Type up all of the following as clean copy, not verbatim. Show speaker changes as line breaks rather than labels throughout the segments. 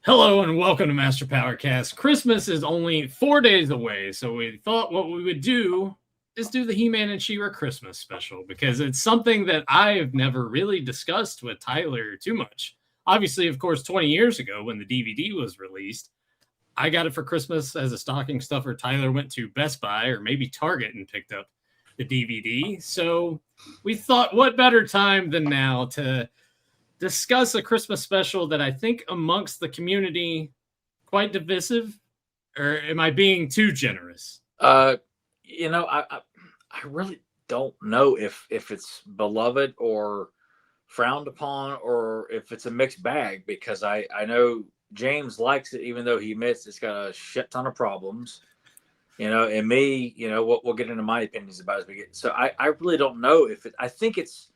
Hello and welcome to Master Powercast. Christmas is only 4 days away, so we thought what we would do is do the He-Man and She-Ra Christmas special because it's something that I've never really discussed with Tyler too much. Obviously, of course, 20 years ago when the DVD was released, I got it for Christmas as a stocking stuffer. Tyler went to Best Buy or maybe Target and picked up the DVD. So we thought, what better time than now to discuss a Christmas special that I think amongst the community quite divisive, or am I being too generous?
I really don't know if it's beloved or frowned upon or if it's a mixed bag because I know James likes it even though he admits it's got a shit ton of problems. And me, we'll get into my opinions about it as we get. So I really don't know if it. I think it's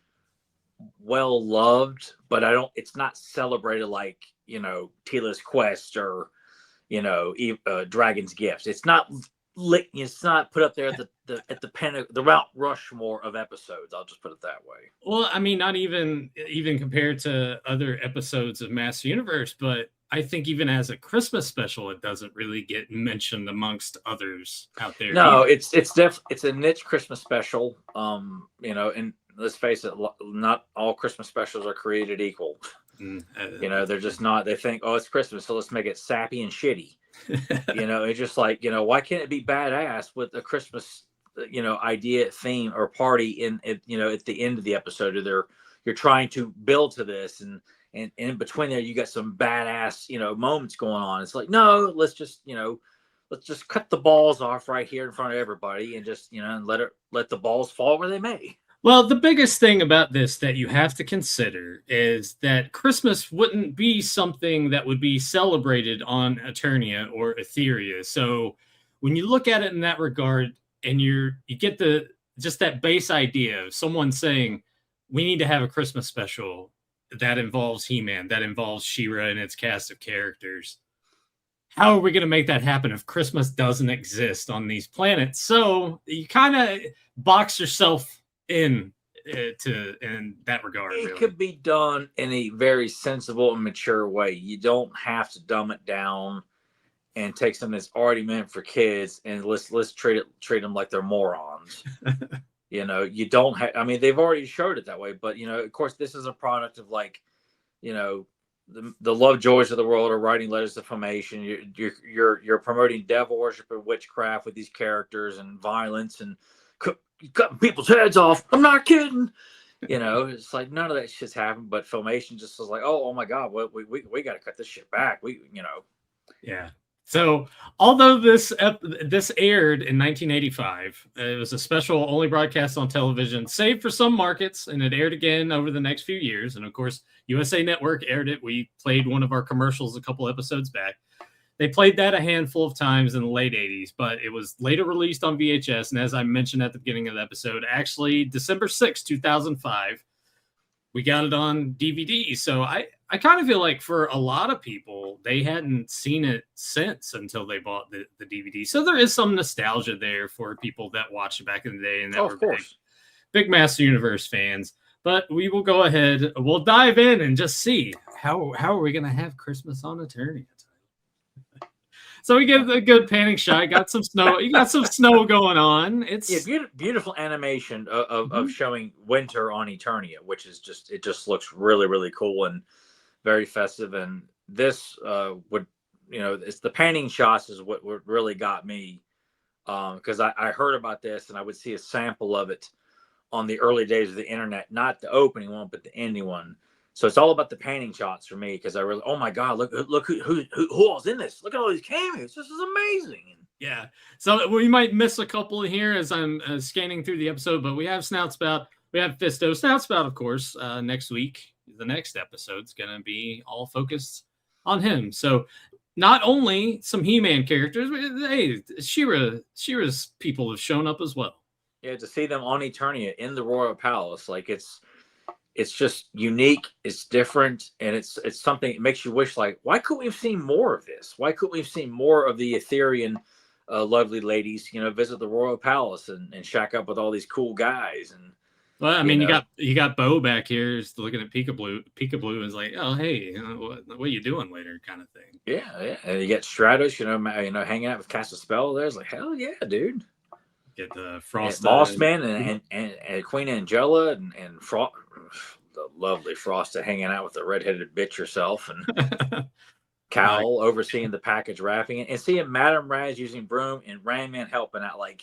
well loved, but it's not celebrated like Tila's Quest or Dragon's Gift. It's not put up there at the Mount Rushmore of episodes. I'll just put it that way.
Well, I mean, not even compared to other episodes of Master Universe, but I think even as a Christmas special, it doesn't really get mentioned amongst others out there.
No, either. It's a niche Christmas special. And let's face it, not all Christmas specials are created equal. They're just not. They think, oh, it's Christmas, so let's make it sappy and shitty. It's just like, why can't it be badass with a Christmas, idea, theme, or party at the end of the episode? Or you're trying to build to this, and in between there, you got some badass, moments going on. It's like, no, let's just cut the balls off right here in front of everybody, and just and let the balls fall where they may.
Well, the biggest thing about this that you have to consider is that Christmas wouldn't be something that would be celebrated on Eternia or Etheria. So when you look at it in that regard, and you get just that base idea of someone saying, we need to have a Christmas special that involves He-Man, that involves She-Ra and its cast of characters. How are we going to make that happen if Christmas doesn't exist on these planets? So you kind of box yourself in that regard.
It could be done in a very sensible and mature way. You don't have to dumb it down and take something that's already meant for kids and let's treat them like they're morons. You don't have. I mean, they've already showed it that way, but of course, this is a product of the Lovejoys of the world are writing letters to Filmation. You're promoting devil worship and witchcraft with these characters and violence and cutting people's heads off. I'm not kidding. It's like none of that shit's happened, but Filmation just was like, oh my god, we got to cut this shit back.
Yeah. So although this aired in 1985, it was a special only broadcast on television, save for some markets, and it aired again over the next few years. And of course, USA Network aired it. We played one of our commercials a couple episodes back. They played that a handful of times in the late 80s, but it was later released on VHS. And as I mentioned at the beginning of the episode, actually December 6, 2005, we got it on DVD. So I kind of feel like for a lot of people, they hadn't seen it since until they bought the DVD. So there is some nostalgia there for people that watched it back in the day and that were big Master Universe fans. But we will go ahead. We'll dive in and just see how are we going to have Christmas on Eternia. So we get a good panning shot. Got some snow. You got some snow going on. It's
beautiful animation of showing winter on Eternia, which is it just looks really, really cool and very festive. And this it's the panning shots is what really got me because I heard about this and I would see a sample of it on the early days of the internet, not the opening one, but the ending one. So it's all about the panning shots for me because oh my god, look who all's in this. Look at all these cameos. This is amazing.
Yeah. So we might miss a couple here as I'm scanning through the episode, but we have Snoutspout. We have Fisto. Snoutspout, of course, next week. The next episode is going to be all focused on him. So not only some He-Man characters, but hey, She-Ra's people have shown up as well.
Yeah, to see them on Eternia in the Royal Palace, like it's just unique, it's different, and it's something. It makes you wish, like, why couldn't we have seen more of this? Why couldn't we have seen more of the Etherian lovely ladies, visit the Royal Palace and shack up with all these cool guys? And
Well, I mean, you got Bo back here, is looking at Peekaboo, and is like, "Oh, hey, what are you doing later?" kind of thing.
Yeah. And you get Stratos, hanging out with Cast a Spell. There's like, hell yeah, dude.
Get the Frost,
Mossman, and Queen Angela, and the lovely Frosta hanging out with the redheaded bitch herself, and Cal overseeing the package wrapping it, and seeing Madame Raz using broom and Randman helping out. Like,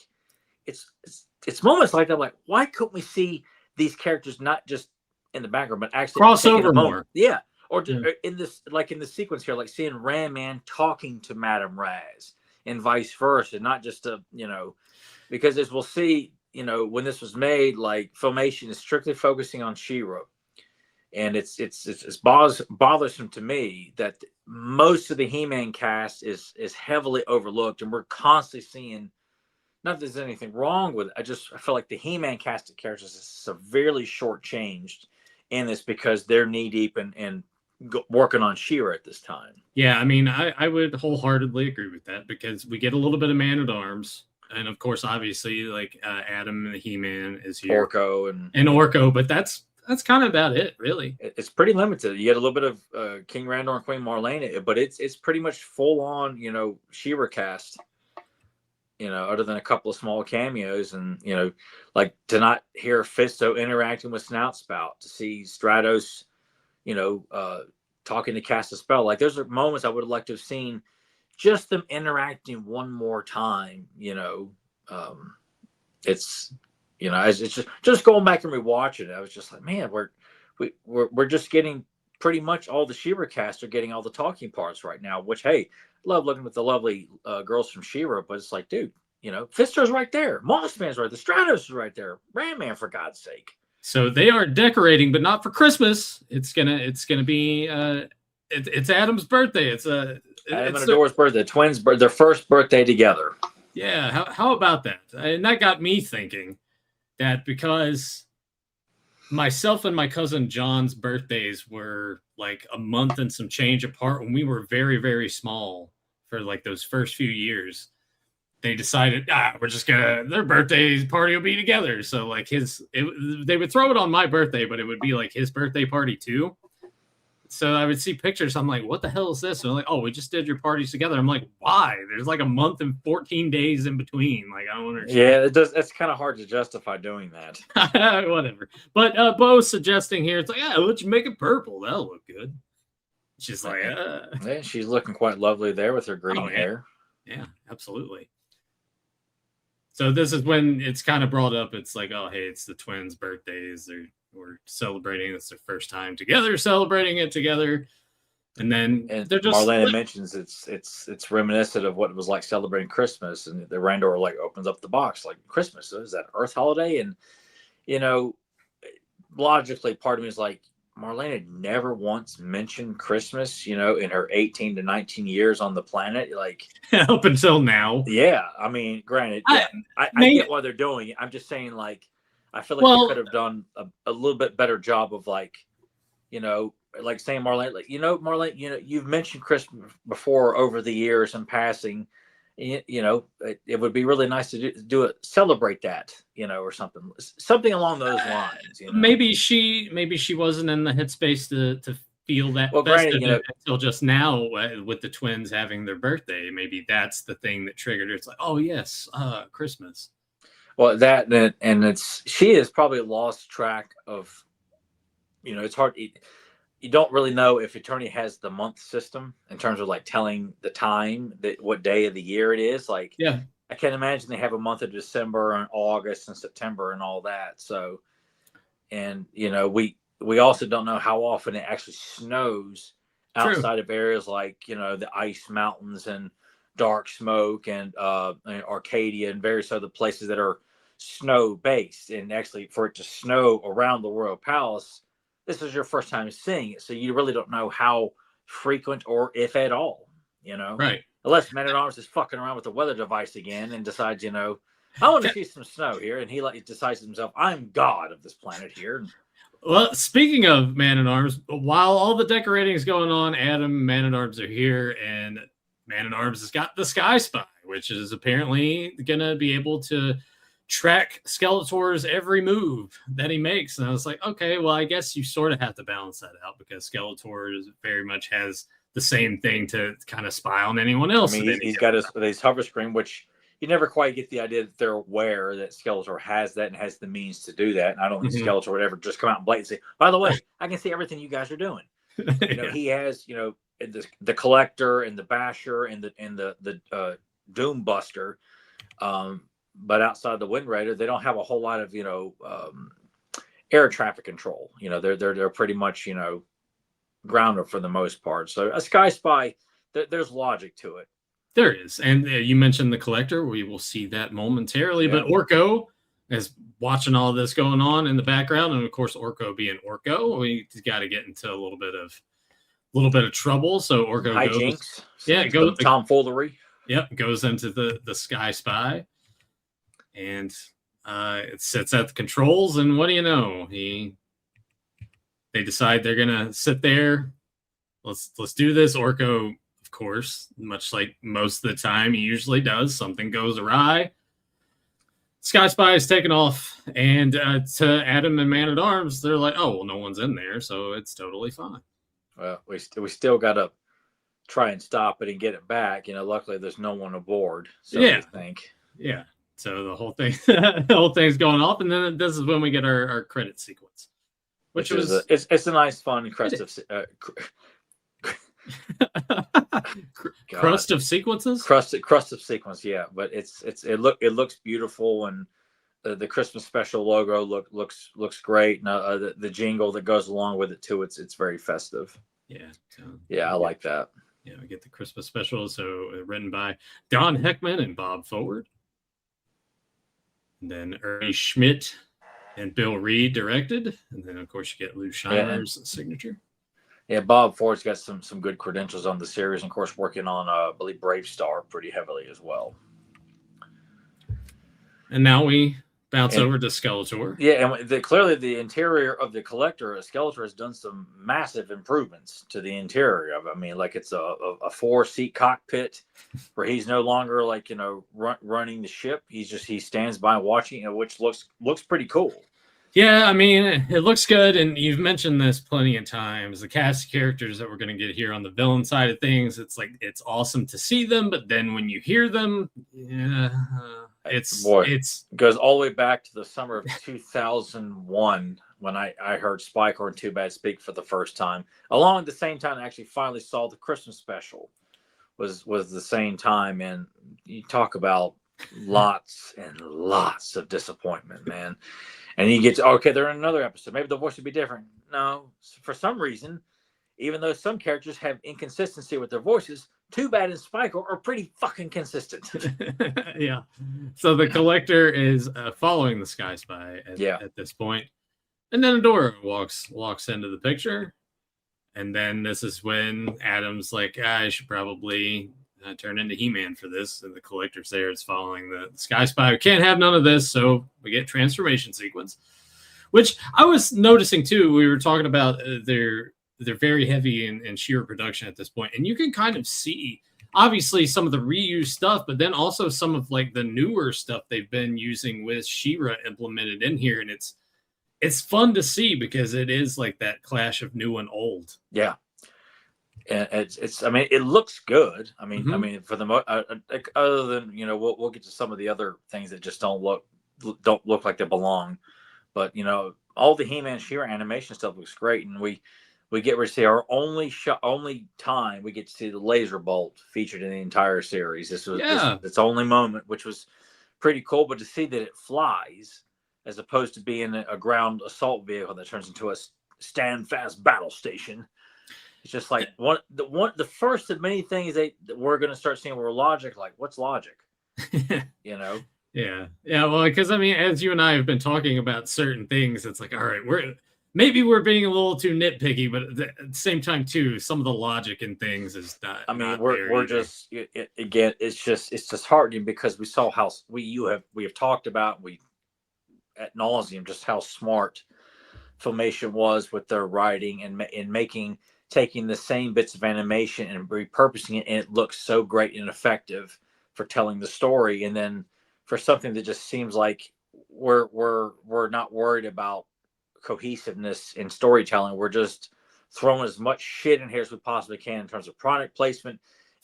it's moments like that. Like, why couldn't we see these characters not just in the background, but actually
crossover more?
Yeah, or in this, like in the sequence here, like seeing Randman talking to Madame Raz and vice versa, not just because as we'll see, when this was made, like Filmation is strictly focusing on She-Ra. And it's bothersome to me that most of the He-Man cast is heavily overlooked, and we're constantly seeing. Not that there's anything wrong with it. I feel like the He-Man cast of characters is severely shortchanged in this because they're knee deep and working on She-Ra at this time.
Yeah, I mean, I would wholeheartedly agree with that because we get a little bit of Man-at-Arms, and of course, obviously, like Adam and the He-Man is here,
Orko and
Orko, but that's kind of about it, really.
It's pretty limited. You get a little bit of King Randor and Queen Marlena, but it's pretty much full on, She-Ra cast. Other than a couple of small cameos, and like to not hear Fisto interacting with Snout Spout, to see Stratos, talking to Cast a Spell. Like, those are moments I would have liked to have seen, just them interacting one more time. It's it's just going back and rewatching it. I was just like, man, we're just getting pretty much all the She-Ra cast are getting all the talking parts right now. Which, hey, love looking with the lovely girls from She-Ra, but it's like, dude, Fisto's right there, Mossman's right, the Stratos is right there, Randman, for God's sake.
So they are decorating, but not for Christmas. It's gonna be it's Adam's birthday. It's
Adam and Adora's birthday, twins' their first birthday together.
Yeah, how about that? And that got me thinking that because myself and my cousin John's birthdays were like a month and some change apart when we were very, very small for like those first few years. They decided, we're just their birthday party will be together. So like they would throw it on my birthday, but it would be like his birthday party too. So I would see pictures. I'm like, what the hell is this? And they're like, oh, we just did your parties together. I'm like, why? There's like a month and 14 days in between. Like, I don't understand.
Yeah, it does. It's kind of hard to justify doing that.
Whatever. But Bo's suggesting here, it's like, let's make it purple. That'll look good. She's like,
yeah, she's looking quite lovely there with her green hair.
Yeah, absolutely. So this is when it's kind of brought up. It's like, oh, hey, it's the twins' birthdays. We're celebrating. It's their first time together, celebrating it together. And then they're just
Marlena mentions it's reminiscent of what it was like celebrating Christmas, and the Randor like opens up the box like, Christmas, is that Earth holiday? And logically, part of me is like, Marlena never once mentioned Christmas, in her 18 to 19 years on the planet. Like,
up until now.
Yeah. I mean, granted, I get why they're doing it. I'm just saying, like, I feel like they could have done a little bit better job of like saying Marlena, like, Marlena, you've mentioned Christmas before over the years in passing. It would be really nice to do it, celebrate that, or something along those lines.
Maybe she wasn't in the headspace to feel that.
Well, granted,
until just now with the twins having their birthday, maybe that's the thing that triggered her. It's like, oh yes, Christmas.
Well, she has probably lost track of, it's hard. You don't really know if Eternia has the month system in terms of like telling the time, that what day of the year it is. Like,
yeah,
I can't imagine they have a month of December and August and September and all that. So, and we also don't know how often it actually snows outside of areas like the Ice Mountains and Dark Smoke and Arcadia and various other places that are snow based. And actually, for it to snow around the Royal Palace, this is your first time seeing it, so you really don't know how frequent or if at all,
Right.
Unless Man-at-Arms is fucking around with the weather device again and decides, I want to see some snow here, and he decides to himself, I'm God of this planet here.
Well, speaking of Man-at-Arms, while all the decorating is going on, Adam and Man-at-Arms are here, and Man-at-Arms has got the Sky Spy, which is apparently going to be able to track Skeletor's every move that he makes. And I was like, okay, well, I guess you sort of have to balance that out because Skeletor very much has the same thing to kind of spy on anyone else.
I mean, he's got his hover screen, which you never quite get the idea that they're aware that Skeletor has that and has the means to do that. And I don't think Skeletor would ever just come out and blatantly say, by the way, I can see everything you guys are doing. He has, the Collector and the Basher and the Doom Buster. But outside the Wind Raider, they don't have a whole lot of, air traffic control. They're pretty much, grounded for the most part. So a Sky Spy, there's logic to it.
There is. And you mentioned the Collector. We will see that momentarily. Yeah. But Orko is watching all this going on in the background. And of course, Orko being Orko, we got to get into a little bit of trouble. So Orko
hijinks.
Goes
tomfoolery.
Yep, goes into the Sky Spy. And it sits at the controls. And what do you know? They decide they're gonna sit there. Let's do this. Orko, of course, much like most of the time he usually does, something goes awry. Sky Spy is taken off, and to Adam and Man at Arms, they're like, "Oh, well, no one's in there, so it's totally fine."
Well, we still got to try and stop it and get it back. Luckily there's no one aboard. So I think.
Yeah. So the whole thing's going off, and then this is when we get our credit sequence.
Which was it's a nice fun crust of
crust of sequences.
Crust of sequence, yeah. But it looks beautiful, and the Christmas special logo looks great, and the jingle that goes along with it too. It's very festive.
Yeah.
I like that.
Yeah, we get the Christmas special, so written by Don Heckman and Bob Forward, and then Ernie Schmidt and Bill Reed directed, and then of course you get Lou Scheimer's signature.
Yeah, Bob Ford's got some good credentials on the series, and of course working on I believe Brave Star pretty heavily as well.
And now we bounce over to Skeletor.
Yeah, and clearly the interior of the Collector, Skeletor has done some massive improvements to the interior of it. I mean, like it's a 4-seat cockpit where he's no longer running the ship. He stands by watching, which looks pretty cool.
Yeah, I mean, it looks good, and you've mentioned this plenty of times. The cast of characters that we're going to get here on the villain side of things, it's like it's awesome to see them, but then when you hear them, it
goes all the way back to the summer of 2001 when I heard Spike or Too Bad speak for the first time. Along at the same time, I actually finally saw the Christmas special. Was the same time, and you talk about lots and lots of disappointment, man. And you get to, they're in another episode. Maybe the voice would be different. No, for some reason, even though some characters have inconsistency with their voices, Too Bad and Spike are pretty fucking consistent.
Yeah. So the Collector is following the Sky Spy at this point. And then Adora walks into the picture. And then this is when Adam's like, I should probably turn into He-Man for this. And the Collector's there. It's following the Sky Spy. We can't have none of this. So we get transformation sequence, which I was noticing too. We were talking about they're very heavy in sheer production at this point. And you can kind of see obviously some of the reused stuff, but then also some of like the newer stuff they've been using with She-Ra implemented in here. And it's fun to see because it is like that clash of new and old.
Yeah. And it's I mean, it looks good. I mean, for the other than, we'll get to some of the other things that just don't look like they belong. But, all the He-Man She-Ra animation stuff looks great. And we get to see our only time we get to see the laser bolt featured in the entire series. This was its only moment, which was pretty cool. But to see that it flies as opposed to being a ground assault vehicle that turns into a stand fast battle station, it's just like the first of many things that we're going to start seeing where logic, like what's logic,
Yeah. Well, because I mean, as you and I have been talking about certain things, it's like, all right, we're being a little too nitpicky, but at the same time, too, some of the logic in things is not.
I mean, we're just again, it's just heartening because we saw how we have talked about at nauseum just how smart Filmation was with their writing and taking the same bits of animation and repurposing it, and it looks so great and effective for telling the story. And then for something that just seems like we're not worried about cohesiveness in storytelling. We're just throwing as much shit in here as we possibly can in terms of product placement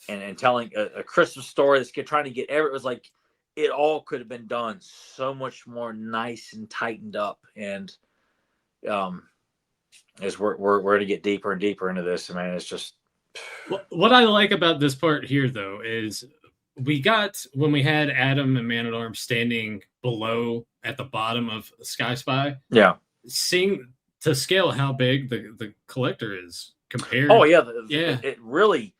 and telling a Christmas story that's trying to get it was like it all could have been done so much more nice and tightened up. And as we're going to get deeper and deeper into this, man, it's just
what I like about this part here though is we got when we had Adam and Man at Arms standing below at the bottom of Sky Spy.
Yeah,
seeing to scale how big the collector is compared.
Oh yeah,
yeah.
It really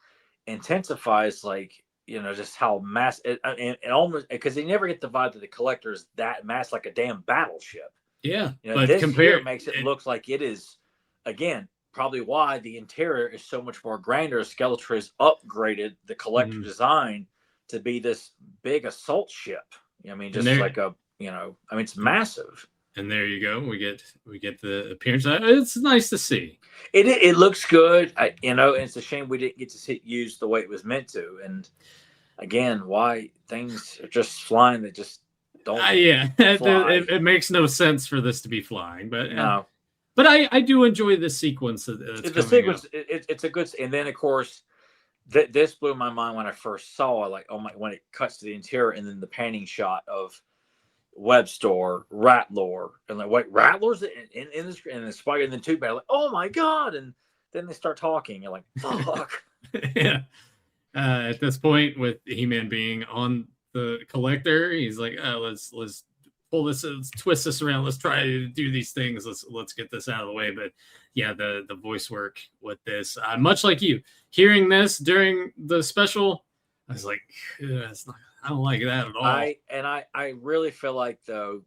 intensifies, like, you know, just how mass and almost because they never get the vibe that the collector is that mass, like a damn battleship.
Yeah,
you know, but this here makes it look like it is. Again, probably why the interior is so much more grander. Skeletor has upgraded the collector design to be this big assault ship. I mean, just like a, you know, I mean, it's massive.
And there you go. We get the appearance. It's nice to see.
It looks good. You know, and it's a shame we didn't get to see it used the way it was meant to. And again, why things are just flying that just don't.
Yeah, it makes no sense for this to be flying, but
no.
But I do enjoy the sequence.
The sequence, it's a good. And then of course, this blew my mind when I first saw it. Like, oh my! When it cuts to the interior, and then the panning shot of Webstor, Rattler, and like, wait, Rattler's in the screen, and the spider, and then two bad, like, oh my god! And then they start talking. You're like, fuck.
Yeah. At this point, with He-Man being on the collector, he's like, oh, let's pull this, let's twist this around, let's try to do these things, let's get this out of the way. But yeah, the voice work with this, much like you hearing this during the special, I was like, it's not, I don't like that at all.
I really feel like, though,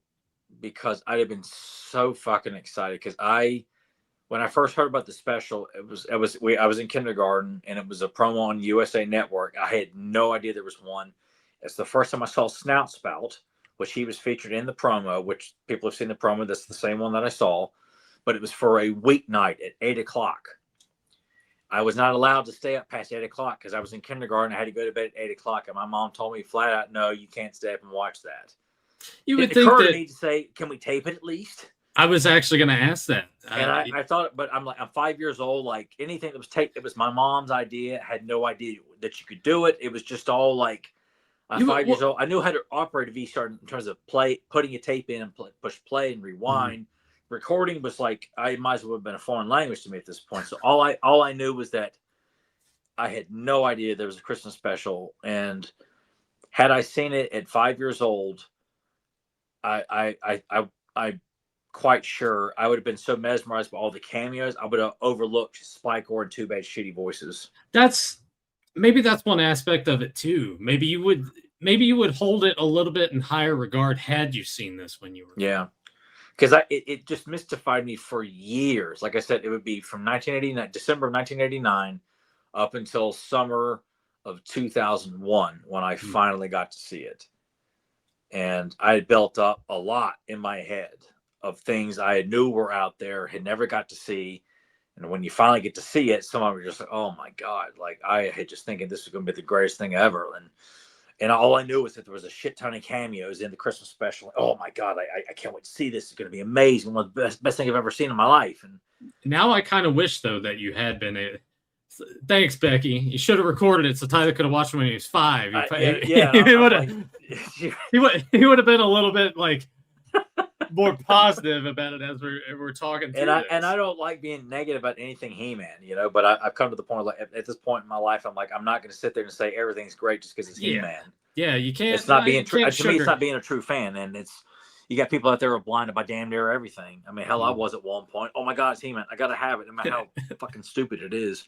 because I'd have been so fucking excited, because when I first heard about the special, I was in kindergarten, and it was a promo on USA Network. I had no idea there was one. It's the first time I saw Snout Spout, which he was featured in the promo, which people have seen the promo. That's the same one that I saw, but it was for a weeknight at 8:00. I was not allowed to stay up past 8:00 because I was in kindergarten. I had to go to bed at 8:00, and my mom told me flat out, "No, you can't stay up and watch that."
You would think that
me to say, "Can we tape it at least?"
I was actually going to ask that,
and I thought, but I'm 5 years old. Like, anything that was taped, it was my mom's idea. I had no idea that you could do it. It was just all like, I'm 5 years old. I knew how to operate a VCR in terms of putting a tape in and push play and rewind. Recording was like, I might as well have been a foreign language to me at this point. So all I knew was that I had no idea there was a Christmas special. And had I seen it at 5 years old, I quite sure I would have been so mesmerized by all the cameos, I would have overlooked Spike or Two Bad Shitty Voices.
Maybe that's one aspect of it too. Maybe you would hold it a little bit in higher regard had you seen this when you were.
Yeah. Because it just mystified me for years. Like I said, it would be from December of 1989 up until summer of 2001 when I finally got to see it. And I had built up a lot in my head of things I knew were out there, had never got to see. And when you finally get to see it, some of them are just like, oh my God. Like, I had just thinking this was going to be the greatest thing ever. And all I knew was that there was a shit ton of cameos in the Christmas special. Oh my God, I can't wait to see this. It's going to be amazing. One of the best thing I've ever seen in my life. And
now I kind of wish, though, that you had been thanks, Becky. You should have recorded it so Tyler could have watched it when he was 5. He would have been a little bit like more positive about it as we're talking through
and I don't like being negative about anything He-Man, you know, but I've come to the point, like, at this point in my life, I'm like, I'm not going to sit there and say everything's great just because it's He-Man.
Yeah, you can't.
It's not being true. To me, it's not being a true fan. And you got people out there who are blinded by damn near everything. I mean, hell, I was at one point. Oh my God, it's He-Man. I got to have it, no matter how fucking stupid it is.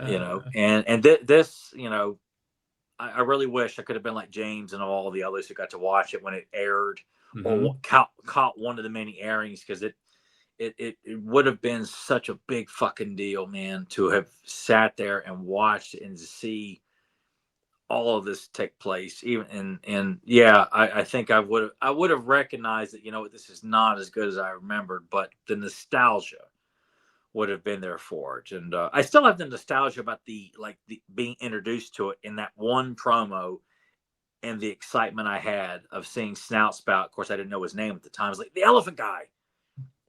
You know, and this, you know, I really wish I could have been like James and all the others who got to watch it when it aired. Or caught one of the many airings, because it would have been such a big fucking deal, man, to have sat there and watched and to see all of this take place. Even and yeah, I think I would have recognized that, you know, this is not as good as I remembered, but the nostalgia would have been there for it. And I still have the nostalgia about the being introduced to it in that one promo and the excitement I had of seeing Snout Spout. Of course, I didn't know his name at the time. I was like, the elephant guy.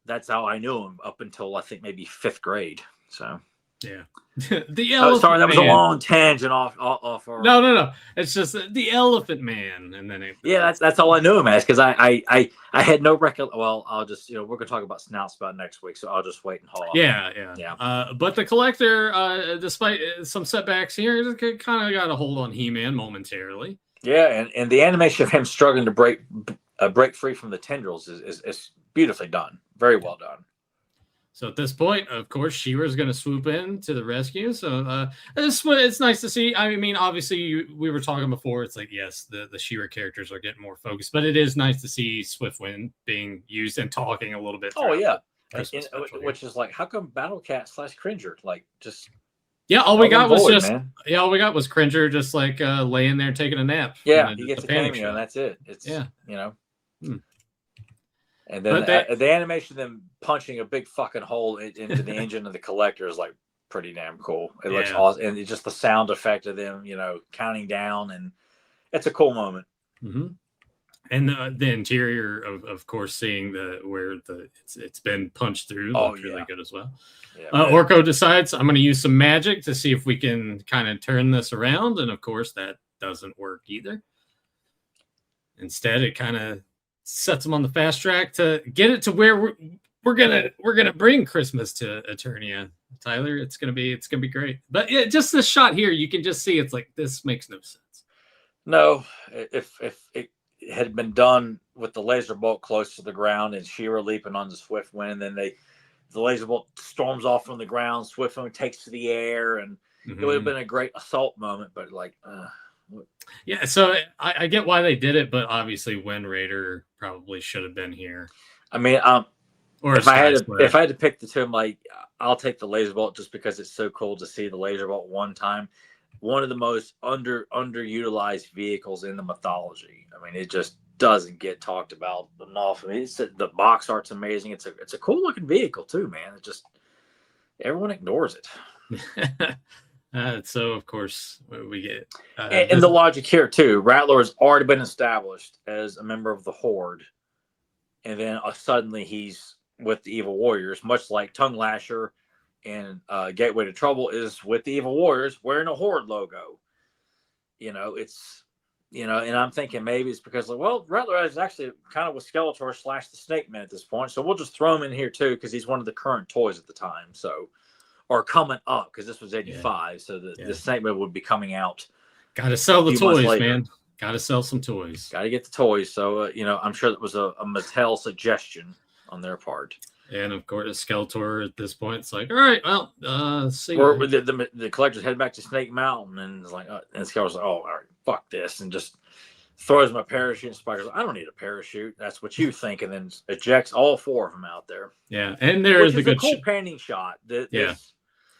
That's how I knew him up until I think maybe 5th grade. So
yeah. The elephant
sorry, that was
man.
a long tangent off our...
No. It's just the Elephant Man, and then
that's all I knew him as, because I had no recollection. Well, I'll just, we're gonna talk about Snout Spout next week, so I'll just wait and hold on.
Yeah. But the Collector, despite some setbacks here, kind of got a hold on He-Man momentarily.
Yeah, and the animation of him struggling to break free from the tendrils is beautifully done. Very well done.
So at this point, of course, She-Ra going to swoop in to the rescue. So it's nice to see. I mean, obviously, we were talking before. It's like, yes, the She-Ra characters are getting more focused, but it is nice to see Swiftwind being used and talking a little bit.
Oh, yeah. Which is like, how come Battle Cat / Cringer, like, just...
Yeah, all we got was Cringer just like laying there taking a nap.
Yeah, he gets a cameo, and that's it. It's, And then the animation of them punching a big fucking hole into the engine of the Collector is like pretty damn cool. It looks awesome. And it's just the sound effect of them, counting down, and it's a cool moment.
Mm-hmm. And the interior of course, seeing where it's been punched through looks really good as well. Yeah, Orko decides, I'm going to use some magic to see if we can kind of turn this around, and of course that doesn't work either. Instead, it kind of sets him on the fast track to get it to where we're gonna bring Christmas to Eternia. Tyler, it's gonna be great. But yeah, just this shot here, you can just see it's like, this makes no sense.
No, if it had been done with the laser bolt close to the ground and She-Ra leaping on the Swiftwind, and then the laser bolt storms off from the ground, Swiftwind takes to the air, and it would have been a great assault moment. But like,
yeah, so I get why they did it, but obviously Wind Raider probably should have been here.
I mean, or if I had to pick the two, I'm like, I'll take the laser bolt just because it's so cool to see the laser bolt one time. One of the most underutilized vehicles in the mythology. I mean, it just doesn't get talked about enough. I mean, the box art's amazing. It's a cool looking vehicle too, man. It just, everyone ignores it.
So of course we get
and the logic here too. Rattler has already been established as a member of the Horde, and then suddenly he's with the Evil Warriors, much like Tongue Lasher and Gateway to Trouble is with the Evil Warriors wearing a Horde logo. It's and I'm thinking maybe it's because, well, Rattler is actually kind of with Skeletor / the Snake Man at this point, so we'll just throw him in here too because he's one of the current toys at the time. So. Or coming up, because this was 85, so the Snake Man would be coming out.
Got to sell the toys, man. Got to sell some toys.
Got to get the toys. So, I'm sure that was a Mattel suggestion on their part.
And of course, Skeletor at this point, it's like, all right, well, see.
Or the Collector's head back to Snake Mountain, and it's like, and Skeletor's like, oh, all right, fuck this, and just throws my parachute. And Spider's like, I don't need a parachute. That's what you think, and then ejects all 4 of them out there.
Yeah, and there is the good
cool panning shot.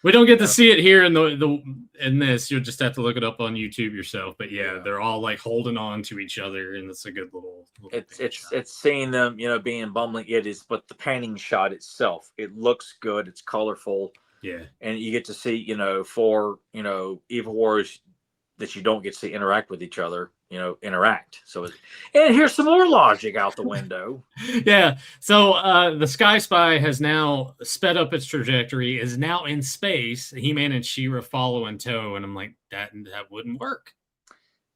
We don't get to see it here in this. You'll just have to look it up on YouTube yourself. But they're all like holding on to each other, and it's a good little
it's seeing them, being bumbling. It is, but the panning shot itself, it looks good. It's colorful.
Yeah,
and you get to see 4 Evil Warriors that you don't get to see interact with each other. Interact. So, and here's some more logic out the window.
Yeah. So the Sky Spy has now sped up its trajectory, is now in space. He-Man and She-Ra follow in tow, and I'm like, that wouldn't work.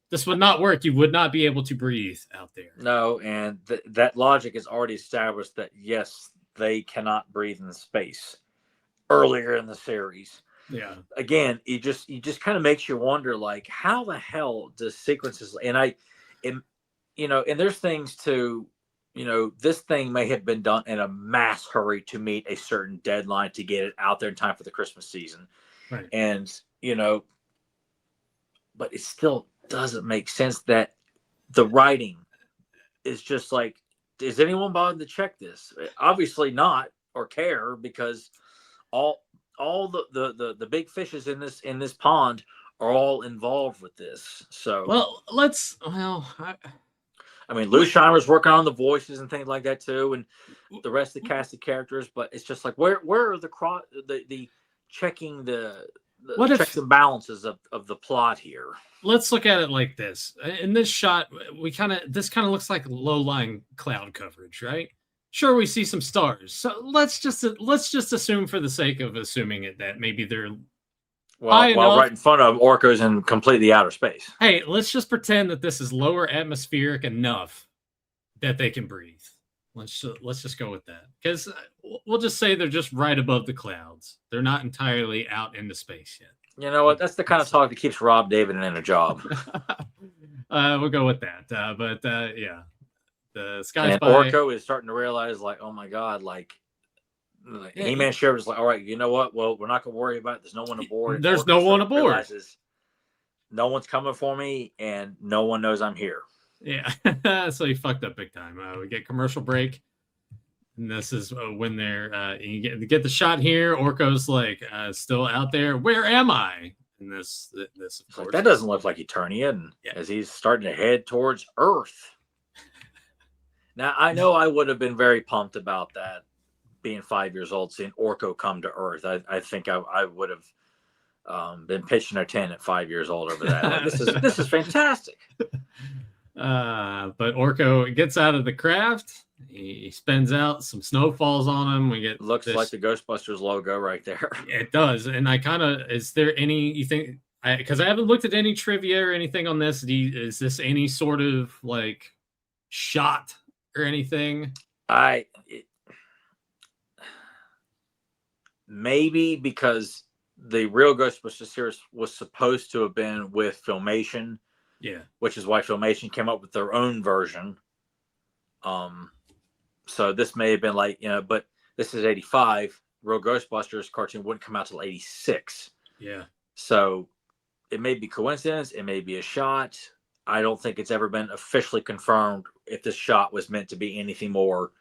This would not work. You would not be able to breathe out there.
No, and that logic is already established that yes, they cannot breathe in space. Earlier in the series.
Yeah.
Again, it just kind of makes you wonder, like, how the hell does sequences, and there's things to, this thing may have been done in a mass hurry to meet a certain deadline to get it out there in time for the Christmas season.
Right.
And, but it still doesn't make sense that the writing is just like, is anyone bothered to check this? Obviously not, or care, because all the big fishes in this pond are all involved with this. So I mean, Lou Scheimer's working on the voices and things like that too, and the rest of the cast of characters. But it's just like, where are the checking the
What
checks and balances of the plot here.
Let's look at it like this. In this shot, this kind of looks like low-lying cloud coverage, right? Sure, we see some stars. So let's just assume, for the sake of assuming it, that maybe they're
while right in front of Orko's in completely outer space.
Hey, let's just pretend that this is lower atmospheric enough that they can breathe. Let's just go with that, because we'll just say they're just right above the clouds. They're not entirely out into space yet.
You know what? That's the kind of talk that keeps Rob David in a job.
We'll go with that. But yeah, the sky's
and
by.
Orko is starting to realize, like, oh my god, like He-Man Sheriff is like, all right, you know what? Well, we're not gonna worry about it. There's no one aboard. And
There's
Orko
no one aboard.
Realizes no one's coming for me, and no one knows I'm here.
Yeah, so he fucked up big time. We get commercial break, and this is when they're you get the shot here. Orko's like still out there. Where am I? And this of course,
like, that doesn't look like Eternia, as he's starting to head towards Earth. Now I know I would have been very pumped about that, being 5 years old, seeing Orko come to Earth. I think I would have been pitching a 10 at 5 years old over that. Like, this is fantastic.
But Orko gets out of the craft. He spins out. Some snow falls on him. We get
looks like the Ghostbusters logo right there.
It does. And is there any, you think, because I haven't looked at any trivia or anything on this. Is this any sort of like shot or anything?
Maybe because the real Ghostbusters series was supposed to have been with Filmation.
Yeah.
Which is why Filmation came up with their own version. So this may have been like, but this is 85. Real Ghostbusters cartoon wouldn't come out till 86.
Yeah.
So it may be coincidence. It may be a shot. I don't think it's ever been officially confirmed if this shot was meant to be anything more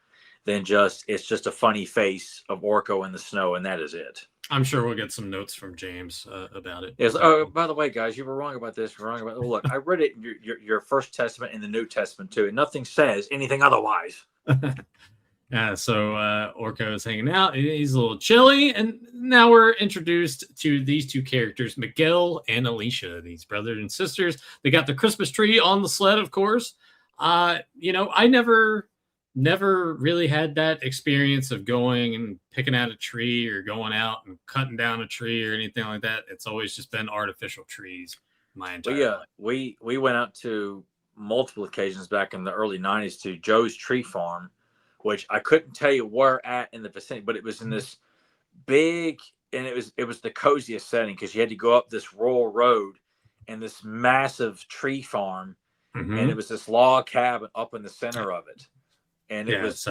than it's just a funny face of Orko in the snow, and that is it.
I'm sure we'll get some notes from James about it.
Yes. Oh, by the way, guys, you were wrong about this. You're wrong about. Look, I read it in your First Testament and the New Testament too, and nothing says anything otherwise.
So Orko is hanging out. He's a little chilly, and now we're introduced to these two characters, Miguel and Alicia, these brothers and sisters. They got the Christmas tree on the sled, of course. I never really had that experience of going and picking out a tree or going out and cutting down a tree or anything like that. It's always just been artificial trees my entire life.
We went out to multiple occasions back in the early 90s to Joe's Tree Farm, which I couldn't tell you where at in the vicinity, but it was in this big, and it was the coziest setting because you had to go up this rural road and this massive tree farm, and it was this log cabin up in the center of it. And it was,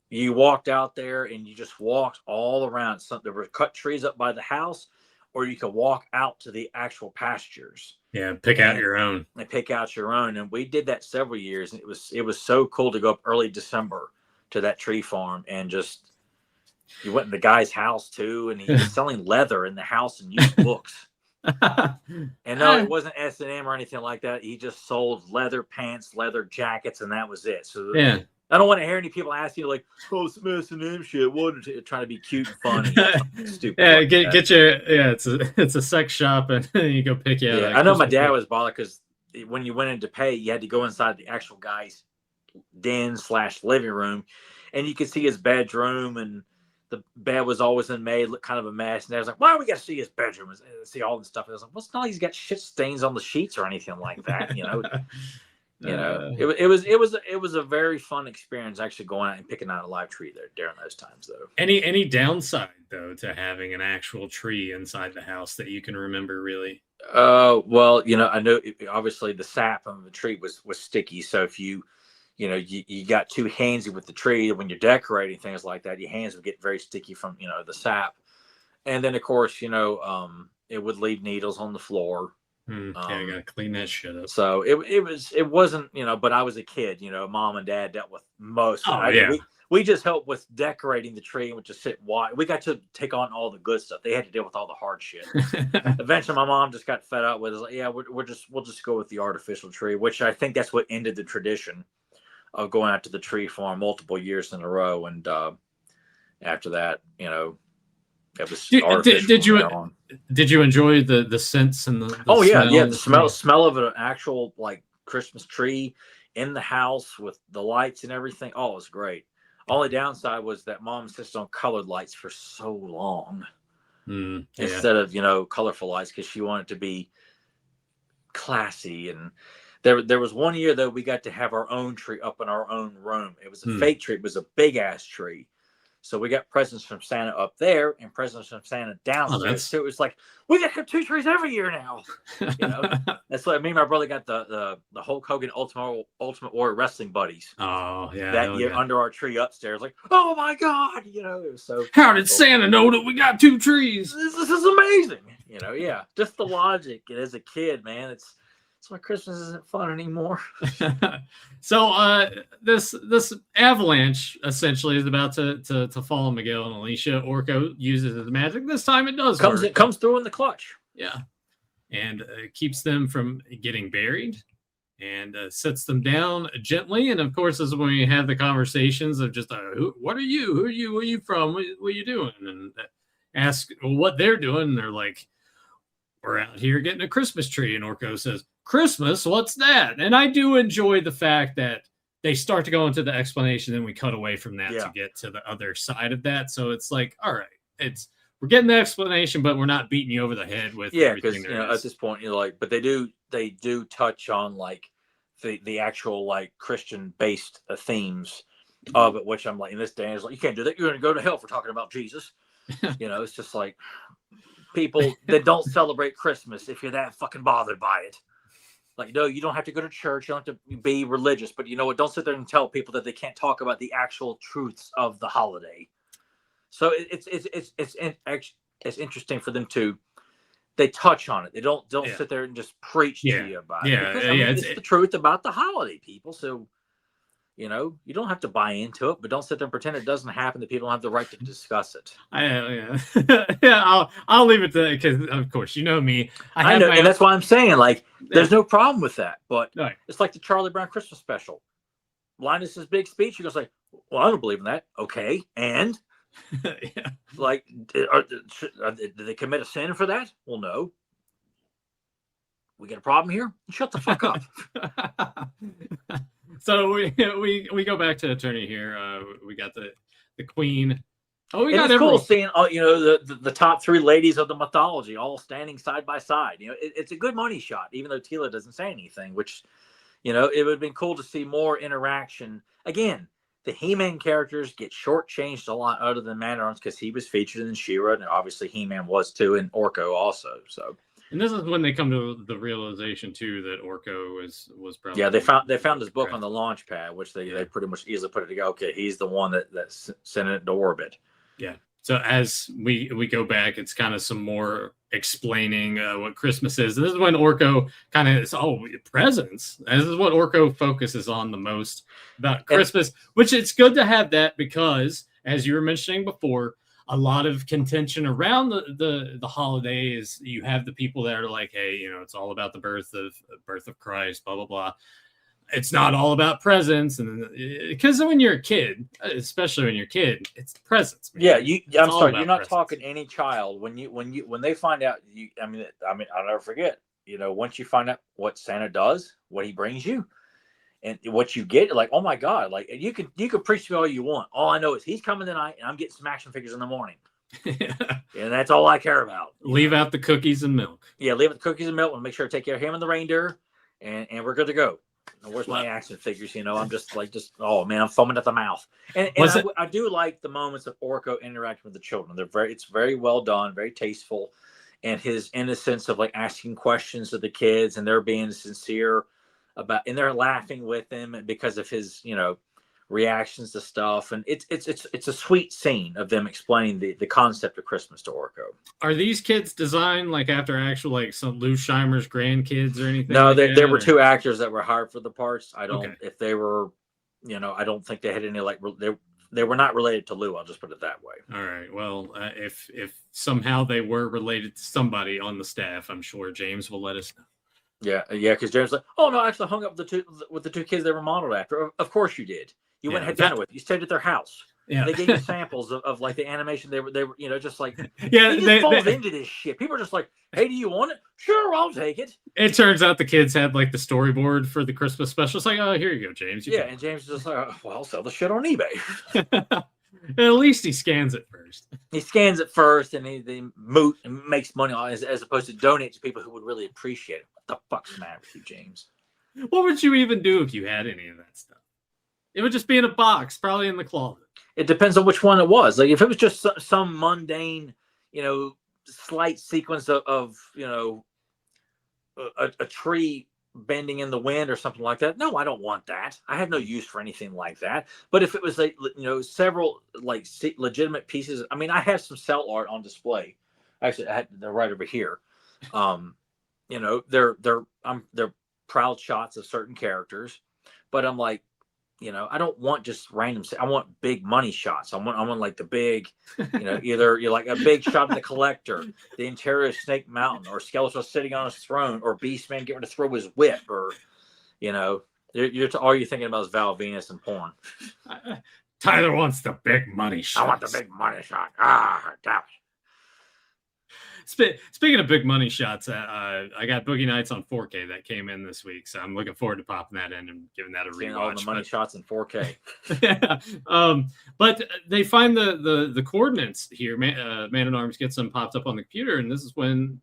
you walked out there and you just walked all around. There were cut trees up by the house, or you could walk out to the actual pastures.
Yeah, pick out your own.
And pick out your own. And we did that several years. And it was so cool to go up early December to that tree farm, and just, you went in the guy's house too, and he was selling leather in the house and used books. And no, it wasn't S&M or anything like that. He just sold leather pants, leather jackets, and that was it. So
yeah,
I don't want to hear any people ask you like, "Oh, some S&M shit," trying to be cute and funny. Stupid.
Yeah, get your it's a sex shop, and you go pick out.
Yeah, I know my dad was bothered because when you went in to pay, you had to go inside the actual guy's den/living room, and you could see his bedroom, and the bed was always made look kind of a mess. And I was like, "Why do we got to see his bedroom and see all this stuff?" And I was like, "Well, it's not like he's got shit stains on the sheets or anything like that, you know." It was a very fun experience actually going out and picking out a live tree there during those times, though.
Any downside though to having an actual tree inside the house that you can remember really?
Well, I know obviously the sap of the tree was sticky, so if you got too handsy with the tree when you're decorating things like that, your hands would get very sticky from the sap, and then of course it would leave needles on the floor.
Yeah, I gotta clean that shit up.
So it wasn't but I was a kid. Mom and dad dealt with most. We just helped with decorating the tree and would just sit watch. We got to take on all the good stuff. They had to deal with all the hard shit. Eventually, my mom just got fed up with it. Like, yeah, we'll just go with the artificial tree, which I think that's what ended the tradition of going out to the tree farm multiple years in a row. And after that, It was artificial.
Did you enjoy the scents and the
oh yeah, the smell of an actual like Christmas tree in the house with the lights and everything? Oh, it was great. Only downside was that Mom insisted on colored lights for so long instead of colorful lights, because she wanted to be classy. And there was one year though we got to have our own tree up in our own room. It was a fake tree. It was a big ass tree. So we got presents from Santa up there and presents from Santa downstairs. So it was like, we got to have 2 trees every year now. That's what me and my brother got the Hulk Hogan Ultimate Warrior Wrestling Buddies.
Oh yeah,
that year under our tree upstairs. Like, oh my God, it was so.
How did Santa know that we got 2 trees?
This is amazing. Yeah, just the logic. And as a kid, man, that's why Christmas isn't fun anymore.
So this avalanche essentially is about to fall on Miguel and Alicia. Orko uses his magic. This time it does
work. It comes through in the clutch.
Yeah, and keeps them from getting buried, and sets them down gently. And of course, this is when we have the conversations of just, what are you? Who are you? Where are you from? What are you doing? And ask what they're doing. And they're like, we're out here getting a Christmas tree. And Orko says, Christmas? What's that? And I do enjoy the fact that they start to go into the explanation and we cut away from that to get to the other side of that. So it's like, all right, we're getting the explanation, but we're not beating you over the head with
everything. Because at this point you're like, but they do touch on like the actual like Christian based themes of it, which I'm like, in this day is like, you can't do that. You're going to go to hell for talking about Jesus. It's just like people that don't celebrate Christmas, if you're that fucking bothered by it. Like, no, you don't have to go to church. You don't have to be religious. But you know what? Don't sit there and tell people that they can't talk about the actual truths of the holiday. So it's interesting for them to, they touch on it. They don't sit there and just preach to you about it. Because, it's the truth about the holiday, people. So, you don't have to buy into it, but don't sit there and pretend it doesn't happen, that people don't have the right to discuss it.
I'll leave it to, because of course, me.
I know, and that's why I'm saying, like, there's no problem with that. But it's like the Charlie Brown Christmas special. Linus's big speech, he goes like, well, I don't believe in that. Okay, and? Like, did they commit a sin for that? Well, no. We got a problem here? Shut the fuck up.
So we go back to Attorney here. We got the Queen. Oh,
it's cool seeing the top 3 ladies of the mythology all standing side by side. It's a good money shot, even though Teela doesn't say anything. Which, it would have been cool to see more interaction. Again, the He-Man characters get shortchanged a lot, other than Man-at-Arms, because he was featured in She-Ra, and obviously He-Man was too, and Orko also. So.
And this is when they come to the realization too that Orko was probably.
Yeah, they found his book on the launch pad, which they pretty much easily put it together. Okay, he's the one that sent it into orbit.
Yeah. So as we go back, it's kind of some more explaining what Christmas is. And this is when Orko kind of is, presents. This is what Orko focuses on the most about Christmas, which it's good to have that, because as you were mentioning before, a lot of contention around the holiday is you have the people that are like, hey, it's all about the birth of Christ, blah, blah, blah. It's not all about presents. And because when you're a kid, especially when you're a kid, it's presents.
Man. Yeah. I'm sorry. You're not talking to any child when they find out, I mean, I'll never forget, once you find out what Santa does, what he brings you, and what you get, like, oh my God, like you could preach to me all you want. All I know is he's coming tonight, and I'm getting some action figures in the morning, and that's all I care about.
Leave out the cookies and milk.
Yeah, leave out the cookies and milk, and make sure to take care of him and the reindeer, and we're good to go. And where's my action figures? I'm just oh man, I'm foaming at the mouth. And I do like the moments of Orko interacting with the children. It's very well done, very tasteful, and his innocence of like asking questions to the kids, and they're being sincere and they're laughing with him because of his reactions to stuff, and it's a sweet scene of them explaining the concept of Christmas to Orko.
Are these kids designed like after actual like some Lou Scheimer's grandkids or anything?
No, there were 2 actors that were hired for the parts. I don't if they were, I don't think they had any like they were not related to Lou. I'll just put it that way.
All right. Well, if somehow they were related to somebody on the staff, I'm sure James will let us know.
Yeah, because James like, oh no, I actually hung up with the two kids they were modeled after. Of course you did. You went and had dinner with. You stayed at their house.
Yeah.
They gave you samples of like the animation. They were just like,
yeah,
he just falls into this shit. People are just like, hey, do you want it? Sure, I'll take it.
It turns out the kids had like the storyboard for the Christmas special. It's like, oh, here you go, James.
And James is just like, well, I'll sell the shit on eBay.
At least he scans it first.
He scans it first, and he makes money on it, as opposed to donate to people who would really appreciate it. What the fuck's the matter with you, James?
What would you even do if you had any of that stuff? It would just be in a box, probably in the closet.
It depends on which one it was. Like if it was just some mundane, slight sequence of a tree bending in the wind or something like that. No, I don't want that. I have no use for anything like that. But if it was like, several like legitimate pieces, I mean, I have some cell art on display. Actually, they're right over here. They're proud shots of certain characters, but I'm like, I don't want just random. I want big money shots. I want like the big, either you're like a big shot of the Collector, the interior of Snake Mountain, or Skeletor sitting on his throne, or Beastman getting to throw his whip, or, all you're thinking about is Val Venus and porn.
Tyler wants the big money shot.
I want the big money shot. Ah, damn it.
Speaking of big money shots, I got Boogie Nights on 4K that came in this week, so I'm looking forward to popping that in and giving that a rewatch.
All the money shots in 4K.
Yeah. But they find the coordinates here. Man at Arms gets them popped up on the computer, and this is when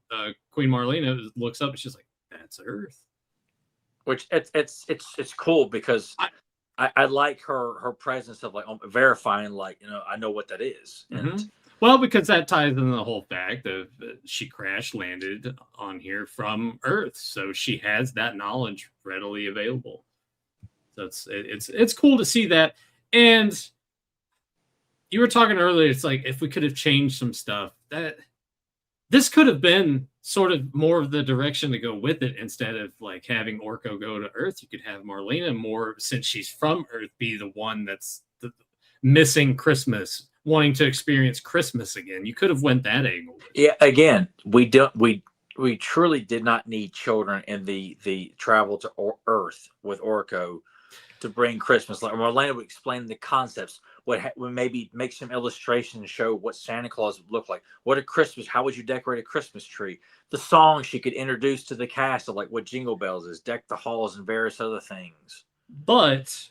Queen Marlena looks up and she's like, "That's Earth."
Which it's cool because I like her presence of like verifying, like, I know what that is. And
well, because that ties in the whole fact of she crash landed on here from Earth, so she has that knowledge readily available. So it's cool to see that. And you were talking earlier, it's like if we could have changed some stuff, that this could have been sort of more of the direction to go with it. Instead of like having Orko go to Earth, you could have Marlena more, since she's from Earth, be the one that's missing Christmas, wanting to experience Christmas again. You could have went that angle.
Yeah, again, we truly did not need children in the travel to Earth with Orko to bring Christmas. Like Marlena would explain the concepts, would maybe make some illustrations and show what Santa Claus would look like. What a Christmas, how would you decorate a Christmas tree? The song she could introduce to the cast of like what Jingle Bells is, Deck the Halls, and various other things.
But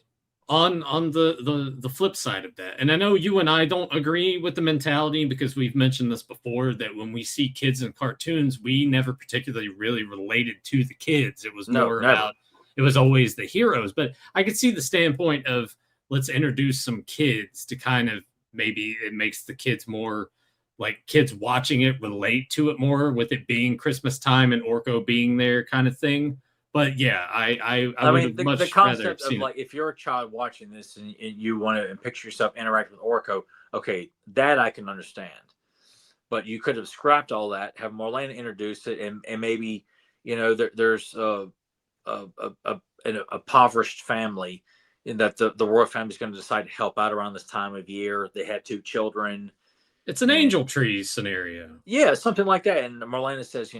on the flip side of that, and I know you and I don't agree with the mentality, because we've mentioned this before, that when we see kids in cartoons, we never particularly really related to the kids. It was more about, it was always the heroes. But I could see the standpoint of, let's introduce some kids to kind of, maybe it makes the kids more like, kids watching it relate to it more, with it being Christmas time and Orko being there kind of thing. But yeah, I mean, the concept of like, if you're a child watching this and you want to picture yourself interacting with Orko, okay, that I can understand. But you could have scrapped all that, have Marlena introduce it, and maybe, there's a impoverished family, in that the royal family is going to decide to help out around this time of year. They had 2 children. It's an angel tree scenario.
Yeah, something like that. And Marlena says,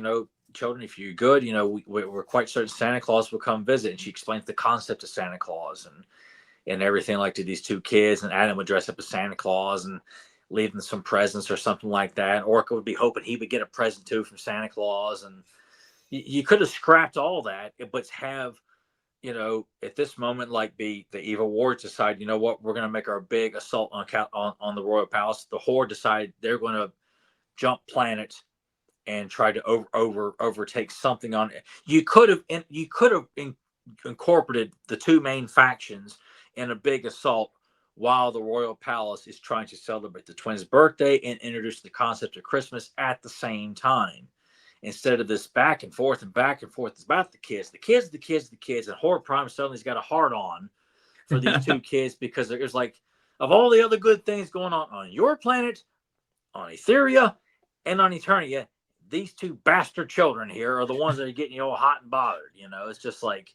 children, if you're good, we're quite certain Santa Claus will come visit. And she explains the concept of Santa Claus and everything, like, to these 2 kids. And Adam would dress up as Santa Claus and leave them some presents or something like that. And Orko would be hoping he would get a present too from Santa Claus. And you could have scrapped all that, but have, at this moment, like the evil wards decide, what, we're going to make our big assault on the royal palace. The Horde decide they're going to jump planet and try to overtake something on it. You could have incorporated the 2 main factions in a big assault while the royal palace is trying to celebrate the twins' birthday and introduce the concept of Christmas at the same time. Instead of this back and forth, it's about the kids, and Horde Prime suddenly's got a hard on for these 2 kids, because there's like, of all the other good things going on your planet, on Etheria, and on Eternia, these 2 bastard children here are the ones that are getting you all hot and bothered. It's just like,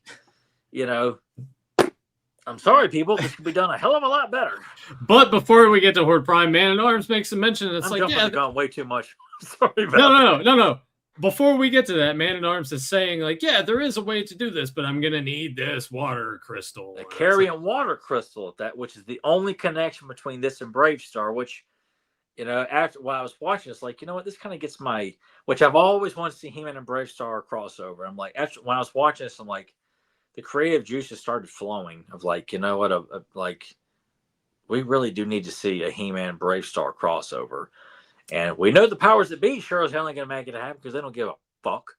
I'm sorry, people, this could be done a hell of a lot better.
But before we get to Horde Prime, Man at Arms makes a mention. It's
I'm
like,
gone way too much. Sorry about
no. before we get to that, Man-at-Arms is saying, like, yeah, there is a way to do this, but I'm going to need this water crystal.
The Carrion water crystal, which is the only connection between this and BraveStarr, which, you know, after while I was watching, it's like, you know what, this kind of gets my, which I've always wanted to see He-Man and BraveStarr crossover. I'm like, after when I was watching this, I'm like, the creative juices started flowing of like, you know what, like, we really do need to see a He-Man BraveStarr crossover. And we know the powers that be sure as hell ain't going to make it happen because they don't give a fuck.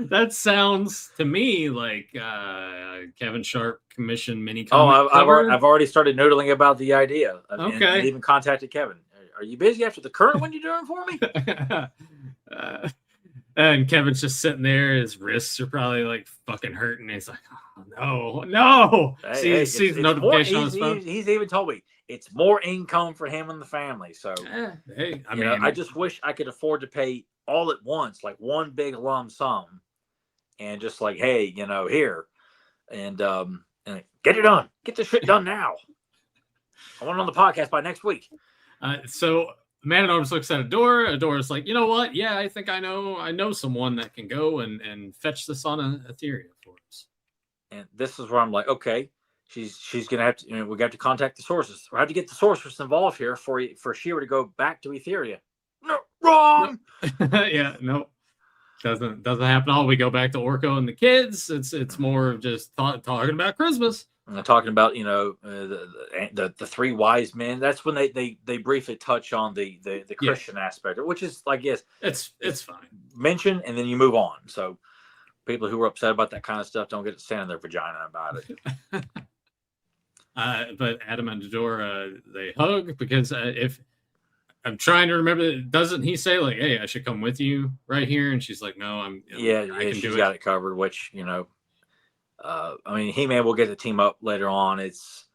That sounds to me like Kevin Sharp commissioned mini
comic. I've already started noodling about the idea.
Okay.
And even contacted Kevin. Are you busy after the current one you're doing for me?
And Kevin's just sitting there. His wrists are probably like fucking hurting. He's like, oh, no. Sees the notification on his phone.
He's even told me it's more income for him and the family. So,
hey, I
mean, I just wish I could afford to pay all at once, like one big lump sum, and just like, hey, you know, here, and get it done. Get this shit done now. I want it on the podcast by next week.
So Man-at-Arms looks at Adora is like, you know what? Yeah, I think I know someone that can go and fetch this on Etheria for us.
And this is where I'm like, okay, she's gonna have to, you know, we got to contact the sources. We have to get the sources involved here for She-Ra to go back to Etheria. No, wrong.
No. Yeah, no, doesn't happen. All we go back to Orko and the kids. It's more of just talking about Christmas.
And talking about, you know, the three wise men. That's when they briefly touch on the Christian aspect, which is, I guess,
it's fine.
Mention and then you move on. So people who are upset about that kind of stuff don't get to stand in their vagina about it.
But Adam and Adora, they hug because if I'm trying to remember, doesn't he say like, "Hey, I should come with you right here"? And she's like, "No, I can
she's
do
got it covered." Which, you know, I mean, He-Man will get the team up later on. It's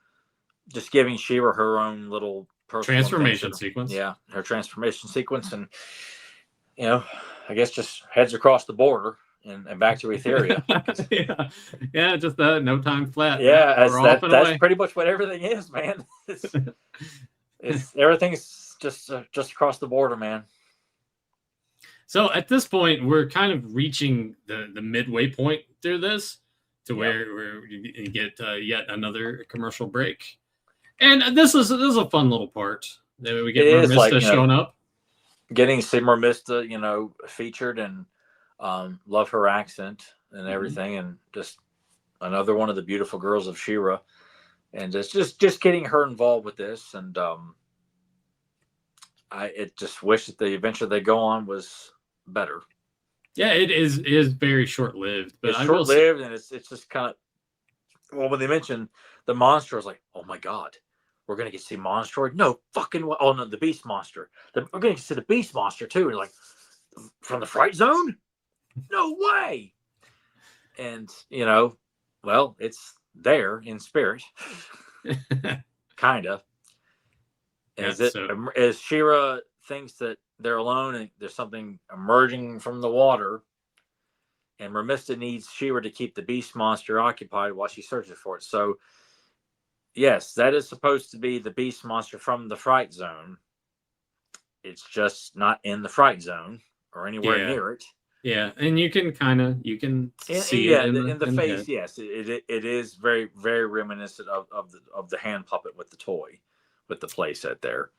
just giving She-Ra her own little personal
transformation sequence.
Yeah, her transformation sequence, and you know, I guess just heads across the border and back to Etheria.
yeah, just no time flat.
Yeah, that's pretty much what everything is, man. It's everything's just across the border, man.
So at this point, we're kind of reaching the midway point through this, to where you get yet another commercial break, and this is a fun little part. We get Mermista showing up,
getting Mermista, you know, featured, and love her accent and everything, and just another one of the beautiful girls of She-Ra, and just getting her involved with this, and I just wish that the adventure they go on was better.
Yeah, it is very short lived, but
it's short lived, and it's just kind of, well, when they mentioned the monster, I was like, oh my god, we're gonna get to see Monstroid. No fucking way. Oh no, the Beast Monster. We're gonna get to see the Beast Monster too. And like, from the Fright Zone? No way. And you know, well, it's there in spirit, kind of. As She-Ra thinks that they're alone and there's something emerging from the water, and Mermista needs She-Ra to keep the Beast Monster occupied while she searches for it. So yes, that is supposed to be the Beast Monster from the Fright Zone. It's just not in the Fright Zone or anywhere near it.
Yeah, and you can see it in the face.
Head. Yes, it is very, very reminiscent of the hand puppet with the toy, with the playset there.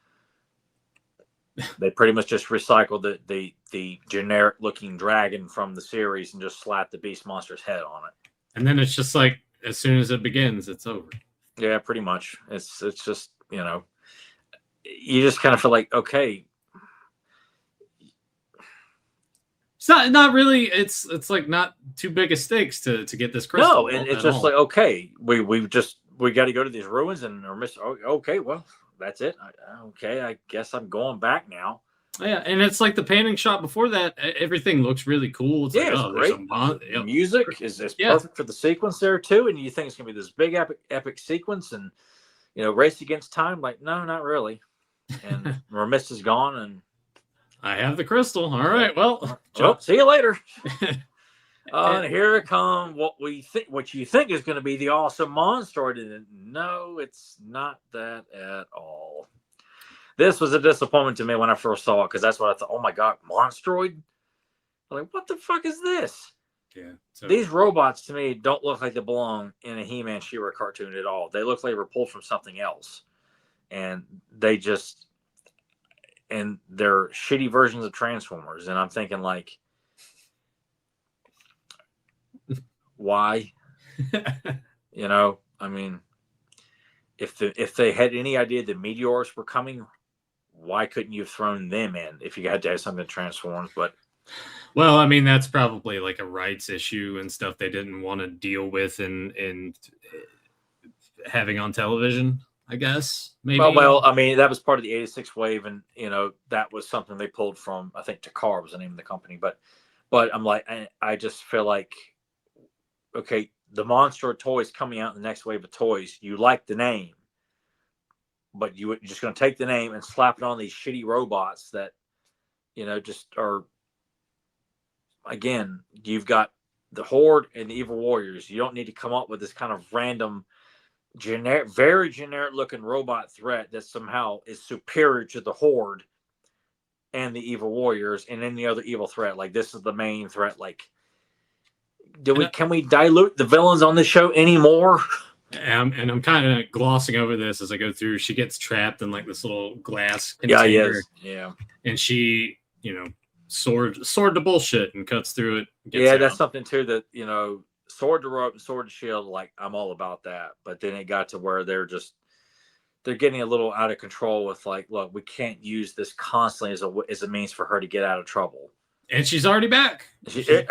They pretty much just recycled the generic looking dragon from the series and just slapped the Beast Monster's head on it.
And then it's just like, as soon as it begins, it's over.
Yeah, pretty much. It's just, you know, you just kind of feel like, okay.
It's not really, it's like not too big a stakes to get this crystal.
No, and it's just like, okay, we got to go to these ruins and okay, well, that's it. Okay, I guess I'm going back now.
Yeah, and it's like the panning shot before that. Everything looks really cool.
It's great. The music is perfect for the sequence there too, and you think it's gonna be this big epic sequence, and you know, race against time. Like, no, not really. And Mermista's gone, and
I have the crystal. All right, well,
see you later. And here come what you think is going to be the awesome Monstroid. No, it's not that at all. this was a disappointment to me when I first saw it, because that's what I thought. Oh my god, Monstroid! Like, what the fuck is this?
Yeah. So
these robots to me don't look like they belong in a He-Man She-Ra cartoon at all. They look like they were pulled from something else, and they're shitty versions of Transformers. And I'm thinking, like, why? You know, I mean, if they had any idea the meteors were coming, why couldn't you have thrown them in if you had to have something transformed? But
well, I mean, that's probably like a rights issue and stuff they didn't want to deal with in having on television, I guess. Maybe.
Well, I mean, that was part of the '86 wave, and you know, that was something they pulled from. I think Takar was the name of the company, but I'm like, I just feel like, okay, the Monster toys coming out in the next wave of toys, you like the name, but you're just going to take the name and slap it on these shitty robots that, you know, just are. Again, you've got the Horde and the Evil Warriors. You don't need to come up with this kind of random, generic, very generic looking robot threat that somehow is superior to the Horde and the Evil Warriors and any other evil threat. Like, this is the main threat. Like, can we dilute the villains on this show anymore?
And I'm kind of glossing over this as I go through. She gets trapped in like this little glass container.
Yeah, yes. Yeah.
And she, you know, sword to bullshit and cuts through it.
Yeah, that's something too that, you know, sword to rope and sword to shield, like, I'm all about that. But then it got to where they're getting a little out of control with, like, look, we can't use this constantly as a means for her to get out of trouble.
And she's already back.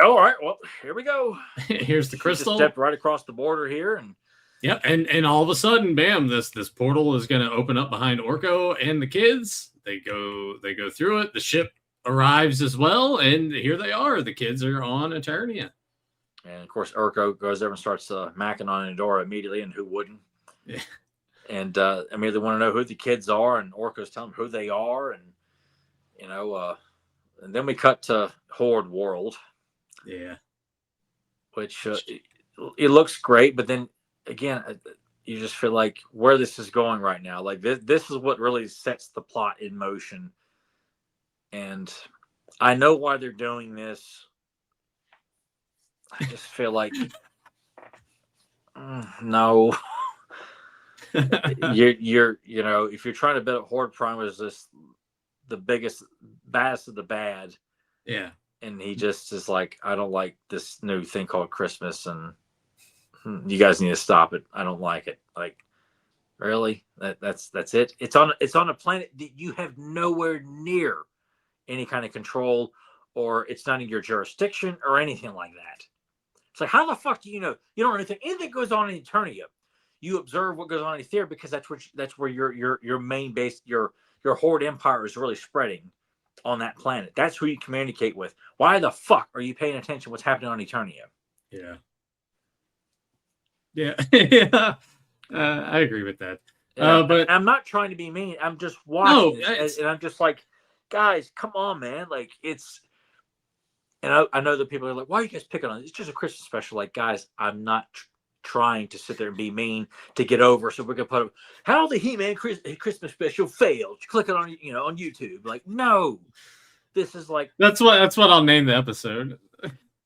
All right, well, here we go.
Here's the crystal.
She just stepped right across the border here, and
yeah, and all of a sudden, bam! This portal is going to open up behind Orko and the kids. They go through it. The ship arrives as well, and here they are. The kids are on Eternia.
And of course, Orko goes over and starts macking on Endora immediately, and who wouldn't?
Yeah.
And immediately want to know who the kids are, and Orko's telling them who they are, and you know, and then we cut to Horde World.
Yeah,
which it looks great, but then again, you just feel like where this is going right now. Like, this is what really sets the plot in motion. And I know why they're doing this. I just feel like, no. you're you know, if you're trying to bet Horde Prime is this the biggest, baddest of the bad.
Yeah.
And he just is like, I don't like this new thing called Christmas, and you guys need to stop it. I don't like it. Like, really? That's it. It's on a planet that you have nowhere near any kind of control, or it's not in your jurisdiction or anything like that. It's like, how the fuck do you know? You don't know anything goes on in Eternia. You observe what goes on in Etheria because that's where your main base, your Horde Empire is really spreading on that planet. That's who you communicate with. Why the fuck are you paying attention to what's happening on Eternia?
Yeah. Yeah. I agree with that. But
I'm not trying to be mean. I'm just watching this, and I'm just like, guys, come on, man. Like, it's, and I know that people are like, why are you guys picking on it? It's just a Christmas special. Like, guys, I'm not trying to sit there and be mean to get over. So we're gonna put up how the He-Man Christmas special failed. Click it on on YouTube. Like, no, this is like
that's what I'll name the episode.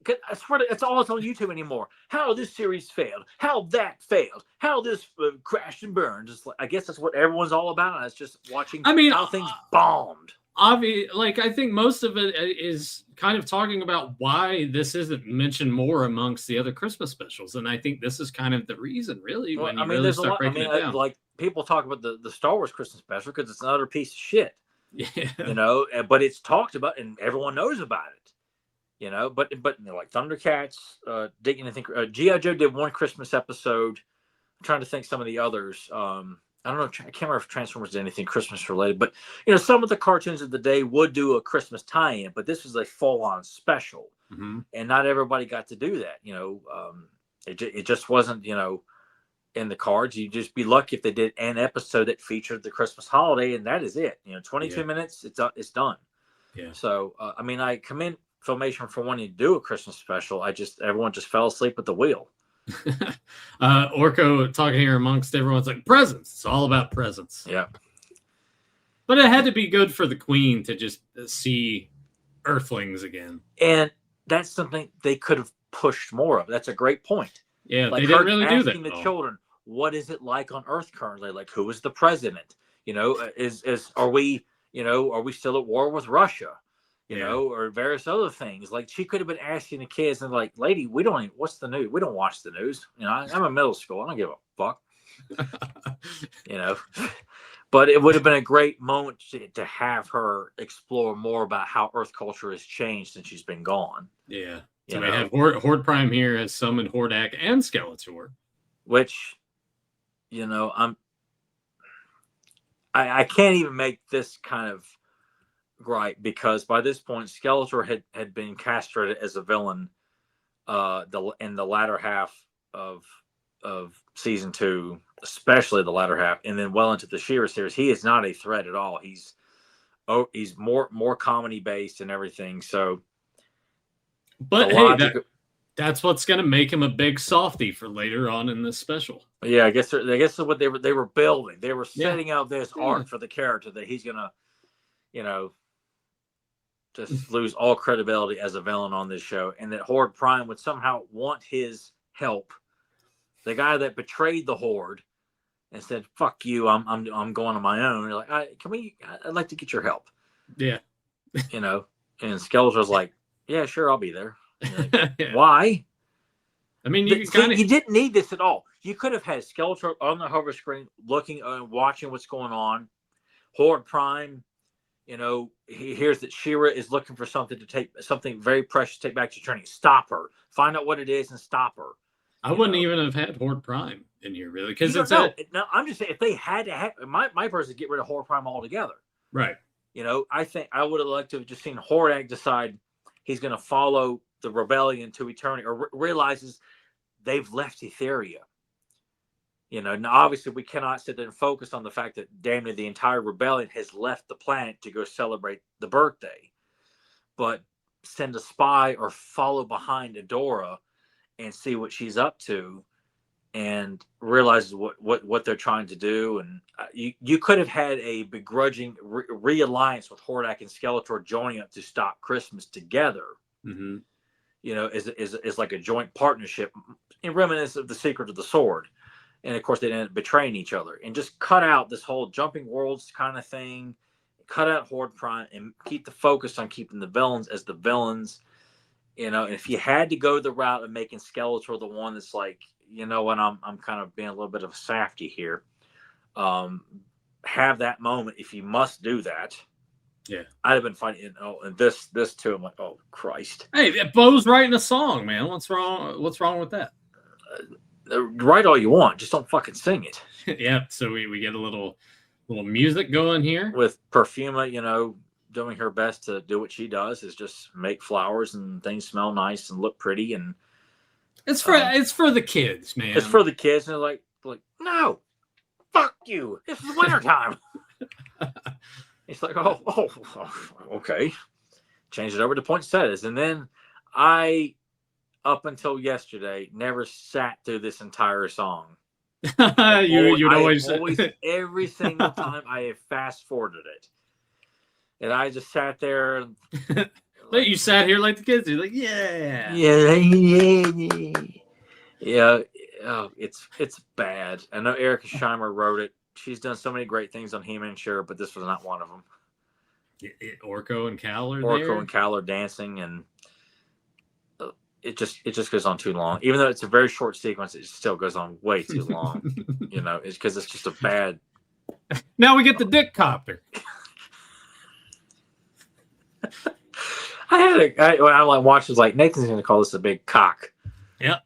I swear that's all it's on YouTube anymore. How this series failed. How that failed. How this crashed and burned. Just like, I guess that's what everyone's all about. It's just watching.
I mean,
how things bombed.
Like, I think most of it is kind of talking about why this isn't mentioned more amongst the other Christmas specials, and I think this is kind of the reason, really.
Well,
when you really start breaking it down,
like, people talk about the Star Wars Christmas special because it's another piece of shit.
Yeah,
but it's talked about and everyone knows about it. But like Thundercats, didn't anything. G.I. Joe did one Christmas episode. I'm trying to think some of the others. I don't know. I can't remember if Transformers did anything Christmas related, but some of the cartoons of the day would do a Christmas tie-in, but this was a full-on special, and not everybody got to do that. It just wasn't in the cards. You'd just be lucky if they did an episode that featured the Christmas holiday, and that is it. 22 minutes, it's done.
Yeah.
So I commend Filmation for wanting to do a Christmas special. Everyone just fell asleep at the wheel.
Orko talking here amongst everyone's like, presents. It's all about presents.
Yeah.
But it had to be good for the Queen to just see Earthlings again.
And that's something they could have pushed more of. That's a great point.
Yeah,
like
they didn't really do that.
Asking the children, what is it like on Earth currently? Like, who is the president? You know, are we still at war with Russia? You know, or various other things. Like, she could have been asking the kids and like, lady, what's the news? We don't watch the news. You know, I'm in middle school. I don't give a fuck. You know, but it would have been a great moment to have her explore more about how Earth culture has changed since she's been gone.
Yeah. So we have Horde Prime here has summoned Hordak and Skeletor.
Which, you know, I can't even make this kind of gripe, because by this point Skeletor had been castrated as a villain in the latter half of season 2, especially the latter half, and then well into the She-Ra series. He is not a threat at all. He's more comedy based and everything. So,
but hey, that's what's going to make him a big softy for later on in this special.
Yeah, I guess what they were building. They were setting out this arc for the character that he's gonna, you know, just lose all credibility as a villain on this show, and that Horde Prime would somehow want his help. The guy that betrayed the Horde and said, "Fuck you, I'm going on my own." You're like, I'd like to get your help.
Yeah,
you know. And Skeletor's like, "Yeah, sure, I'll be there." Like, why?
I mean,
you didn't need this at all. You could have had Skeletor on the hover screen, looking and watching what's going on. Horde Prime, you know, he hears that She-Ra is looking for something very precious to take back to Trinity. Stop her. Find out what it is and stop her.
I wouldn't even have had Horde Prime in here, really, because it's
no. I'm just saying, if they had to have my person, get rid of Horde Prime altogether.
Right.
You know, I think I would have liked to have just seen Hordak decide he's going to follow the rebellion to eternity, or realizes they've left Etheria. You know, now obviously we cannot sit there and focus on the fact that damn near the entire rebellion has left the planet to go celebrate the birthday, but send a spy or follow behind Adora and see what she's up to, and realizes what they're trying to do. And you could have had a begrudging realliance with Hordak and Skeletor joining up to stop Christmas together.
Mm-hmm.
You know, is like a joint partnership in reminiscence of the Secret of the Sword. And of course, they ended up betraying each other, and just cut out this whole jumping worlds kind of thing. Cut out Horde Prime and keep the focus on keeping the villains as the villains. You know, and if you had to go the route of making Skeletor the one that's like, you know what, I'm kind of being a little bit of a safety here. Have that moment if you must do that.
Yeah,
I'd have been fighting. And this too. I'm like, oh Christ.
Hey, Bo's writing a song, man. What's wrong? What's wrong with that?
Write all you want, just don't fucking sing it.
Yeah. So we get a little music going here
with Perfuma, you know, doing her best to do what she does, is just make flowers and things smell nice and look pretty. And
it's for the kids, man.
It's for the kids, and they're like, no, fuck you. This is wintertime. It's like, oh, okay. Change it over to poinsettias. And then I, up until yesterday, never sat through this entire song.
You'd always
every single time I have fast forwarded it. And I just sat there and
you sat here like the kids. You're like, yeah.
Oh, it's bad. I know Erica Scheimer wrote it. She's done so many great things on He-Man, sure, but this was not one of them.
Orko and Cal are
there. Orko and Cal are dancing, and it just goes on too long. Even though it's a very short sequence, it still goes on way too long. You know, it's because it's just a bad.
Now we get the dick copter.
When I like watched, was like, Nathan's going to call this a big cock.
Yeah.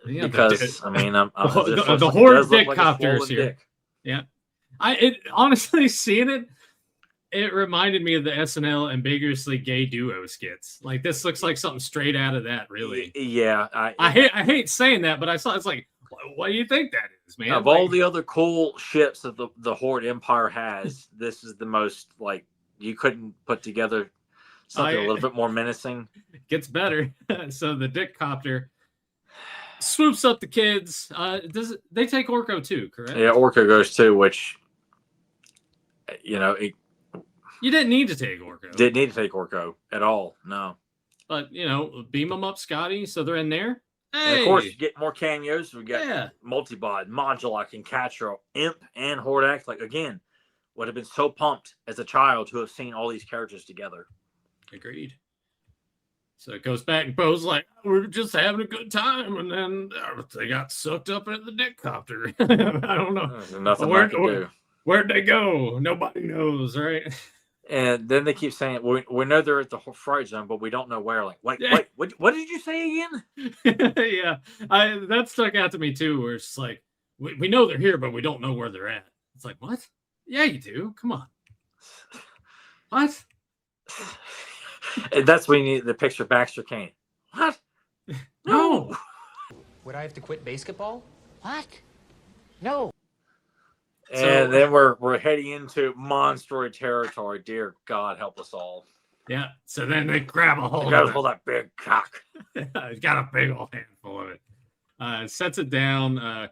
Because I mean,
the Horde dick copter is here.
Dick.
Yeah. Honestly, seeing it reminded me of the SNL ambiguously gay duo skits. Like, this looks like something straight out of that, really.
Yeah.
I hate saying that, but I saw it's like, what do you think that is, man?
Of all the other cool ships that the Horde Empire has, this is the most, like, you couldn't put together something a little bit more menacing.
Gets better. So the dick copter swoops up the kids. They take Orko too, correct?
Yeah, Orko goes too, which, you know,
You didn't need to take Orko.
Didn't need to take Orko at all. No.
But, beam them up, Scotty, so they're in there. Hey.
And of course, you get more cameos. We got Multibot, Modulok, and Catra, Imp, and Hordak. Like, again, would have been so pumped as a child to have seen all these characters together.
Agreed. So it goes back and Poe's like, we're just having a good time. And then they got sucked up into the dick copter. I don't know.
There's nothing I can do.
Where'd they go? Nobody knows, right?
And then they keep saying, we know they're at the Fright Zone, but we don't know where. Like, wait, what did you say again?
Yeah, that stuck out to me too, where it's like, we know they're here, but we don't know where they're at. It's like, what? Yeah, you do. Come on. What?
And that's when you need the picture of Baxter Kane. What? No.
Would I have to quit basketball? What? No.
And then we're heading into Monstroid territory. Dear God, help us all.
Yeah. So then they grab a hold
of that big cock.
He's got a big old handful of it. Sets it down.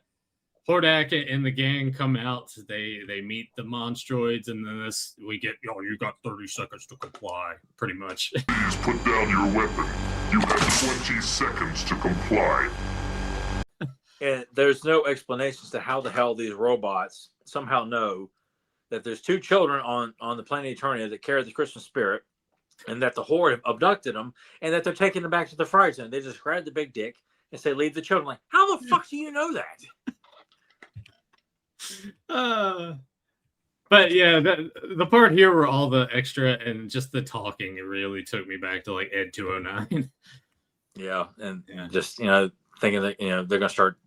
Hordak and the gang come out. They meet the Monstroids, and then we get, you got 30 seconds to comply, pretty much.
Please put down your weapon. You have 20 seconds to comply.
And there's no explanations to how the hell these robots somehow know that there's two children on the planet Eternia that carry the Christmas spirit, and that the Horde abducted them, and that they're taking them back to the Fright Zone. They just grab the big dick and say, leave the children. Like, how the fuck do you know that?
But yeah, the part here where all the extra and just the talking, it really took me back to like Ed 209.
Yeah, and just thinking that they're gonna start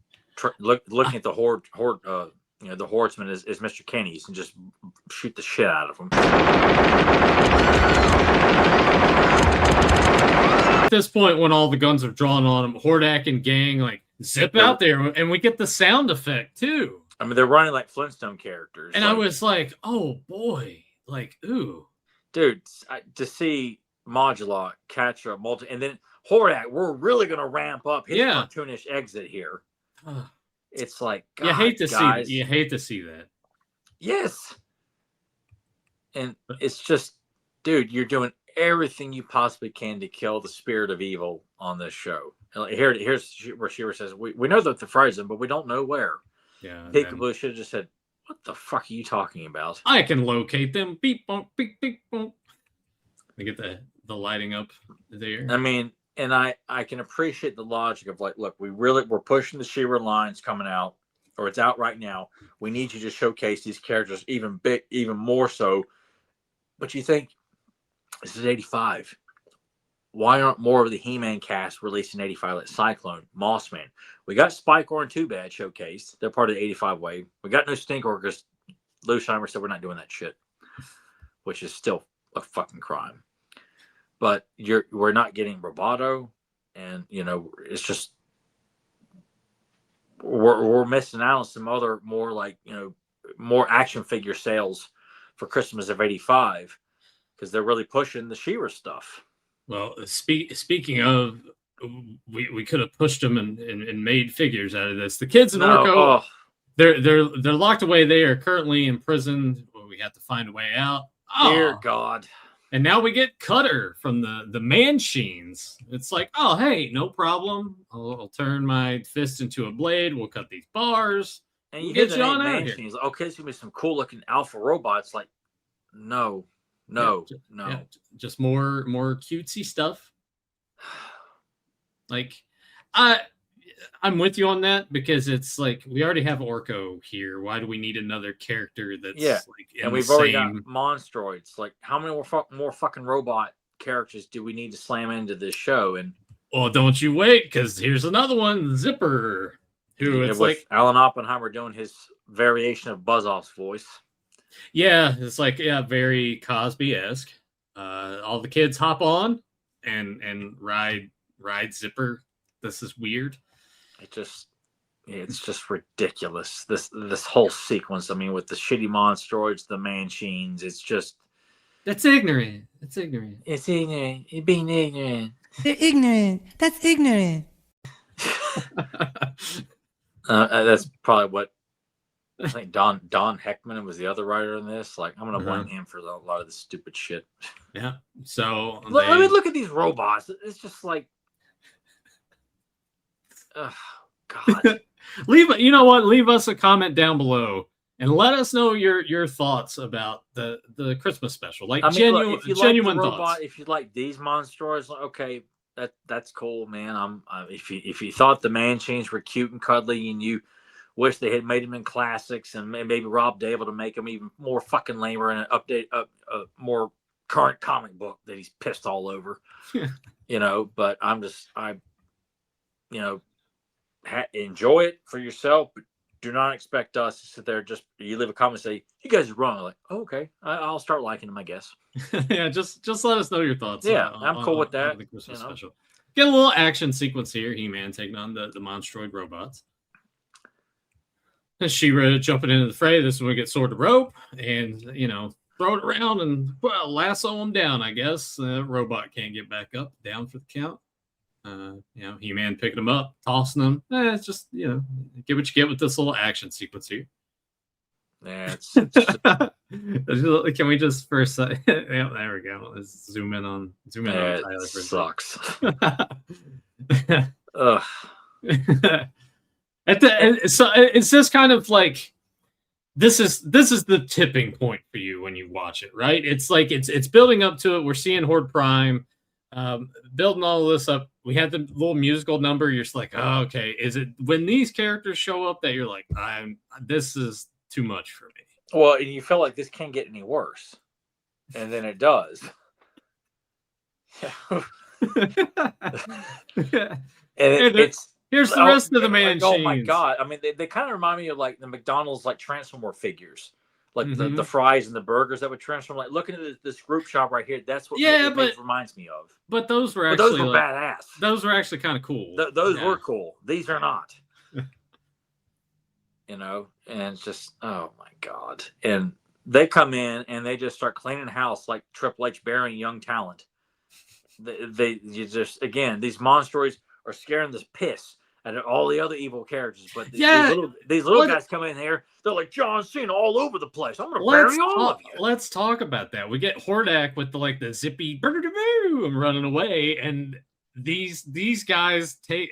looking at the horde. The horseman is Mr. Kenny's and just shoot the shit out of him.
At this point, when all the guns are drawn on him, Hordak and gang like zip out there, and we get the sound effect too.
I mean, they're running like Flintstone characters.
And I was like, oh boy, like, ooh.
Dude, to see Modulok, Catra, and then Hordak, we're really going to ramp up his cartoonish exit here. It's like, God,
you hate to
guys.
see that. You hate to see that.
Yes. And it's just, dude, you're doing everything you possibly can to kill the spirit of evil on this show. Here's where She-Ra says, we know that the Fright Zone, but we don't know where.
Yeah,
Peekaboo should have just said, what the fuck are you talking about?
I can locate them. Beep, bonk, beep, beep, bonk. They get the lighting up there.
I mean, and I can appreciate the logic of like, look, we're pushing the She-Ra lines coming out, or it's out right now. We need you to showcase these characters even more so. But you think, this is 85. Why aren't more of the He-Man cast released in 85 like Cyclone, Mossman? We got Spikor and Too Bad showcased. They're part of the 85 wave. We got no Stinkor because Lou Scheimer said we're not doing that shit, which is still a fucking crime. But we're not getting Roboto, and it's just we're missing out on some other more action figure sales for Christmas of 85 because they're really pushing the She-Ra stuff.
Well, speaking of, we could have pushed them and made figures out of this. The kids in Orko, they're locked away. They are currently imprisoned. Well, we have to find a way out.
Dear God.
And now we get Cutter from the Manchines. It's like, oh, hey, no problem. I'll turn my fist into a blade. We'll cut these bars.
And you get on out of here. Like, okay, it's going to be some cool looking alpha robots. Like, no.
Just more cutesy stuff. Like, I'm with you on that because it's like we already have Orko here. Why do we need another character that's like
and we've already got Monstroids. Like, how many more fucking robot characters do we need to slam into this show? And
don't you wait, because here's another one, Zipper, who it's like
Alan Oppenheimer doing his variation of Buzz-Off's voice.
Yeah, it's like very Cosby-esque. All the kids hop on and ride Zipper. This is weird.
It's just ridiculous. This whole sequence. I mean, with the shitty Monstroids, the Manchines, it's just
that's ignorant. It's ignorant.
It's ignorant. You're being ignorant.
They're ignorant. That's ignorant.
That's probably what I think Don Heckman was the other writer in this. Like, I'm gonna
Uh-huh.
blame him for a lot of this stupid shit.
Yeah. So
Let me look at these robots. It's just like, God.
You know what? Leave us a comment down below and let us know your thoughts about the Christmas special. Like,
I mean,
genuine,
look, if you
genuine
like the robot,
thoughts.
if you like these Monstroids, okay, that's cool, man. If you thought the Manchins were cute and cuddly, and you wish they had made them in classics, and maybe Rob Dable to make them even more fucking lamer and a more current comic book that he's pissed all over, you know. But enjoy it for yourself, but do not expect us to sit there you leave a comment and say you guys are wrong. Like, oh, okay, I'll start liking them, I guess.
Yeah, just let us know your thoughts.
Yeah, I'm cool with that.
The Christmas special. Get a little action sequence here. He-Man taking on the Monstroid robots. And She-Ra jumping into the fray. This is when we get sword to rope and throw it around and lasso him down. I guess robot can't get back up. Down for the count. He-Man picking him up, tossing him. It's just get what you get with this little action sequence here.
Yeah, it's
can we just for a second? Yeah, there we go. Let's zoom in on
Tyler.
For
Sucks.
Ugh. So it's just kind of like this is the tipping point for you when you watch it, right? It's like it's building up to it. We're seeing Horde Prime, building all of this up. We had the little musical number. You're just like, oh, okay. Is it when these characters show up that you're like, this is too much for me?
Well, and you feel like this can't get any worse, and then it does.
Here's the rest of the Manchins.
Oh my God! I mean, they kind of remind me of like the McDonald's like Transformer figures, like the fries and the burgers that would transform. Like looking at this group shop right here, that's what it reminds me of.
But those were
badass.
Those were actually kind of cool.
Those were cool. These are not. And it's just, oh my God. And they come in and they just start cleaning house like Triple H burying young talent. These Monstroids are scaring the piss out of all the other evil characters. But these little guys come in here, they're like John Cena all over the place. I'm going to bury all of you.
Let's talk about that. We get Hordak with the zippy and running away. And these guys take...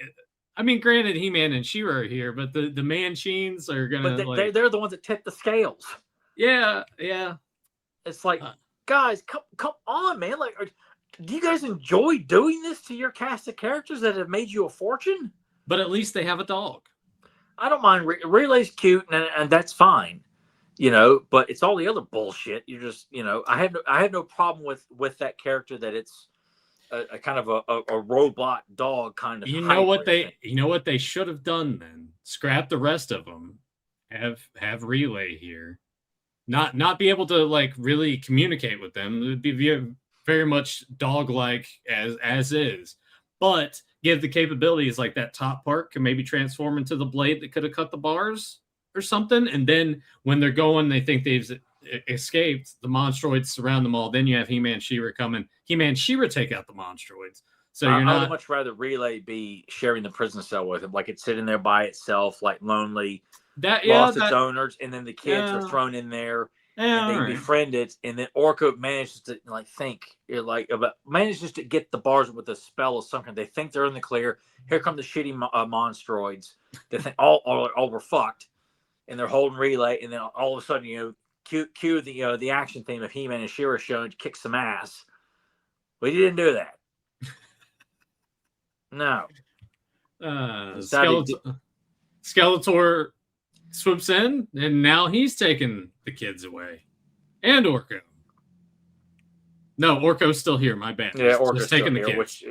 I mean, granted, He-Man and She-Ra are here, but the Manchins are gonna.
But they're the ones that tip the scales.
Yeah.
It's like, guys, come on, man! Like, do you guys enjoy doing this to your cast of characters that have made you a fortune?
But at least they have a dog.
I don't mind. Relay's cute, and that's fine, But it's all the other bullshit. You just, I have no problem with that character that it's. A kind of a robot dog kind of.
You know what they should have done then? Scrap the rest of them. Have Relay here, not be able to like really communicate with them. It would be very much dog-like as is, but give the capabilities like that top part can maybe transform into the blade that could have cut the bars or something. And then when they're going, they think they've escaped. The Monstroids surround them all. Then you have He-Man, She-Ra coming. He-Man, She-Ra take out the Monstroids. So I would
much rather Relay be sharing the prison cell with him, like it's sitting there by itself, like lonely, lost its owners, and then the kids are thrown in there, and they befriend it, and then Orko manages to manages to get the bars with a spell of something. They think they're in the clear. Here come the shitty Monstroids. They think all we're fucked, and they're holding Relay, and then all of a sudden cue the action theme of He-Man and She-Ra showing to kick some ass. We didn't do that. No.
Skeletor swoops in, and now he's taking the kids away, and Orko. No, Orko's still here. My bad.
Yeah, Orko's
taking
the
kids,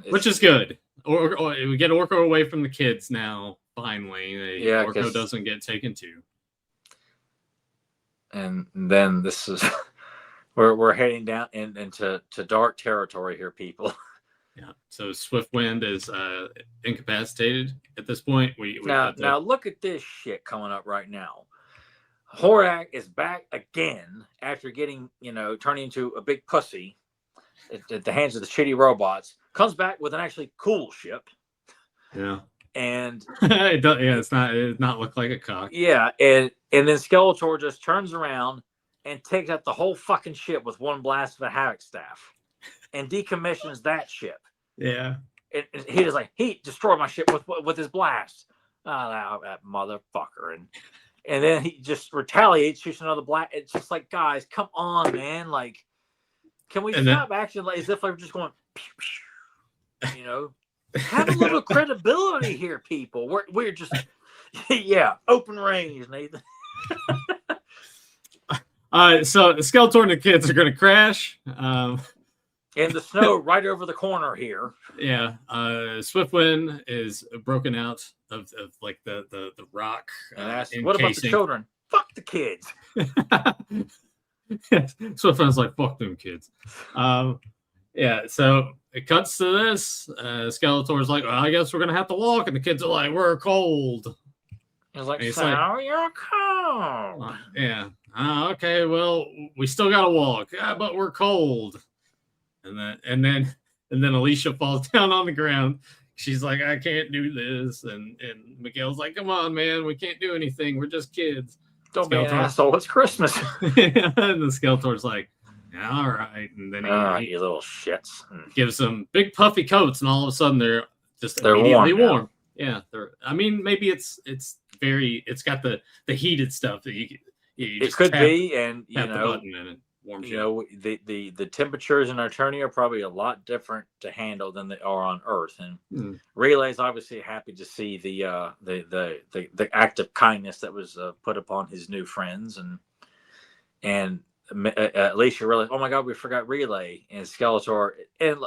which
is good. Or we get Orko away from the kids now. Finally, Orko doesn't get taken to.
And then this is we're heading down into dark territory here, people.
Yeah. So Swiftwind is incapacitated at this point.
Now look at this shit coming up right now. Hordak is back again after getting turning into a big pussy at the hands of the shitty robots. Comes back with an actually cool ship.
Yeah.
And
it's not look like a cock.
yeah, and then Skeletor just turns around and takes out the whole fucking ship with one blast of a Havoc staff, and decommissions that ship.
Yeah,
And he was like, he destroyed my ship with his blast. Oh, that motherfucker! And then he just retaliates, shoots another blast. It's just like, guys, come on, man! Like, can we stop acting like as if we're just going, pew, pew, you know? Have a little credibility here, people. We're just, yeah, open range, Nathan.
So Skeletor and the kids are going to crash.
In the snow right over the corner here.
Yeah. Swiftwind is broken out of like the rock.
And asked, what about the children? Fuck the kids.
Swiftwind's like, fuck them kids. Yeah, so it cuts to this. Skeletor's like, well, I guess we're gonna have to walk, and the kids are like, we're cold.
He's like, so you're cold.
Yeah. Okay, well, we still gotta walk, but we're cold. And then Alicia falls down on the ground. She's like, I can't do this. And Miguel's like, come on, man, we can't do anything. We're just kids.
Don't be an asshole. It's Christmas.
And the Skeletor's like, yeah, all right. And then
you little shits.
Gives them big puffy coats, and all of a sudden they're immediately warm. Yeah, I mean, maybe it's got the heated stuff that you
it could be, and you know,
the button and it warms
you know, the temperatures in Eternia are probably a lot different to handle than they are on Earth. And Relay's obviously happy to see the act of kindness that was put upon his new friends, and Alicia realized, oh my God, we forgot Relay and Skeletor. And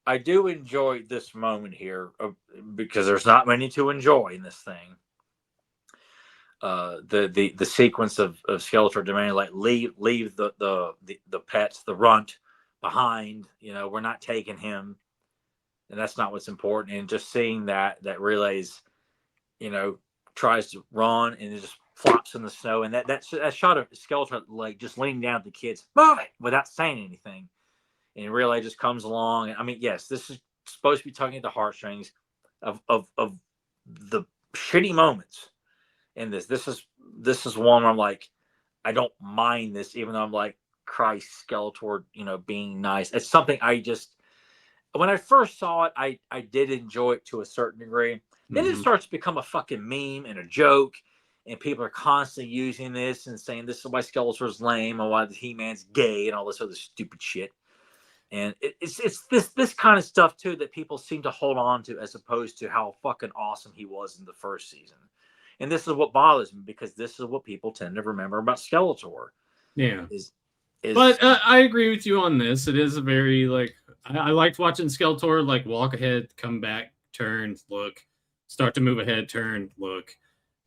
I do enjoy this moment here because there's not many to enjoy in this thing. The sequence of Skeletor demanding, like, leave the pets, the runt behind. You know, we're not taking him, and that's not what's important. And just seeing that Relay's, you know, tries to run and it just flops in the snow, and that shot of Skeletor like just leaning down at the kids, move it, without saying anything, and Relay just comes along. And I mean, yes, this is supposed to be tugging at the heartstrings of the shitty moments in this. This is one where I'm like, I don't mind this, even though I'm like, Christ, Skeletor, you know, being nice. It's something I just, when I first saw it, I did enjoy it to a certain degree. Then it starts to become a fucking meme and a joke, and people are constantly using this and saying this is why Skeletor's lame and why the He-Man's gay and all this other stupid shit. And it's this kind of stuff too that people seem to hold on to, as opposed to how fucking awesome he was in the first season. And this is what bothers me, because this is what people tend to remember about Skeletor.
Yeah. But I agree with you on this. It is a very, like, I liked watching Skeletor, like, walk ahead, come back, turn, look, start to move ahead, turn, look,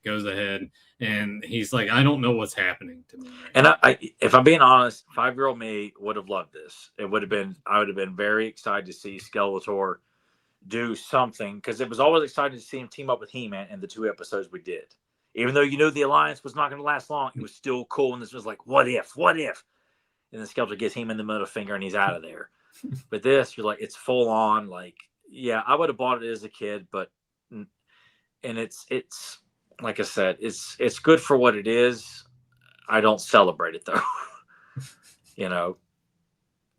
goes ahead. And he's like, I don't know what's happening to me.
And I if I'm being honest, 5-year-old me would have loved this. I would have been very excited to see Skeletor do something, because it was always exciting to see him team up with He-Man in the 2 episodes we did. Even though you knew the alliance was not going to last long, it was still cool. And this was like, what if? And then Skeletor gets him in the middle finger and he's out of there. But this, you're like, it's full on. Like, yeah, I would have bought it as a kid, but, and it's like I said, it's good for what it is. I don't celebrate it though, you know.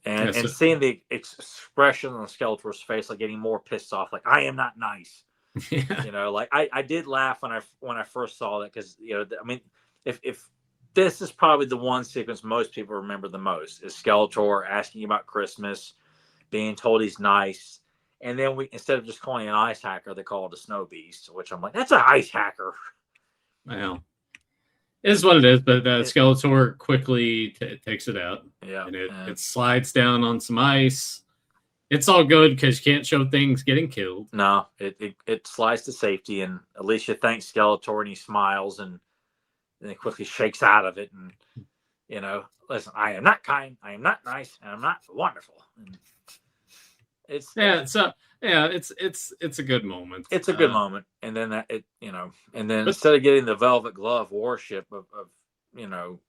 And seeing the expression on Skeletor's face, like getting more pissed off, like, I am not nice.
Yeah.
You know, like I did laugh when I first saw that, because, you know, I mean, if this is probably the one sequence most people remember the most, is Skeletor asking about Christmas, being told he's nice, and then instead of just calling it an ice hacker, they call it a snow beast, which I'm like, that's an ice hacker.
Well, it is what it is, but Skeletor quickly takes it out.
Yeah,
and it slides down on some ice. It's all good because you can't show things getting killed.
No, it slides to safety, and Alicia thanks Skeletor, and he smiles, and then he quickly shakes out of it. And, you know, listen, I am not kind, I am not nice, and I'm not wonderful. And it's a good moment. It's a good moment. And then instead of getting the Velvet Glove warship of you know,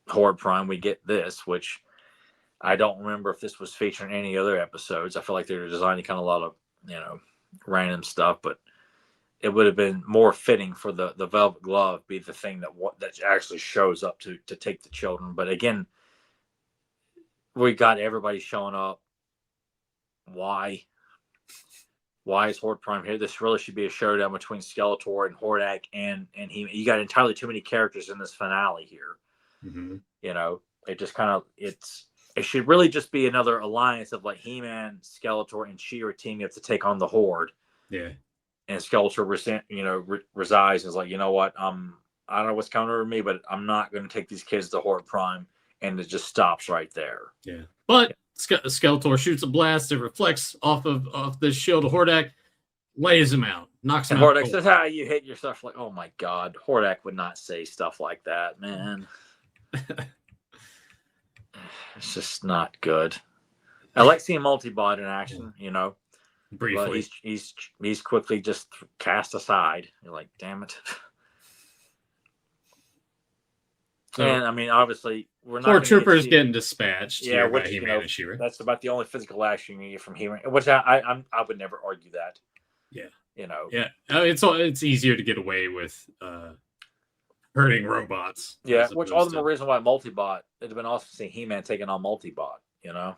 Horde Prime, we get this, which I don't remember if this was featured in any other episodes. I feel like they were designing kind of a lot of, you know, random stuff, but it would have been more fitting for the velvet glove be the thing that actually shows up to take the children. But again, we got everybody showing up. Why is Horde Prime here? This really should be a showdown between Skeletor and Hordak and he. You got entirely too many characters in this finale here.
Mm-hmm.
You know, it just kind of it should really just be another alliance of like He-Man, Skeletor, and She-Ra teaming up to take on the Horde.
Yeah.
And Skeletor resides and is like, you know what? I don't know what's coming over me, but I'm not going to take these kids to Horde Prime. And it just stops right there.
Yeah. But Skeletor shoots a blast. It reflects off the shield of Hordak, lays him out, knocks him out.
And Hordak says, "How you hit yourself?" Like, oh my God, Hordak would not say stuff like that, man. It's just not good. I like seeing Multibot in action, you know.
Briefly,
but he's quickly just cast aside. You're like, damn it. So, and I mean, obviously, we're not.
Horde Troopers getting dispatched.
Yeah,
which He-Man and She-Ra.
That's about the only physical action you get from He-Man, which I would never argue that.
Yeah,
you know.
Yeah, it's easier to get away with hurting robots.
Yeah, which all the more reason why Multibot. It'd have been awesome to see He-Man taking on Multibot. You know,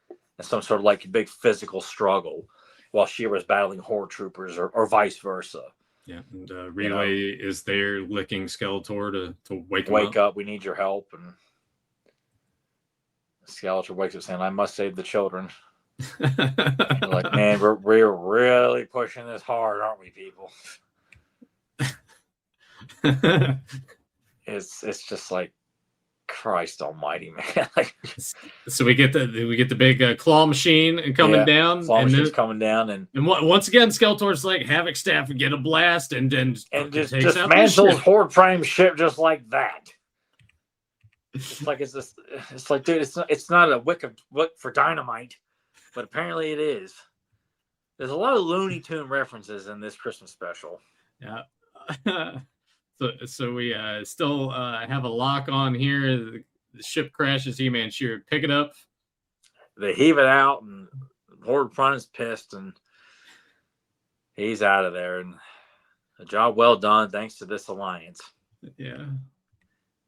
and some sort of like big physical struggle, while She-Ra's battling Horde Troopers, or vice versa.
Yeah, and Relay is there licking Skeletor to wake
up. We need your help. And Skeletor wakes up saying, "I must save the children." Like, man, we're really pushing this hard, aren't we, people? It's just like, Christ Almighty, man. Like,
so we get the big claw machine coming down.
Claw machine's coming down, and
once again, Skeletor's like Havoc staff and get a blast, and
just dismantles Horde Prime ship just like that. It's like it's like, dude, it's not a wick for dynamite, but apparently it is. There's a lot of Looney Tune references in this Christmas special.
Yeah. So we still have a lock on here. The ship crashes. He-Man She-Ra pick it up.
They heave it out, and Horde Prime's pissed, and he's out of there. And a job well done, thanks to this alliance.
Yeah.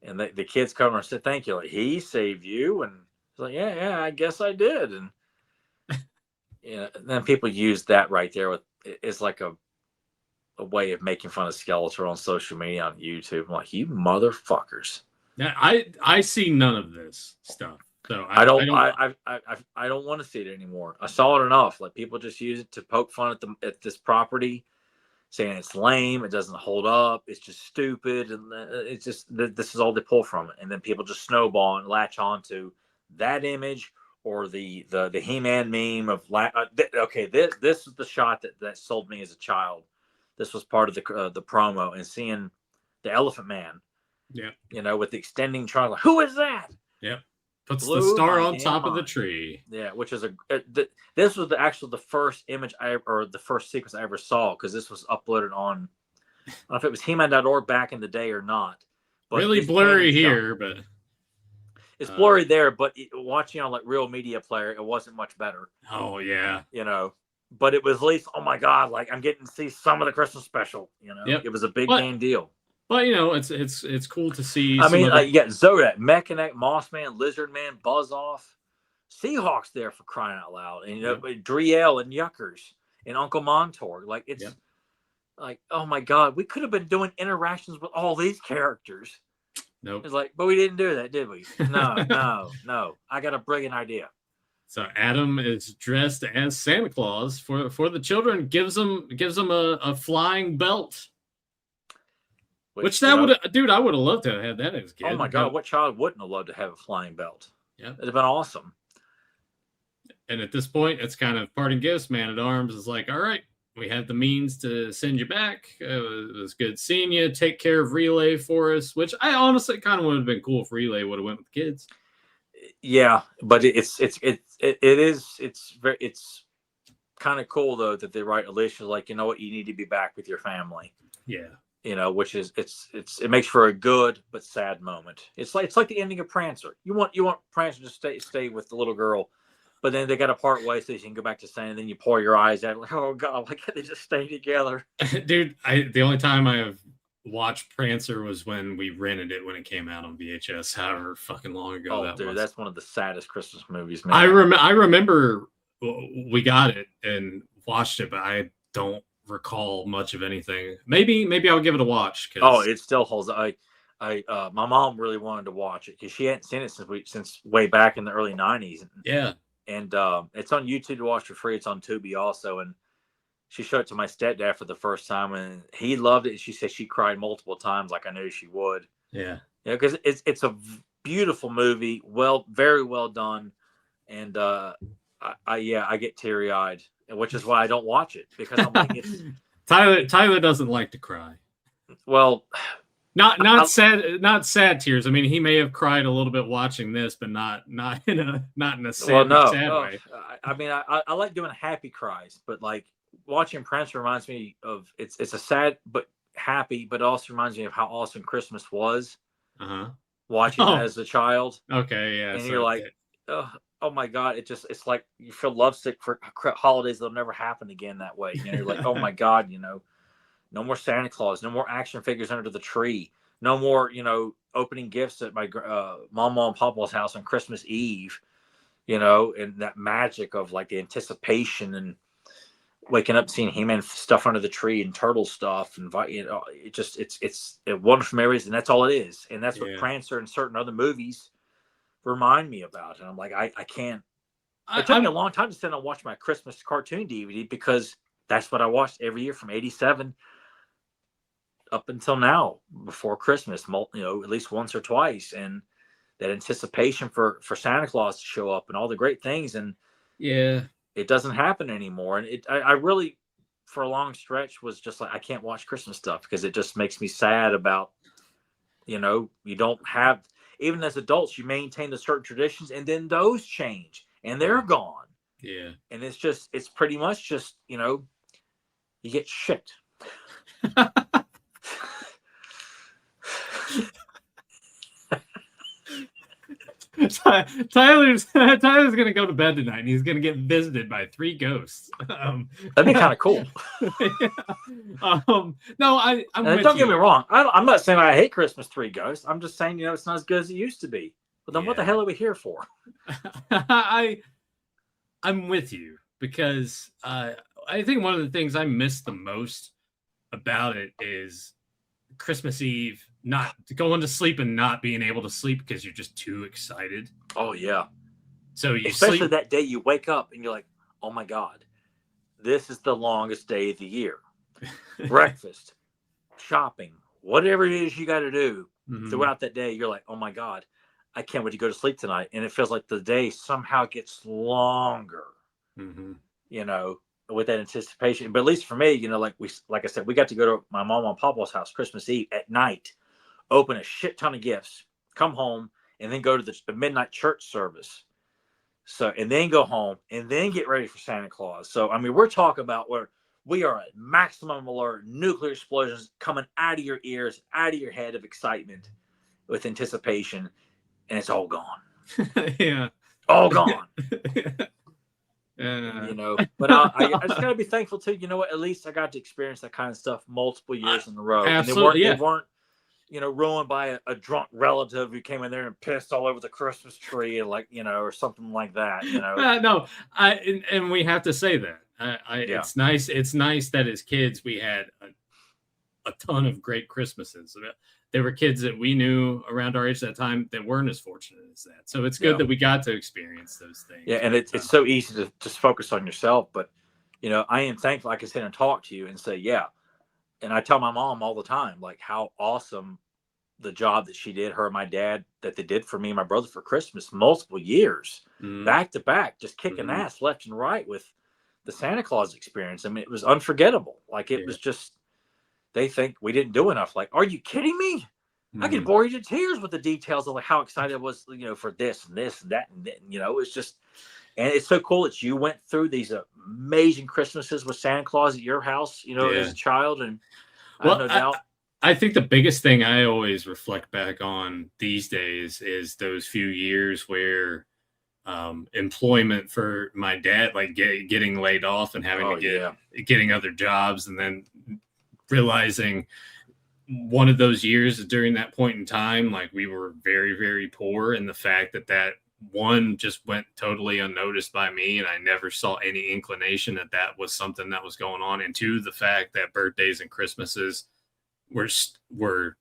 And the kids come and said, "Thank you." Like, he saved you, and it's like, yeah, I guess I did. And then people use that right there it's like a way of making fun of Skeletor on social media, on YouTube. I'm like, you motherfuckers.
Yeah, I see none of this stuff. So
I don't want to see it anymore. I saw it enough. Like, people just use it to poke fun at this property, saying it's lame, it doesn't hold up, it's just stupid, and it's just this is all they pull from it. And then people just snowball and latch onto that image or the He-Man meme of this is the shot that sold me as a child. This was part of the promo, and seeing the Elephant Man, with the extending trunk. Like, who is that?
Yep, puts the star on top of the tree.
Yeah, which is this was the first image the first sequence I ever saw, because this was uploaded on, I don't know if it was He-Man.org back in the day or not.
But really blurry here, but
it's blurry there. But watching on like Real Media Player, it wasn't much better.
Oh yeah,
But it was at least, oh my God, like, I'm getting to see some of the Christmas special. It was a big game deal.
But it's cool to see.
I mean, you got Zodak, Mechanic, Mossman, Lizard Man, Buzz Off, Seahawks there, for crying out loud, and Driel and Yuckers and Uncle Montorg. Like, it's like, oh my God, we could have been doing interactions with all these characters.
Nope.
It's like, but we didn't do that, did we? No. I got a brilliant idea.
So Adam is dressed as Santa Claus for the children. Gives them a flying belt. Which that would, dude, I would have loved to have had that as a kid.
Oh my God, what child wouldn't have loved to have a flying belt?
Yeah,
it'd have been awesome.
And at this point, it's kind of parting gifts. Man at Arms is like, all right, we have the means to send you back. It was good seeing you. Take care of Relay for us. Which I honestly kind of would have been cool if Relay would have went with the kids.
Yeah, but it's kind of cool though that they write Alicia like, you know what, you need to be back with your family.
Yeah.
Which is it makes for a good but sad moment. It's like the ending of Prancer. You want Prancer to stay with the little girl, but then they got to part ways so you can go back to Santa. And then you pour your eyes out, like, oh god, like they just stay together.
Dude, the only time I have watched Prancer was when we rented it when it came out on VHS, however fucking long ago
Oh,
that
dude,
was.
that's one of the saddest Christmas movies, man.
I remember we got it and watched it, but I don't recall much of anything. Maybe I'll give it a watch.
Oh, it still holds. My mom really wanted to watch it because she hadn't seen it since way back in the early '90s.
Yeah.
And it's on YouTube to watch for free. It's on Tubi also, and she showed it to my stepdad for the first time, and he loved it. She said she cried multiple times, like I knew she would.
Yeah,
because it's a beautiful movie, very well done, and I get teary eyed, which is why I don't watch it because I'm like, it's
Tyler doesn't like to cry.
Well,
not sad tears. I mean, he may have cried a little bit watching this, but not in a sad, sad way.
I mean, I like doing happy cries, but like watching Prince reminds me of it's a sad but happy, but also reminds me of how awesome Christmas was. Watching that as a child.
Okay, yeah.
And you're like, oh my god, it's like you feel lovesick for holidays that'll never happen again that way. You know, you're like, oh my god, no more Santa Claus, no more action figures under the tree, no more, opening gifts at my mama and papa's house on Christmas Eve, and that magic of like the anticipation and waking up seeing He-Man stuff under the tree and turtle stuff and it's wonderful memories, and that's all it is, and that's what Prancer and certain other movies remind me about. And I'm like, I can't. It took me a long time to sit and watch my Christmas cartoon DVD because that's what I watched every year from '87 up until now before Christmas, at least once or twice, and that anticipation for Santa Claus to show up and all the great things, and it doesn't happen anymore. And I really, for a long stretch, was just like, I can't watch Christmas stuff because it just makes me sad about, you don't have, even as adults, you maintain the certain traditions and then those change and they're gone.
Yeah.
And it's pretty much just, you get shit.
Tyler's gonna go to bed tonight and he's gonna get visited by 3 ghosts.
That'd be kind of cool.
No, I'm
don't get me wrong, I'm not saying I hate Christmas 3 ghosts. I'm just saying, it's not as good as it used to be. But then what the hell are we here for?
I'm with you because I think one of the things I miss the most about it is Christmas Eve, not going to sleep and not being able to sleep because you're just too excited.
Oh yeah.
So you
especially
sleep
that day you wake up and you're like, oh my god, this is the longest day of the year. Breakfast, shopping, whatever it is you got to do throughout that day, you're like, oh my god, I can't wait to go to sleep tonight. And it feels like the day somehow gets longer. With that anticipation. But at least for me, like I said, we got to go to my mom and papa's house Christmas Eve at night, open a shit ton of gifts, come home, and then go to the midnight church service. So, and then go home and then get ready for Santa Claus. So, I mean, we're talking about where we are at maximum alert, nuclear explosions coming out of your ears, out of your head of excitement with anticipation, and it's all gone.
Yeah.
All gone. But I just gotta be thankful too. You know what? At least I got to experience that kind of stuff multiple years in a row.
Absolutely,
and they weren't, ruined by a drunk relative who came in there and pissed all over the Christmas tree, and or something like that.
No, and we have to say that. It's nice. It's nice that as kids we had a ton of great Christmases. There were kids that we knew around our age at that time that weren't as fortunate as that. So it's good that we got to experience those things.
Yeah, and it's so easy to just focus on yourself. But, I am thankful I can sit and talk to you and say, yeah. And I tell my mom all the time, like, how awesome the job that she did, her and my dad, that they did for me and my brother for Christmas multiple years, back to back, just kicking ass left and right with the Santa Claus experience. I mean, it was unforgettable. Like, it was just, they think we didn't do enough. Like, are you kidding me? I could bore you to tears with the details of like how excited I was, for this and this and that. And it's just, and it's so cool that you went through these amazing Christmases with Santa Claus at your house, as a child. And no doubt.
I think the biggest thing I always reflect back on these days is those few years where employment for my dad, like getting laid off and having getting other jobs, and then realizing one of those years during that point in time, like we were very, very poor, and the fact that one just went totally unnoticed by me, and I never saw any inclination that was something that was going on. And two, the fact that birthdays and Christmases were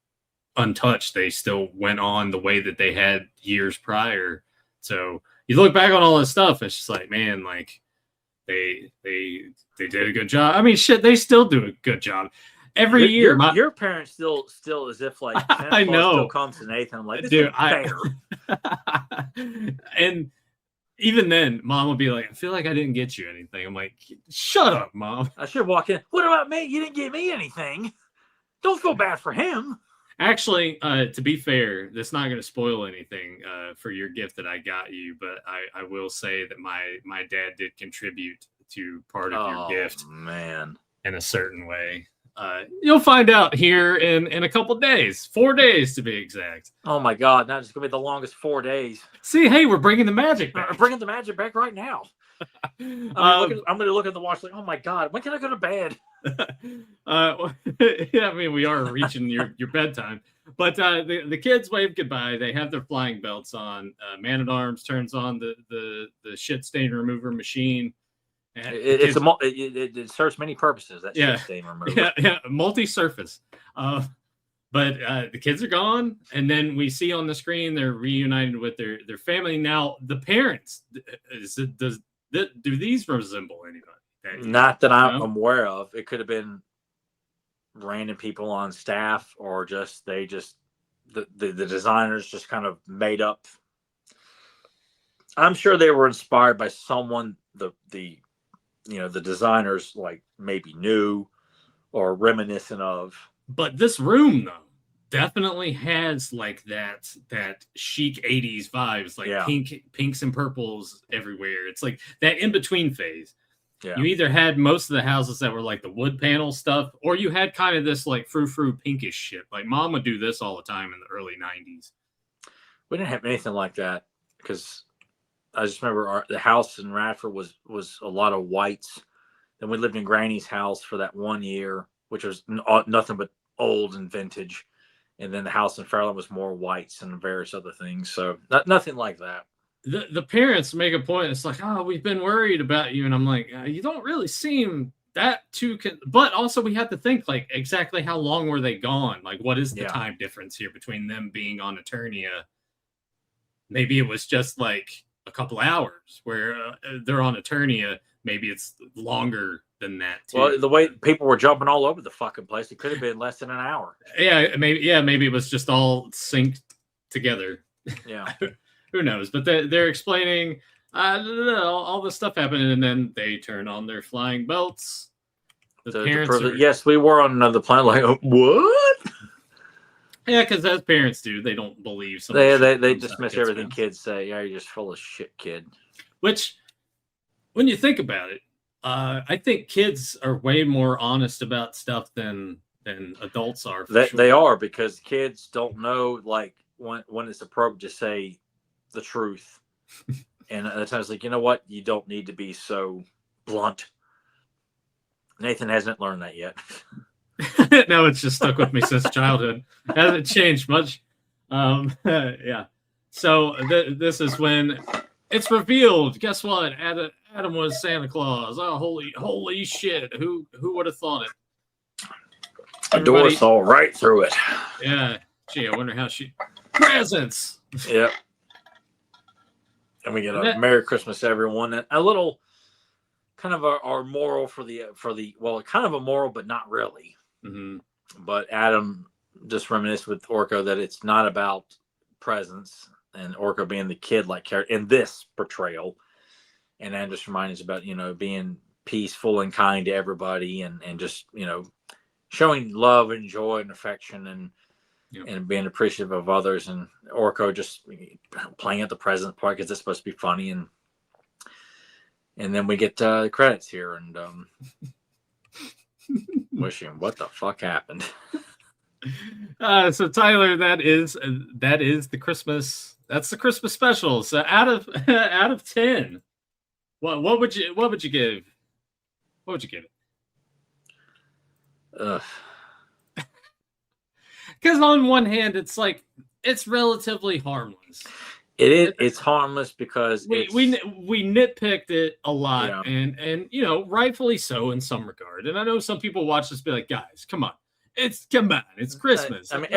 untouched. They still went on the way that they had years prior. So you look back on all this stuff, it's just like, man, like they did a good job. I mean, shit, they still do a good job. Every year,
your parents still as if like
I know
still comes to Nathan. I'm like, this
dude,
fair.
And even then, Mom would be like, I feel like I didn't get you anything. I'm like, shut up, Mom.
I should walk in. What about me? You didn't get me anything. Don't feel bad for him.
Actually, to be fair, that's not going to spoil anything for your gift that I got you, but I will say that my dad did contribute to part of your gift,
man,
in a certain way. You'll find out here in a couple days, 4 days to be exact.
Oh my God! Now it's gonna be the longest 4 days.
See, hey, we're bringing the magic back.
We're bringing the magic back right now. I'm gonna look at the watch like, oh my God, when can I go to bed?
Yeah, I mean, we are reaching your bedtime, but the kids wave goodbye. They have their flying belts on. Man at Arms turns on the shit stain remover machine.
It serves many purposes. That shit stain remover.
Yeah, multi-surface. But the kids are gone, and then we see on the screen they're reunited with their family. Now the parents, do these resemble anybody?
Not that I'm aware of. It could have been random people on staff, or the designers just kind of made up. I'm sure they were inspired by someone the designers like maybe knew or reminiscent of.
But this room though definitely has like that chic 80s vibes, like pinks and purples everywhere. It's like that in between phase. Yeah. You either had most of the houses that were like the wood panel stuff, or you had kind of this like frou-frou pinkish shit. Like Mom would do this all the time in the early 90s.
We didn't have anything like that because I just remember the house in Radford was a lot of whites. Then we lived in Granny's house for that 1 year, which was nothing but old and vintage. And then the house in Fairland was more whites and various other things. So nothing like that.
The parents make a point. It's like, oh, we've been worried about you. And I'm like, you don't really seem that too. But also we have to think like exactly how long were they gone? Like, what is the time difference here between them being on Eternia? Maybe it was just like a couple hours where they're on Eternia. Maybe it's longer than that too.
Well, the way people were jumping all over the fucking place, it could have been less than an hour.
Maybe it was just all synced together.
Yeah.
Who knows? But they're explaining all this stuff happened, and then they turn on their flying belts.
Yes, we were on another planet. Like, what?
Yeah, because as parents do, they don't believe
something. They dismiss everything kids say. Yeah, you're just full of shit, kid.
Which, when you think about it, I think kids are way more honest about stuff than adults are.
They are, because kids don't know like when it's appropriate to say the truth. And at times, like, you know what? You don't need to be so blunt. Nathan hasn't learned that yet.
No, it's just stuck with me since childhood. Hasn't changed much. Yeah. So this is when it's revealed. Guess what? Adam was Santa Claus. Oh, holy shit! Who would have thought it?
A door saw right through it.
Yeah. Gee, I wonder how presents.
Yep. And we get a Merry Christmas, everyone. And a little kind of our moral for the kind of a moral, but not really.
Mm-hmm.
But Adam just reminisced with Orko that it's not about presents, and Orko being the kid-like character in this portrayal. And Adam just reminds us about, being peaceful and kind to everybody, and just, showing love and joy and affection and being appreciative of others. And Orko just playing at the present part because it's supposed to be funny. And then we get the credits here, and wishing what the fuck happened.
So Tyler, that is the Christmas That's the Christmas special. So out of 10, what would you give? What would you give it? Because on one hand, it's like it's relatively harmless.
It's harmless because
we nitpicked it a lot, and rightfully so in some regard. And I know some people watch this be like, guys, come on, it's Christmas.
I mean,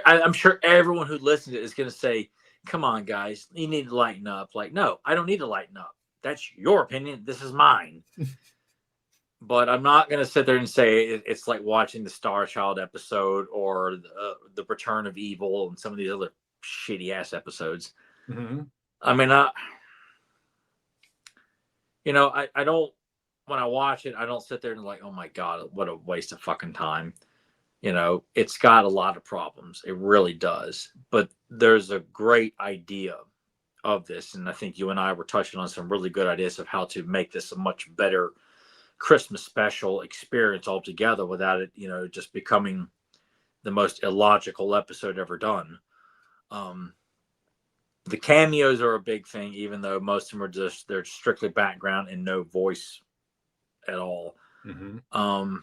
I'm sure everyone who listens to it is going to say, come on, guys, you need to lighten up. Like, no, I don't need to lighten up. That's your opinion. This is mine. But I'm not going to sit there and say it's like watching the Star Child episode or the Return of Evil and some of these other shitty ass episodes.
Mm-hmm.
I mean, I don't, when I watch it, I don't sit there and like, oh my God, what a waste of fucking time. It's got a lot of problems. It really does. But there's a great idea of this. And I think you and I were touching on some really good ideas of how to make this a much better Christmas special experience altogether without it, just becoming the most illogical episode ever done. The cameos are a big thing, even though most of them they're strictly background and no voice at all.
Mm-hmm.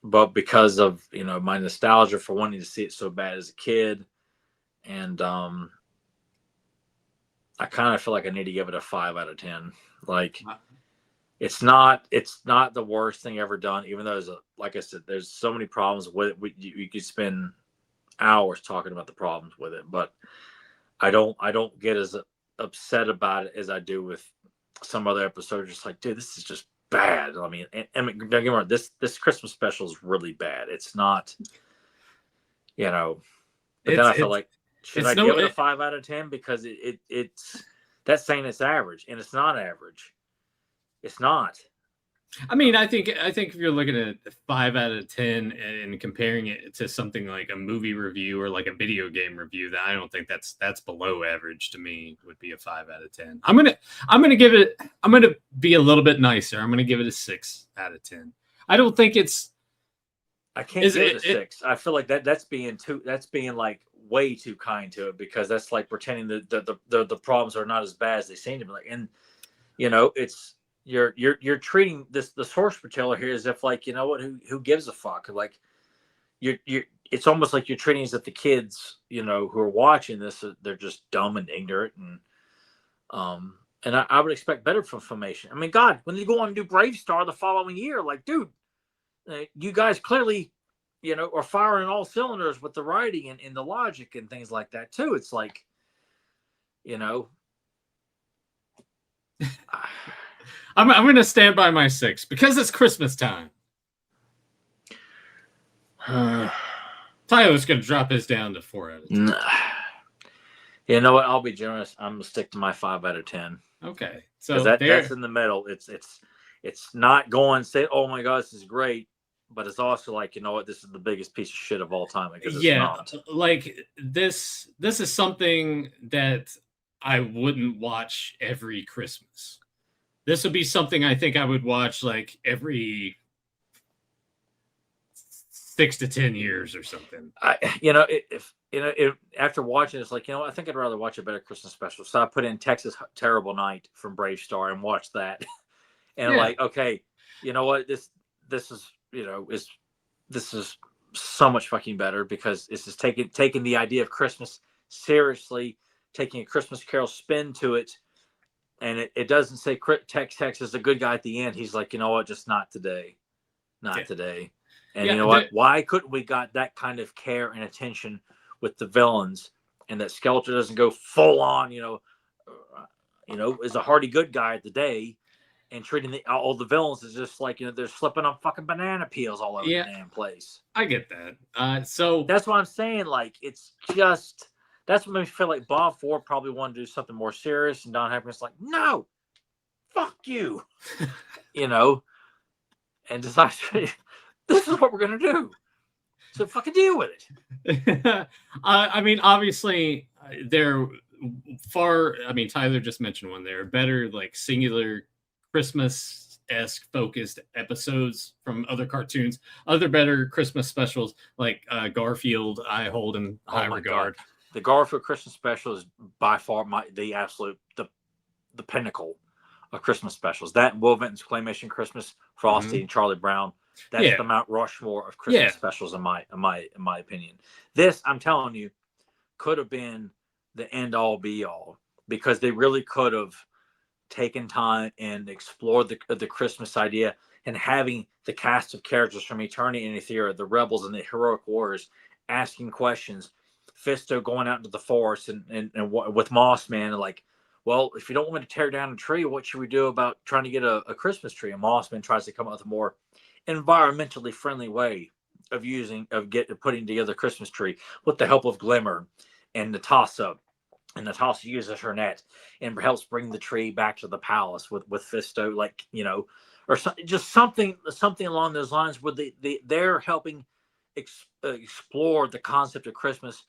But because of, my nostalgia for wanting to see it so bad as a kid, and I kind of feel like I need to give it a 5 out of 10. Like, it's not the worst thing ever done, even though like I said, there's so many problems with it. You could spend hours talking about the problems with it, but I don't get as upset about it as I do with some other episodes. Just like, dude, this is just bad. I mean, and don't get me wrong, this Christmas special is really bad. It's not, but then I feel like, should I give it a 5 out of 10 because it's that's saying it's average, and it's not average. It's not.
I mean, I think if you're looking at 5 out of 10 and comparing it to something like a movie review or like a video game review, that I don't think that's below average to me. Would be a 5 out of 10. I'm gonna be a little bit nicer. I'm gonna give it a 6 out of 10. I don't think it's.
I can't give it a 6. I feel like that's being like way too kind to it, because that's like pretending that the problems are not as bad as they seem to be. Like, and it's. You're treating the source material here as if, like, who gives a fuck? Like, it's almost like you're treating as if the kids, who are watching this, they're just dumb and ignorant, and I would expect better from Filmation. I mean, God, when they go on and do Brave Star the following year, like, dude, you guys clearly, are firing all cylinders with the writing and the logic and things like that too. It's like,
I'm going to stand by my 6 because it's Christmas time. Tyler's going to drop his down to 4 out of 10.
You know what? I'll be generous. I'm going to stick to my 5 out of 10.
Okay. So
that's in the middle. It's not going say, oh my God, this is great. But it's also like, what? This is the biggest piece of shit of all time. Because it's not.
Like this is something that I wouldn't watch every Christmas. This would be something I think I would watch like every 6 to 10 years or something.
After watching it's like, I think I'd rather watch a better Christmas special. So I put in Texas Terrible Night from Brave Star and watched that. And like, okay, you know what? This is, this is so much fucking better, because this is taking the idea of Christmas seriously, taking a Christmas Carol spin to it. And it doesn't say Tex is a good guy at the end. He's like, you know what? Just not today. Not today. And you know what? Why couldn't we got that kind of care and attention with the villains, and that Skeletor doesn't go full on, is a hardy good guy at the day, and treating all the villains is just like, they're slipping on fucking banana peels all over the damn place.
I get that. So
that's what I'm saying. Like, it's just... That's what made me feel like Bob Ford probably wanted to do something more serious, and Don Hackman's like, no, fuck you, and decided, this is what we're going to do. So fucking deal with it.
I mean, obviously, Tyler just mentioned one. There are better, like, singular Christmas-esque focused episodes from other cartoons, other better Christmas specials, like Garfield, I hold in high regard.
The Garfield Christmas special is by far the pinnacle of Christmas specials. That and Will Vinton's Claymation Christmas, Frosty and Charlie Brown. That's the Mount Rushmore of Christmas specials in my opinion. This, I'm telling you, could have been the end all be all, because they really could have taken time and explored the Christmas idea, and having the cast of characters from Eternity and Ethera, the Rebels and the Heroic Warriors, asking questions. Fisto going out into the forest and with Moss Man, and like, well, if you don't want me to tear down a tree, what should we do about trying to get a Christmas tree? And Moss Man tries to come up with a more environmentally friendly way of putting together a Christmas tree with the help of Glimmer and Natasha. And Natasha uses her net and helps bring the tree back to the palace with Fisto, like, you know, or just something along those lines, where they're helping explore the concept of Christmas.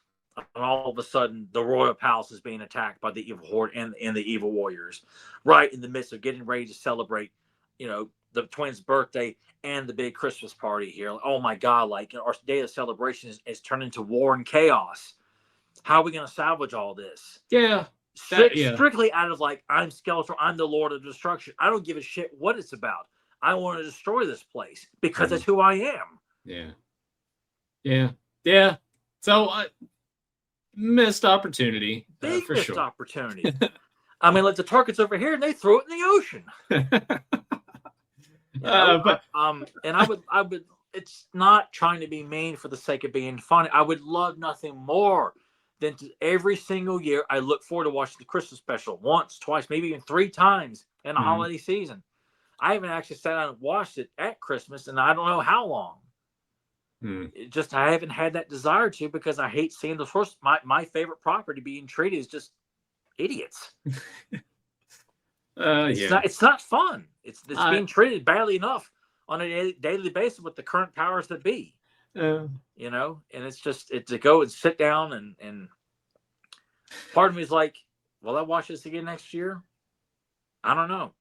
And all of a sudden, the royal palace is being attacked by the evil horde and the evil warriors, right in the midst of getting ready to celebrate, you know, the twins' birthday and the big Christmas party here. Like, oh my God! Like, our day of celebration is turned into war and chaos. How are we going to salvage all this?
Yeah.
Strictly out of like, I'm Skeletor, I'm the Lord of Destruction. I don't give a shit what it's about. I want to destroy this place because that's who I am.
Yeah. So, missed opportunity.
Big
for
missed
sure.
opportunity. I mean, like, the target's over here and they threw it in the ocean. You know, and I would. It's not trying to be mean for the sake of being funny. I would love nothing more than every single year. I look forward to watching the Christmas special once, twice, maybe even 3 times in a holiday season. I haven't actually sat down and watched it at Christmas, and I don't know how long. I haven't had that desire to, because I hate seeing the first. My favorite property being treated as just idiots. It's not fun. It's being treated badly enough on a daily basis with the current powers that be. You know, and it's just to go and sit down and part of me is like, will I watch this again next year? I don't know.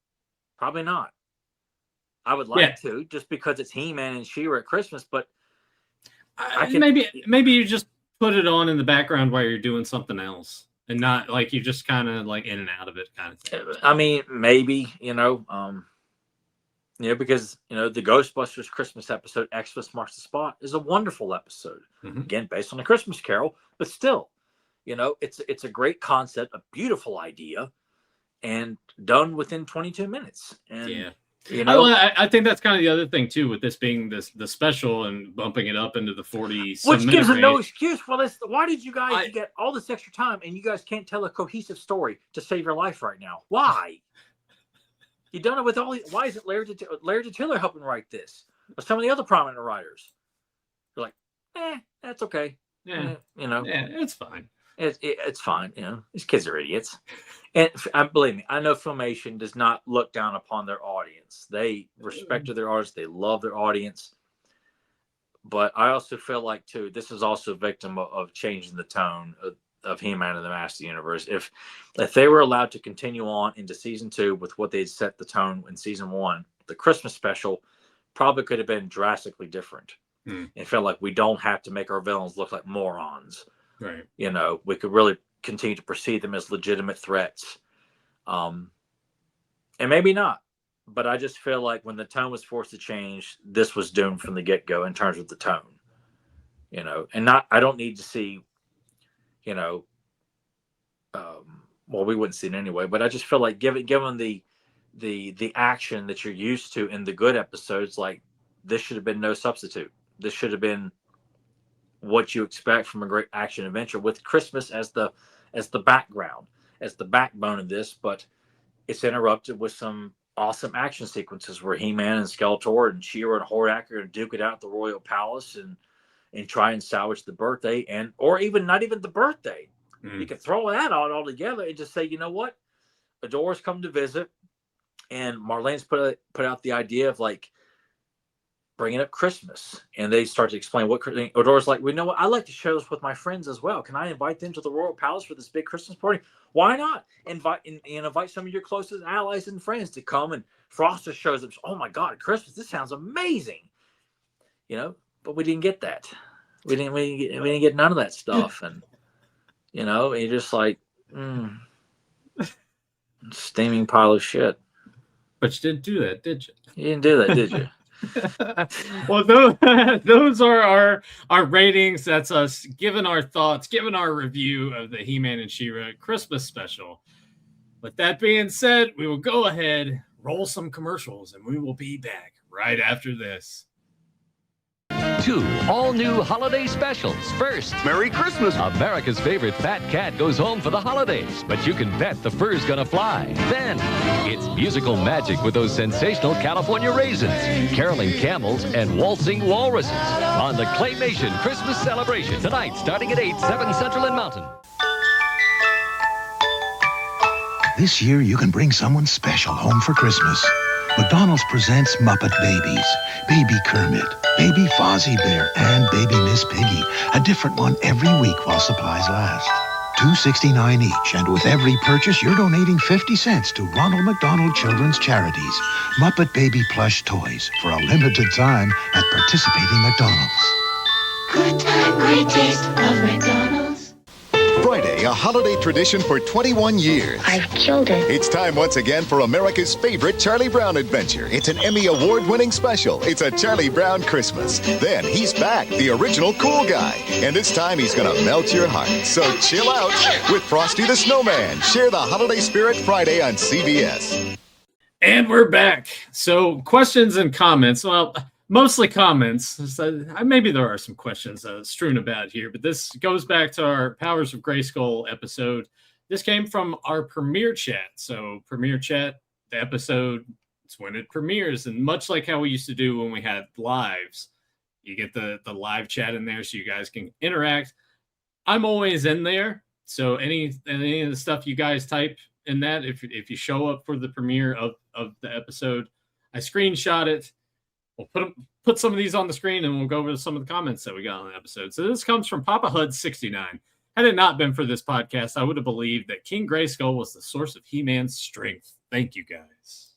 Probably not. I would like to, just because it's He-Man and She-Ra at Christmas, but
maybe you just put it on in the background while you're doing something else, and not like you just kind of like in and out of it kind of thing.
I mean, maybe, you know, because, you know, the Ghostbusters Christmas episode, Xmas Marks the Spot, is a wonderful episode. Again, based on a Christmas Carol, but still, you know, it's a great concept, a beautiful idea, and done within 22 minutes. And you know,
I think that's kind of the other thing too, with this being the special and bumping it up into the 40,
which gives them no excuse. Well, why did you guys get all this extra time and you guys can't tell a cohesive story to save your life right now? Why? You don't know with all. Why isn't Larry Tiller helping write this? Or some of the other prominent writers? They're like, that's okay.
Yeah,
you know,
it's fine.
It's fine. You know, these kids are idiots. And believe me, I know Filmation does not look down upon their audience. They respect their audience. They love their audience. But I also feel like, too, this is also a victim of changing the tone of He-Man and the Master Universe. If they were allowed to continue on into season 2 with what they'd set the tone in season 1, the Christmas special probably could have been drastically different. It felt like we don't have to make our villains look like morons.
Right.
You know, we could really continue to perceive them as legitimate threats. And maybe not. But I just feel like when the tone was forced to change, this was doomed from the get-go in terms of the tone. You know, and I don't need to see, you know, well, we wouldn't see it anyway, but I just feel like given the action that you're used to in the good episodes, like, this should have been no substitute. This should have been what you expect from a great action adventure, with Christmas as the background, as the backbone of this. But it's interrupted with some awesome action sequences where He-Man and Skeletor and She-Ra and Hordak are going to duke it out at the royal palace and try and salvage the birthday, or even not even the birthday. You could throw that out all together and just say, you know what, Adora's come to visit, and Marlene's put out the idea of, like, bringing up Christmas, and they start to explain what Adora's like. We know what, I like to share this with my friends as well. Can I invite them to the royal palace for this big Christmas party? Why not invite some of your closest allies and friends to come? And Froster shows up. Oh my God, Christmas! This sounds amazing. You know, but we didn't get that. We didn't get none of that stuff. And You know, and you're just like, steaming pile of shit.
But you didn't do that, did you?
You didn't do that, did you?
Well, those are our ratings. That's us giving our thoughts, giving our review of the He-Man and She-Ra Christmas special. With that being said, we will go ahead, roll some commercials, and we will be back right after this.
2 all-new holiday specials. First,
Merry Christmas!
America's favorite fat cat goes home for the holidays, but you can bet the fur's gonna fly. Then, it's musical magic with those sensational California raisins, caroling camels, and waltzing walruses on the Claymation Christmas celebration tonight, starting at 8, 7 Central and Mountain.
This year, you can bring someone special home for Christmas. McDonald's presents Muppet Babies. Baby Kermit, Baby Fozzie Bear, and Baby Miss Piggy. A different one every week while supplies last. $2.69 each, and with every purchase, you're donating 50 cents to Ronald McDonald Children's Charities. Muppet Baby plush toys for a limited time at participating McDonald's.
Good time, great taste of McDonald's.
Friday, a holiday tradition for 21 years.
I've killed it.
It's time once again for America's favorite Charlie Brown adventure. It's an Emmy Award-winning special. It's a Charlie Brown Christmas. Then he's back, the original cool guy. And this time he's gonna melt your heart. So chill out with Frosty the Snowman. Share the holiday spirit Friday on CBS.
And we're back. So questions and comments. Well, mostly comments. So maybe there are some questions strewn about here, but this goes back to our Powers of Grayskull episode. This came from our premiere chat. So premiere chat, the episode, it's when it premieres. And much like how we used to do when we had lives, you get the live chat in there so you guys can interact. I'm always in there. So any of the stuff you guys type in that, if you show up for the premiere of the episode, I screenshot it. We'll put some of these on the screen, and we'll go over some of the comments that we got on the episode. So this comes from Papa Hud 69. Had it not been for this podcast, I would have believed that King Grayskull was the source of He-Man's strength. Thank you, guys.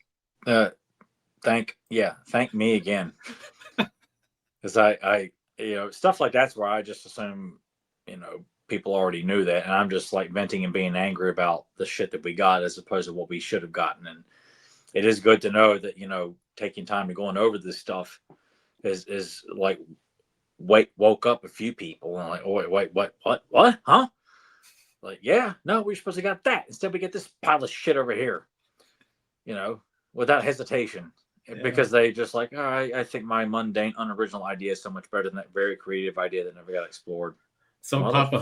Thank me again. Because I stuff like that's where I just assume, people already knew that, and I'm just like venting and being angry about the shit that we got as opposed to what we should have gotten. And it is good to know that, taking time to going over this stuff is like woke up a few people and like, oh wait, what, huh? Like, yeah, no, we're supposed to got that. Instead we get this pile of shit over here, without hesitation. Yeah. Because they just like, all right, I think my mundane, unoriginal idea is so much better than that very creative idea that never got explored.
So Papa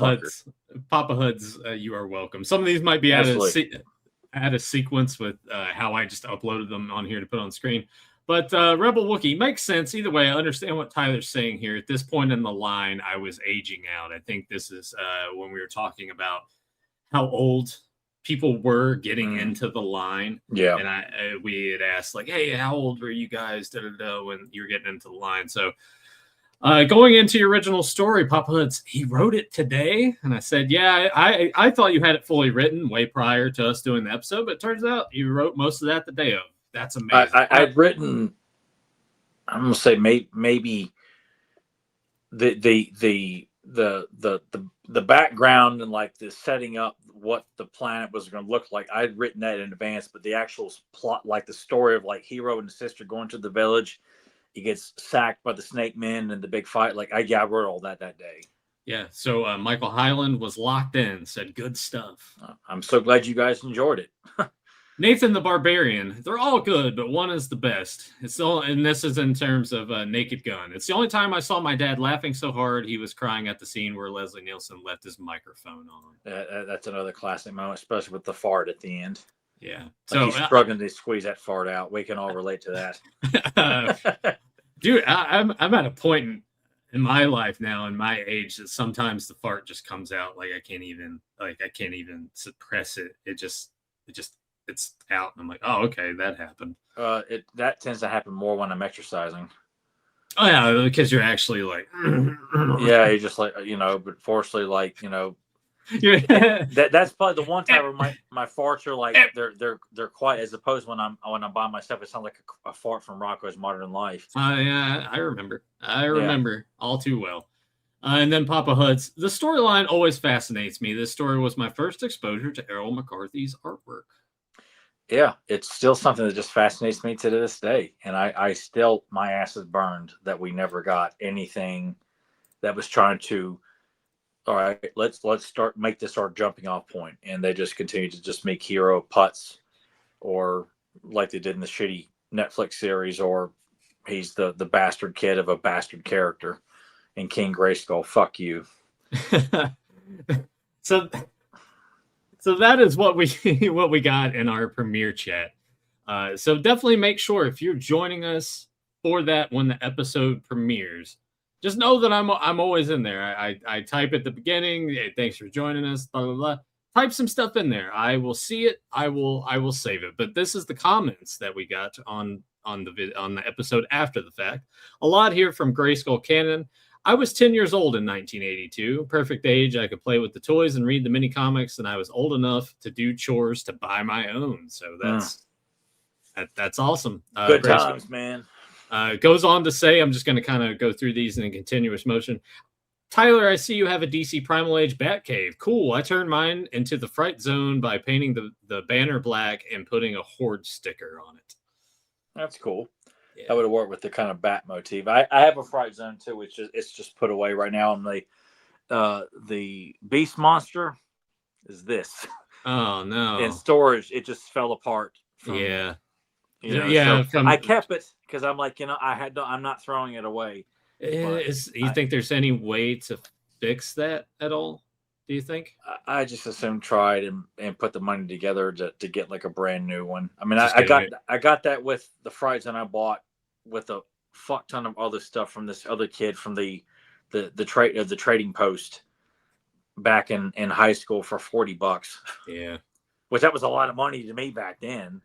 Hud's, you are welcome. Some of these might be out of sequence with how I just uploaded them on here to put on screen. But Rebel Wookiee makes sense. Either way, I understand what Tyler's saying here. At this point in the line, I was aging out. I think this is when we were talking about how old people were getting into the line.
Yeah.
And we had asked, like, hey, how old were you guys when you were getting into the line? So going into your original story, Papa Hud's, he wrote it today. And I said, yeah, I thought you had it fully written way prior to us doing the episode, but it turns out you wrote most of that the day of. That's amazing.
I've written, I'm going to say maybe the background and like the setting up what the planet was going to look like. I'd written that in advance, but the actual plot, like the story of like Hero and his sister going to the village, he gets sacked by the Snake Men and the big fight. Like I wrote all that day.
Yeah. So Michael Highland was locked in, said good stuff.
I'm so glad you guys enjoyed it.
Nathan the Barbarian, they're all good, but one is the best. And this is in terms of Naked Gun. It's the only time I saw my dad laughing so hard he was crying at the scene where Leslie Nielsen left his microphone on.
That's another classic moment, especially with the fart at the end.
Yeah.
So he's struggling to squeeze that fart out. We can all relate to
that. Dude, I'm at a point in my life now, in my age, that sometimes the fart just comes out like I can't even suppress it. It's out, and I'm like, oh, okay, that happened.
That tends to happen more when I'm exercising.
Oh yeah, because you're actually like,
yeah, you're just like, but fortunately, like, that's probably the one time where my farts are like they're quiet, as opposed when I'm by myself, it sounds like a fart from Rocko's Modern Life.
Yeah, I remember all too well. And then Papa Huds. The storyline always fascinates me. This story was my first exposure to Errol McCarthy's artwork.
Yeah, it's still something that just fascinates me to this day. And I still, my ass is burned that we never got anything that was trying to, all right, let's make this our jumping off point. And they just continue to just make hero putts, or like they did in the shitty Netflix series, or he's the bastard kid of a bastard character in King Grayskull. Fuck you.
So that is what we got in our premiere chat. So definitely make sure if you're joining us for that when the episode premieres, just know that I'm always in there. I type at the beginning, hey, thanks for joining us, blah blah blah. Type some stuff in there. I will see it. I will save it. But this is the comments that we got on the episode after the fact. A lot here from Grayskull Cannon. I was 10 years old in 1982. Perfect age. I could play with the toys and read the mini comics, and I was old enough to do chores to buy my own. So that's awesome.
Good times, man.
Goes on to say, I'm just going to kind of go through these in a continuous motion. Tyler, I see you have a DC Primal Age Batcave. Cool. I turned mine into the Fright Zone by painting the banner black and putting a Horde sticker on it.
That's cool. Yeah. That would have worked with the kind of bat motif. I have a Fright Zone too, which it's just put away right now. And the Beast Monster is this.
Oh no!
In storage, it just fell apart.
Yeah.
So I kept it because I'm like, I'm not throwing it away.
You think there's any way to fix that at all? Do you think?
I just assume tried and put the money together to get like a brand new one. I mean, I got that with the Fright Zone I bought with a fuck ton of other stuff from this other kid from the Trading Post back in high school for $40.
Yeah,
which that was a lot of money to me back then.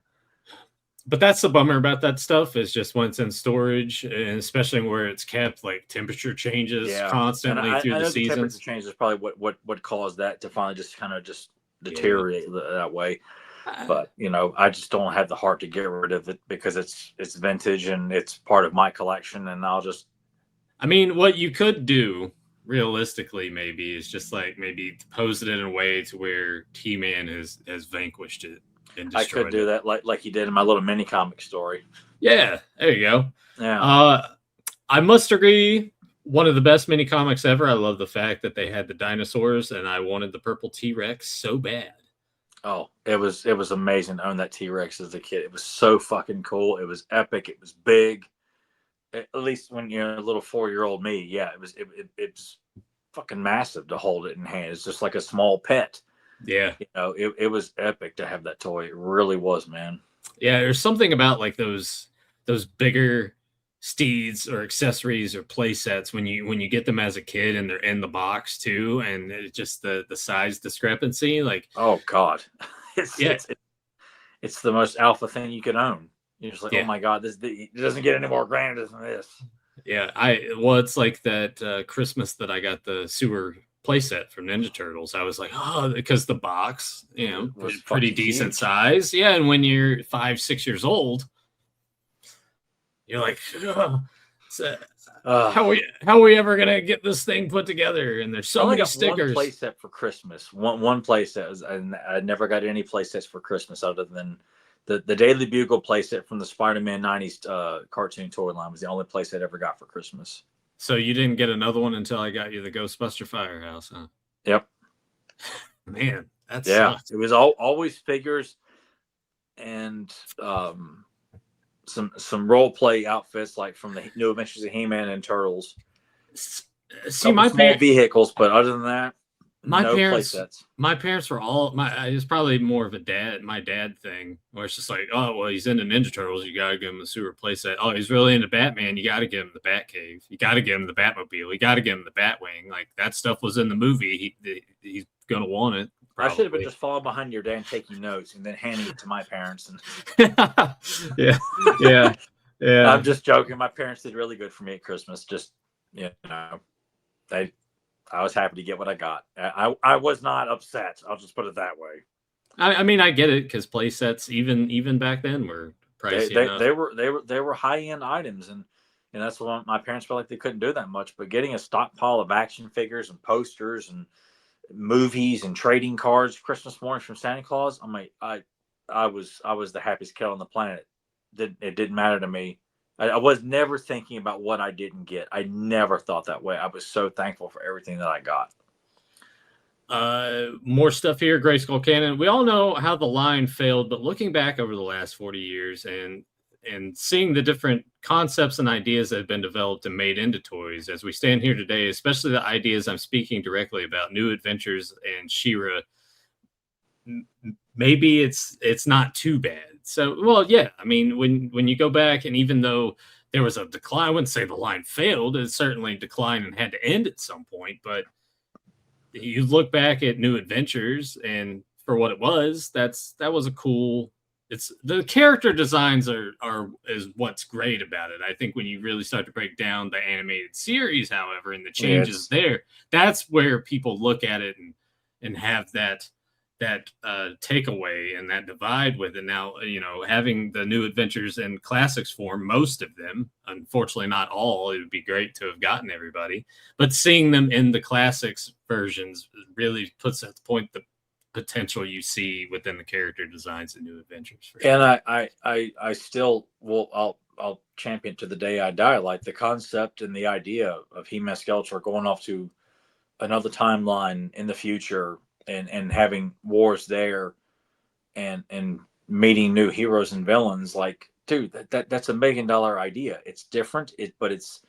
But that's the bummer about that stuff is just when it's in storage, and especially where it's kept, like temperature changes constantly through the seasons.
Temperature change is probably what caused that to finally just kind of just deteriorate that way. But I just don't have the heart to get rid of it because it's vintage and it's part of my collection, and I
mean, what you could do realistically maybe is just like maybe pose it in a way to where He-Man has vanquished it.
I could do that like he did in my little mini comic story.
Yeah, there you go.
Yeah.
I must agree, one of the best mini comics ever. I love the fact that they had the dinosaurs, and I wanted the purple T-Rex so bad.
Oh, it was amazing to own that T-Rex as a kid. It was so fucking cool. It was epic. It was big. At least when you're a little 4-year-old me, yeah, it's fucking massive to hold it in hand. It's just like a small pet.
Yeah.
It was epic to have that toy. It really was, man.
Yeah, there's something about like those bigger steeds or accessories or play sets when you get them as a kid and they're in the box too, and it's just the size discrepancy. Like,
oh god, it's the most alpha thing you can own. You're just like, oh my god, it doesn't get any more grander than this.
Yeah, it's like that Christmas that I got the sewer playset from Ninja Turtles. I was like, oh, because the box, was pretty decent huge size. Yeah, and when you're 5-6 years old, you're like, how are we ever gonna get this thing put together? And there's so many stickers.
One playset for Christmas. One playset, and I never got any playsets for Christmas other than the Daily Bugle playset from the Spider-Man 90s cartoon toy line was the only playset I ever got for Christmas.
So you didn't get another one until I got you the Ghostbuster Firehouse, huh?
Yep.
Man, that's
sucked. It was always figures and some role play outfits like from the New Adventures of He-Man and Turtles.
See, my
small vehicles, but other than that,
my parents were all it's probably more of my dad thing where it's just like, oh well, he's into Ninja Turtles, you gotta give him the sewer playset. Oh, he's really into Batman, you gotta give him the Batcave, you gotta give him the Batmobile, you gotta give him the Batwing. Like that stuff was in the movie. He's gonna want it. Probably.
I should have been just following behind your dad taking notes and then handing it to my parents. And
yeah.
I'm just joking. My parents did really good for me at Christmas. Just I was happy to get what I got. I was not upset. I'll just put it that way.
I mean, I get it because play sets even back then were pricey.
They were high end items, and And that's what my parents felt like they couldn't do that much. But getting a stockpile of action figures and posters and movies and trading cards Christmas morning from Santa Claus, I was the happiest kid on the planet. It didn't matter to me. I was never thinking about what I didn't get. I never thought that way. I was so thankful for everything that I got.
More stuff here, Grayskull Cannon. We all know how the line failed, but looking back over the last 40 years and seeing the different concepts and ideas that have been developed and made into toys as we stand here today, especially the ideas I'm speaking directly about, New Adventures and She-Ra, maybe it's not too bad. So, well, yeah, I mean, when you go back, and even though there was a decline, I wouldn't say the line failed. It certainly declined and had to end at some point. But you look back at New Adventures, and for what it was, that was a cool. It's the character designs is what's great about it. I think when you really start to break down the animated series, however, and the changes there, that's where people look at it and have that takeaway and that divide with it. Now, having the New Adventures in classics form, most of them, unfortunately not all, it would be great to have gotten everybody, but seeing them in the classics versions really puts at the point the potential you see within the character designs in New Adventures. For sure.
And I still will, I'll champion to the day I die, like the concept and the idea of He-Man, Skeletor going off to another timeline in the future and having wars there and meeting new heroes and villains. Like, dude, that's $1 million idea. It's different, but it's,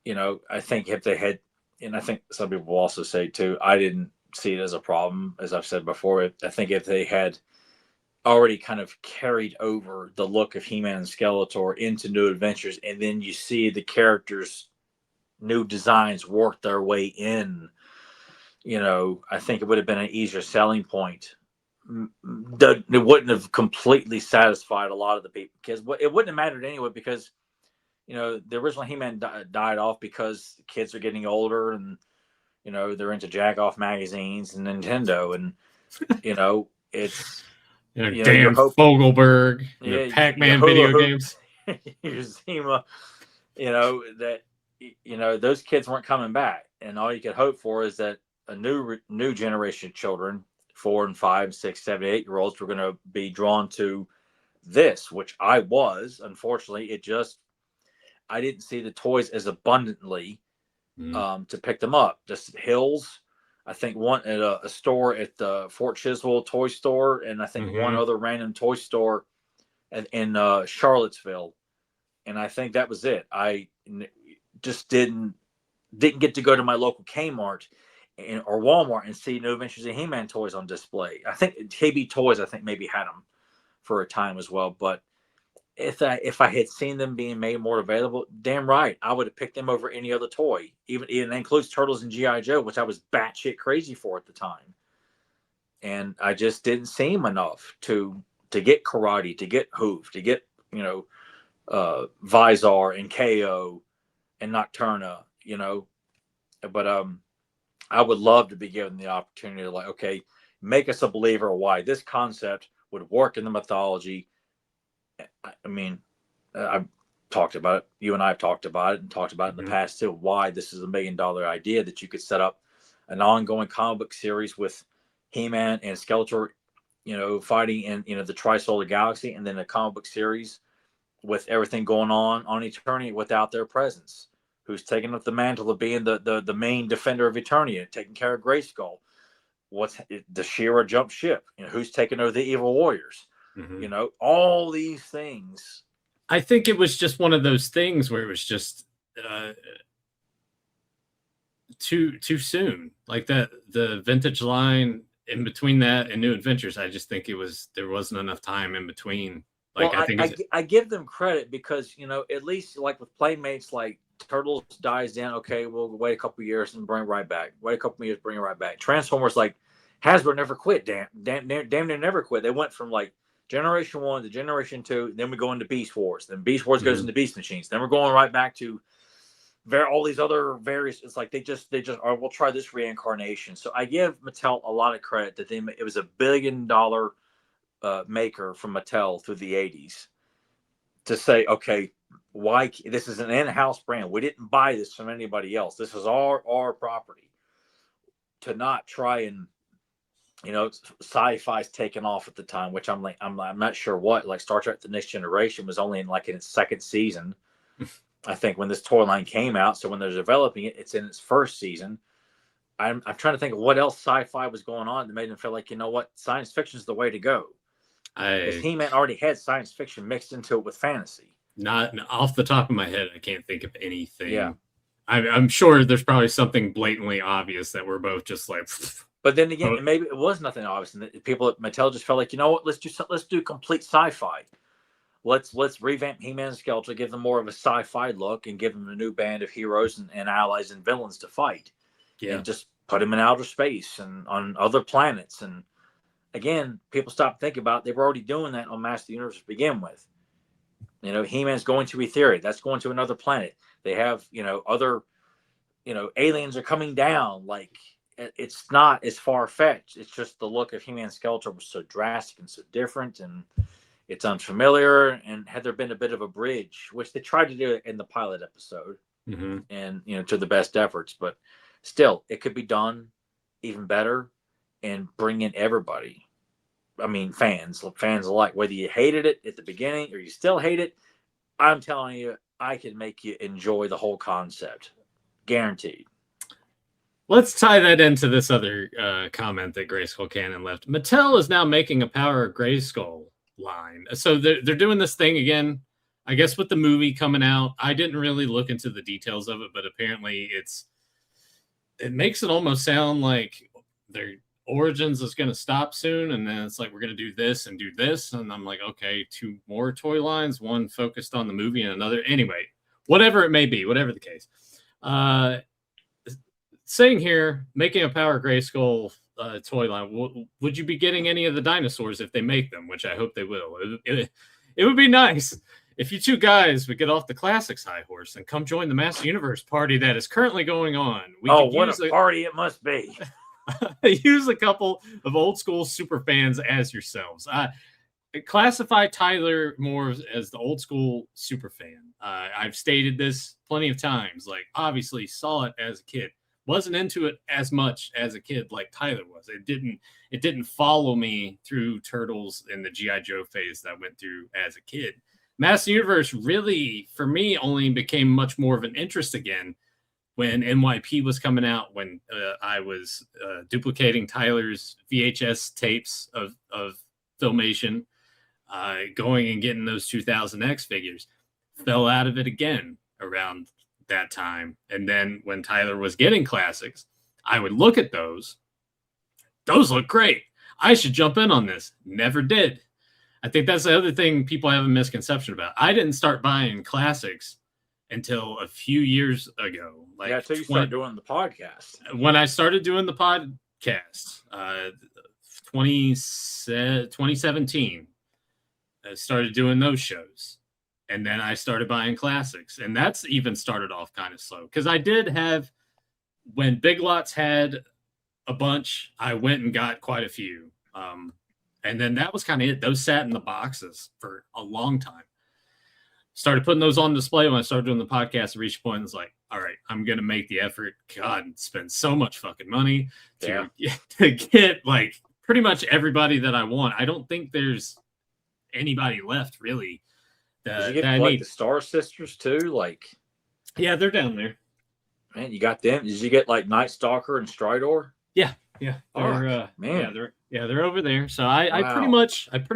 I think if they had, and I think some people will also say too, I didn't see it as a problem, as I've said before. I think if they had already kind of carried over the look of He-Man and Skeletor into New Adventures, and then you see the characters' new designs work their way in, I think it would have been an easier selling point. It wouldn't have completely satisfied a lot of the people, because it wouldn't have mattered anyway, because the original He-Man died off because kids are getting older and they're into jack-off magazines and Nintendo, and it's
damn Fogelberg, Pac-Man video games,
your Zima, that those kids weren't coming back, and all you could hope for is that a new generation of children, 4 and 5, 6, 7, 8-year-olds, were going to be drawn to this, which I was. Unfortunately, I didn't see the toys as abundantly to pick them up. Just Hills, I think one at a store at the Fort Chiswell toy store, and I think one other random toy store in Charlottesville, and I think that was it. I just didn't get to go to my local Kmart or Walmart and see New Adventures of He-Man toys on display. I think KB Toys, maybe had them for a time as well. But if I had seen them being made more available, damn right, I would have picked them over any other toy. Even that includes Turtles and G.I. Joe, which I was batshit crazy for at the time. And I just didn't see them enough to get Karate, to get Hoof, to get Visor and KO and Nocturna, But I would love to be given the opportunity to, like, okay, make us a believer of why this concept would work in the mythology. I mean, I've talked about it. You and I have talked about it and talked about it in the past too, why this is $1 million idea, that you could set up an ongoing comic book series with He-Man and Skeletor, fighting in the Tri-Solar Galaxy, and then a comic book series with everything going on Eternia without their presence. Who's taking up the mantle of being the main defender of Eternia, taking care of Grayskull? Does She-Ra jump ship? Who's taking over the evil warriors? All these things.
I think it was just one of those things where it was just too soon. Like the vintage line in between that and New Adventures, I just think there wasn't enough time in between. Like,
well,
I think
I give them credit because at least like with Playmates, like Turtles dies down. Okay, we'll wait a couple years and bring it right back. Wait a couple years, bring it right back. Transformers, like Hasbro never quit. Damn near never quit. They went from like Generation 1 to Generation 2. Then we go into Beast Wars. Then Beast Wars goes into Beast Machines. Then we're going right back to all these other various. It's like they just are. We'll try this reincarnation. So I give Mattel a lot of credit that it was $1 billion maker from Mattel through the 80s to say, okay, why this is an in-house brand. We didn't buy this from anybody else. This is our property. To not try and, sci-fi's taken off at the time, which I'm not sure what. Like Star Trek: The Next Generation was only in its second season, I think, when this toy line came out. So when they're developing it, it's in its first season. I'm trying to think of what else sci-fi was going on that made them feel like, you know what, science fiction is the way to go. Because He-Man already had science fiction mixed into it with fantasy.
Not off the top of my head, I can't think of anything.
Yeah.
I'm sure there's probably something blatantly obvious that we're both just like.
But then again, maybe it was nothing obvious, and people at Mattel just felt like, you know what, let's do complete sci-fi. Let's revamp He-Man and Skeletor, give them more of a sci-fi look, and give them a new band of heroes and allies and villains to fight.
Yeah.
And just put them in outer space and on other planets. And again, people stop thinking about it. They were already doing that on Master of the Universe to begin with. He-Man's going to Etheria. That's going to another planet. They have, other, aliens are coming down. Like, it's not as far-fetched. It's just the look of He-Man and Skeletor was so drastic and so different, and it's unfamiliar. And had there been a bit of a bridge, which they tried to do in the pilot episode, and, to the best efforts, but still, it could be done even better and bring in everybody. I mean, fans alike, whether you hated it at the beginning or you still hate it, I'm telling you, I can make you enjoy the whole concept. Guaranteed.
Let's tie that into this other comment that Grayskull Cannon left. Mattel is now making a Power of Grayskull line. So they're doing this thing again, I guess, with the movie coming out. I didn't really look into the details of it, but apparently it makes it almost sound like their Origins is going to stop soon, and then it's like, we're going to do this and do this, and I'm like, okay, 2 more toy lines, one focused on the movie and another. Anyway, whatever it may be, whatever the case. Saying here, making a Power Grayskull toy line, would you be getting any of the dinosaurs if they make them, which I hope they will? It would be nice if you two guys would get off the Classics high horse and come join the Master Universe party that is currently going on.
What a party it must be.
Use a couple of old school super fans as yourselves. Classify Tyler more as the old school super fan. I've stated this plenty of times. Like, obviously saw it as a kid, wasn't into it as much as a kid like Tyler was. It didn't follow me through Turtles and the G.I. Joe phase that I went through as a kid. Master Universe really, for me, only became much more of an interest again when NYP was coming out, when I was duplicating Tyler's VHS tapes of Filmation, going and getting those 2000X figures. Fell out of it again around that time. And then when Tyler was getting Classics, I would look at those. Those look great. I should jump in on this. Never did. I think that's the other thing people have a misconception about. I didn't start buying Classics until a few years ago. Like,
yeah, until you started doing the podcast.
When I started doing the podcast, 2017, I started doing those shows. And then I started buying Classics. And that's even started off kind of slow. Because I did have, when Big Lots had a bunch, I went and got quite a few. And then that was kind of it. Those sat in the boxes for a long time. Started putting those on display when I started doing the podcast. I reached a point and was like, all right, I'm going to make the effort. God, spend so much fucking money to get like pretty much everybody that I want. I don't think there's anybody left really.
Did you get like the Star Sisters too? Like,
yeah, they're down there.
Man, you got them. Did you get like Night Stalker and Stridor?
Yeah.
They're,
man, they're over there. So I pretty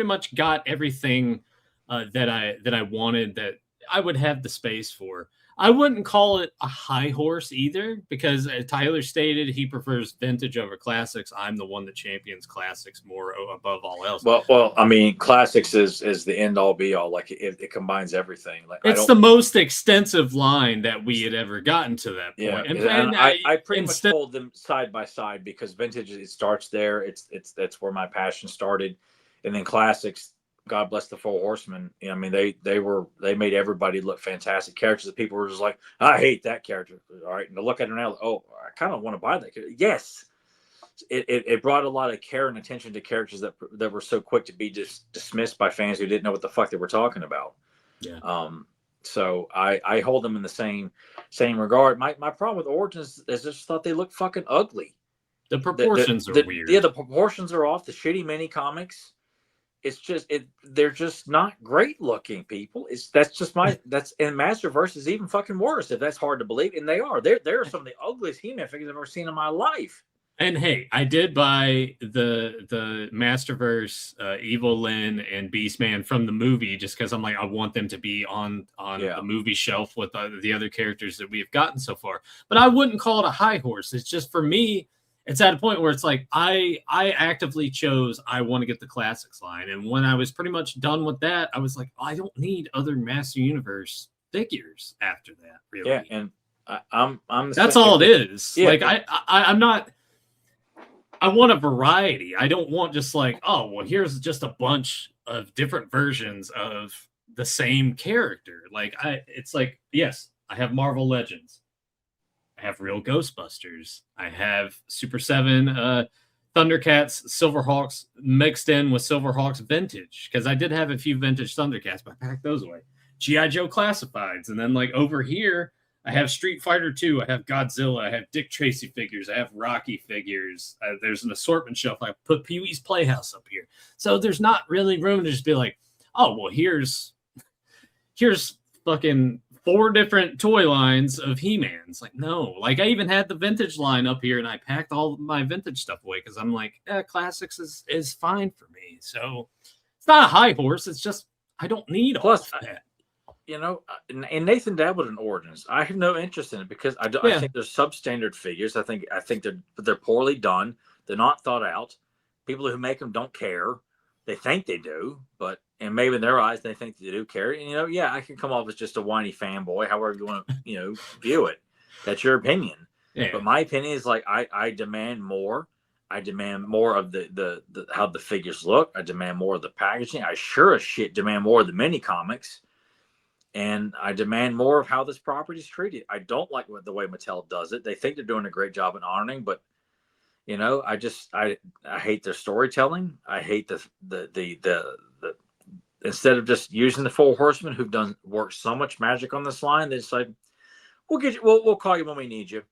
much got everything that I wanted, that I would have the space for. I wouldn't call it a high horse either, because as Tyler stated, he prefers vintage over Classics. I'm the one that champions Classics more above all else.
Well, I mean, Classics is the end all be all. Like it combines everything. Like
it's the most extensive line that we had ever gotten to that point.
Yeah, and I pretty much pulled them side by side, because vintage, it starts there. That's where my passion started, and then Classics. God bless the Four Horsemen. I mean, they made everybody look fantastic. Characters that people were just like, I hate that character. All right, and to look at it now, oh, I kind of want to buy that character. Yes, it brought a lot of care and attention to characters that were so quick to be just dismissed by fans who didn't know what the fuck they were talking about.
Yeah.
So I hold them in the same regard. My problem with Origins is I just thought they looked fucking ugly.
The proportions are weird.
Yeah, the proportions are off. The shitty mini comics. It's just they're just not great looking, people. That's and Masterverse is even fucking worse if that's hard to believe. And they are. They're some of the ugliest He-Man figures I've ever seen in my life.
And hey, I did buy the Masterverse Evil Lyn and Beastman from the movie just because I'm like, I want them to be on the movie shelf with the other characters that we have gotten so far. But I wouldn't call it a high horse. It's just, for me, it's at a point where it's like I actively chose I want to get the classics line. And when I was pretty much done with that, I was like, I don't need other Master Universe figures after that, really.
Yeah, and I'm
that's all it is.
Yeah.
Like I'm not. I want a variety. I don't want just like, oh, well, here's just a bunch of different versions of the same character. Like it's like, yes, I have Marvel Legends. I have real Ghostbusters. I have Super 7, Thundercats, Silverhawks mixed in with Silverhawks Vintage, because I did have a few vintage Thundercats, but I packed those away. G.I. Joe Classifieds. And then like over here, I have Street Fighter 2. I have Godzilla. I have Dick Tracy figures. I have Rocky figures. There's an assortment shelf. I put Pee-wee's Playhouse up here. So there's not really room to just be like, oh, well, here's fucking 4 different toy lines of He-Mans. Like, no. Like, I even had the vintage line up here, and I packed all of my vintage stuff away because I'm like, classics is fine for me. So it's not a high horse. It's just I don't need all of that.
You know, and Nathan dabbled in Origins. I have no interest in it because I think they're substandard figures. I think they're poorly done. They're not thought out. People who make them don't care. They think they do, and maybe in their eyes they think they do care. And I can come off as just a whiny fanboy, however you want to view it. That's your opinion. Yeah. But my opinion is like I demand more. I demand more of the how the figures look. I demand more of the packaging. I sure as shit demand more of the mini comics. And I demand more of how this property is treated. I don't like the way Mattel does it. They think they're doing a great job in honoring, but I hate their storytelling. I hate the instead of just using the 4 horsemen who've done worked so much magic on this line, they just like, we'll get you, we'll call you when we need you,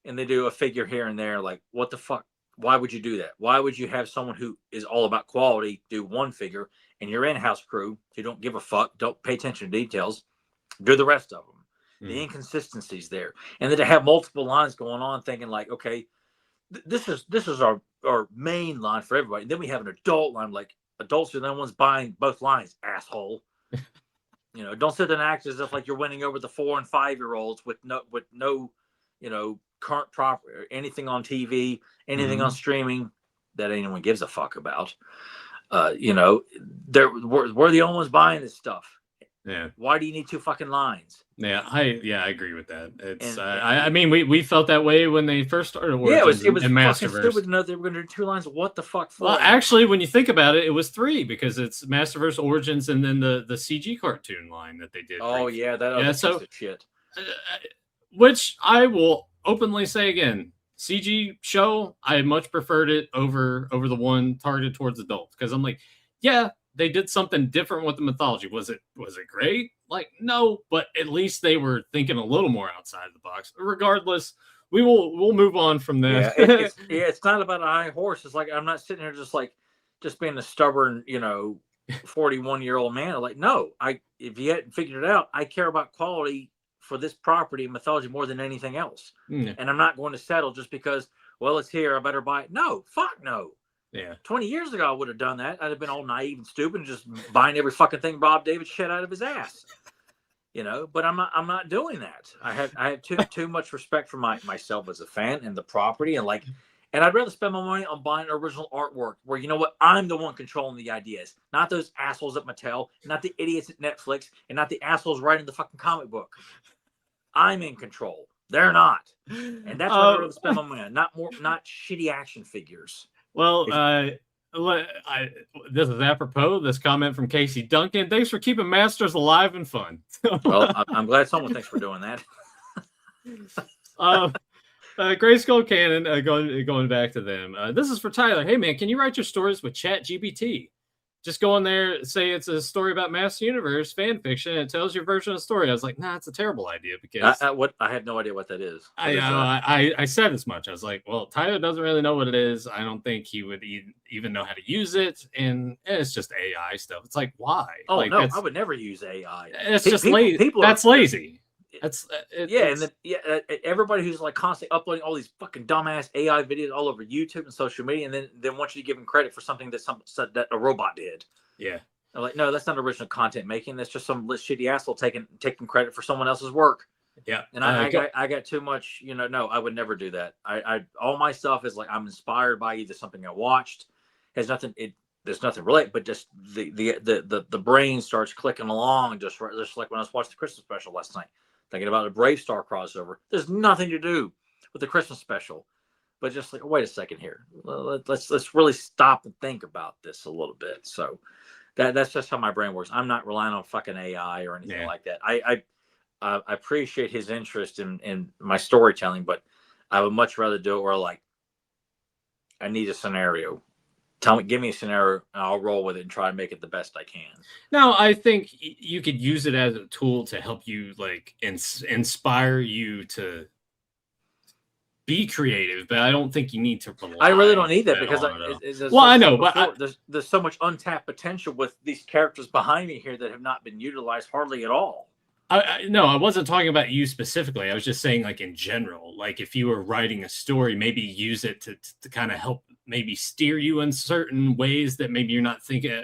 and they do a figure here and there. Like, what the fuck? Why would you do that? Why would you have someone who is all about quality do one figure? And your in-house crew, who don't give a fuck, don't pay attention to details, do the rest of them. The inconsistencies there, and then to have multiple lines going on, thinking like, okay, this is our main line for everybody. And then we have an adult line, like adults are the ones buying both lines, asshole. Don't sit there and act as if like you're winning over the 4 and 5-year-olds with no current property or anything on TV, anything on streaming that anyone gives a fuck about. We're the only ones buying this stuff.
Yeah.
Why do you need 2 fucking lines?
Yeah, I agree with that. It's I mean we felt that way when they first started working.
Yeah, it was
in
fucking
Masterverse.
stupid to know they were going to do 2 lines. What the fuck for?
Well, actually, when you think about it, it was 3 because it's Masterverse Origins and then the CG cartoon line that they did.
Oh yeah, that other piece of shit.
Which I will openly say again, CG show, I much preferred it over the one targeted towards adults, because I'm like, yeah, they did something different with the mythology. Was it great? Like, no, but at least they were thinking a little more outside of the box. Regardless, we'll move on from that.
Yeah, it's not about a high horse. It's like I'm not sitting here just being a stubborn, 41-year-old man. I'm like, no, if you hadn't figured it out, I care about quality for this property and mythology more than anything else. And I'm not going to settle just because, well, it's here, I better buy it. No, fuck no.
Yeah.
20 years ago, I would have done that. I'd have been all naive and stupid and just buying every fucking thing Bob David shit out of his ass. But I'm not doing that. I have too much respect for myself as a fan and the property, and I'd rather spend my money on buying original artwork where, you know what, I'm the one controlling the ideas, not those assholes at Mattel, not the idiots at Netflix, and not the assholes writing the fucking comic book. I'm in control. They're not. And that's what I'd rather spend my money on, not shitty action figures.
Well, this is apropos, this comment from Casey Duncan. Thanks for keeping Masters alive and fun.
Well, I'm glad someone thinks we're doing that.
Grayskull Cannon, going back to them. This is for Tyler. Hey, man, can you write your stories with ChatGPT? just go in there, say it's a story about Master Universe fan fiction, and it tells your version of the story. I was like, nah, it's a terrible idea because
I have no idea what that is.
I said as much. I was like, well, Tyler doesn't really know what it is. I don't think he would even know how to use it, and it's just AI stuff. It's like, why?
Oh
like,
no, I would never use AI.
It's just lazy. That's lazy. That's
everybody who's like constantly uploading all these fucking dumbass AI videos all over YouTube and social media, and then want you to give them credit for something that a robot did.
Yeah,
I'm like, no, that's not original content making. That's just some shitty asshole taking credit for someone else's work.
Yeah,
and I got too much. No, I would never do that. I all my stuff is like I'm inspired by either something I watched, there's nothing related, but just the brain starts clicking along just like when I was watching the Christmas special last night. Thinking about the Brave Star crossover. There's nothing to do with the Christmas special, but just like, wait a second here. Let's really stop and think about this a little bit. So that's just how my brain works. I'm not relying on fucking AI or anything like that. I appreciate his interest in my storytelling, but I would much rather do it where like I need a scenario. Give me a scenario, and I'll roll with it and try to make it the best I can.
No, I think you could use it as a tool to help you, like, inspire you to be creative. But I don't think you need to rely.
I really don't need that because
I know, but
there's so much untapped potential with these characters behind me here that have not been utilized hardly at all.
No, I wasn't talking about you specifically. I was just saying, like, in general, like if you were writing a story, maybe use it to kind of help maybe steer you in certain ways that maybe you're not thinking.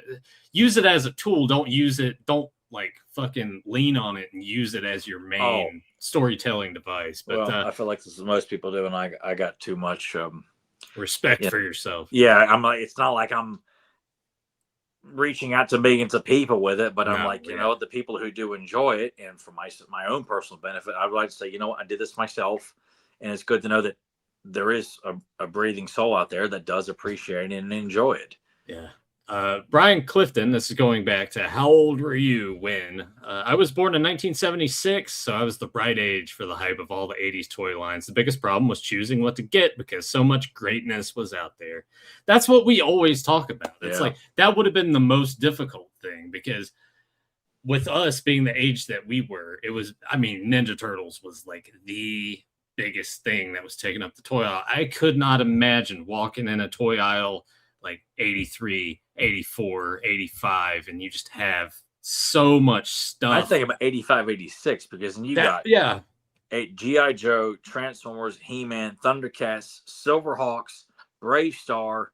Use it as a tool. Don't use it. Don't like fucking lean on it and use it as your main storytelling device. But
I feel like this is most people do, and I got too much
respect for yourself.
Yeah, I'm like, it's not like I'm reaching out to millions of people with it, but I'm like, the people who do enjoy it, and for my own personal benefit, I would like to say, I did this myself, and it's good to know that there is a breathing soul out there that does appreciate it and enjoy it.
Yeah. Brian Clifton, this is going back to how old were you when? I was born in 1976, so I was the right age for the hype of all the 80s toy lines. The biggest problem was choosing what to get because so much greatness was out there. That's what we always talk about. It's like that would have been the most difficult thing because with us being the age that we were, it was, Ninja Turtles was like the biggest thing that was taking up the toy aisle. I could not imagine walking in a toy aisle like 83, 84, 85, and you just have so much stuff.
I think about 85, 86 because you got G.I. Joe, Transformers, He-Man, Thundercats, Silverhawks, Brave Star,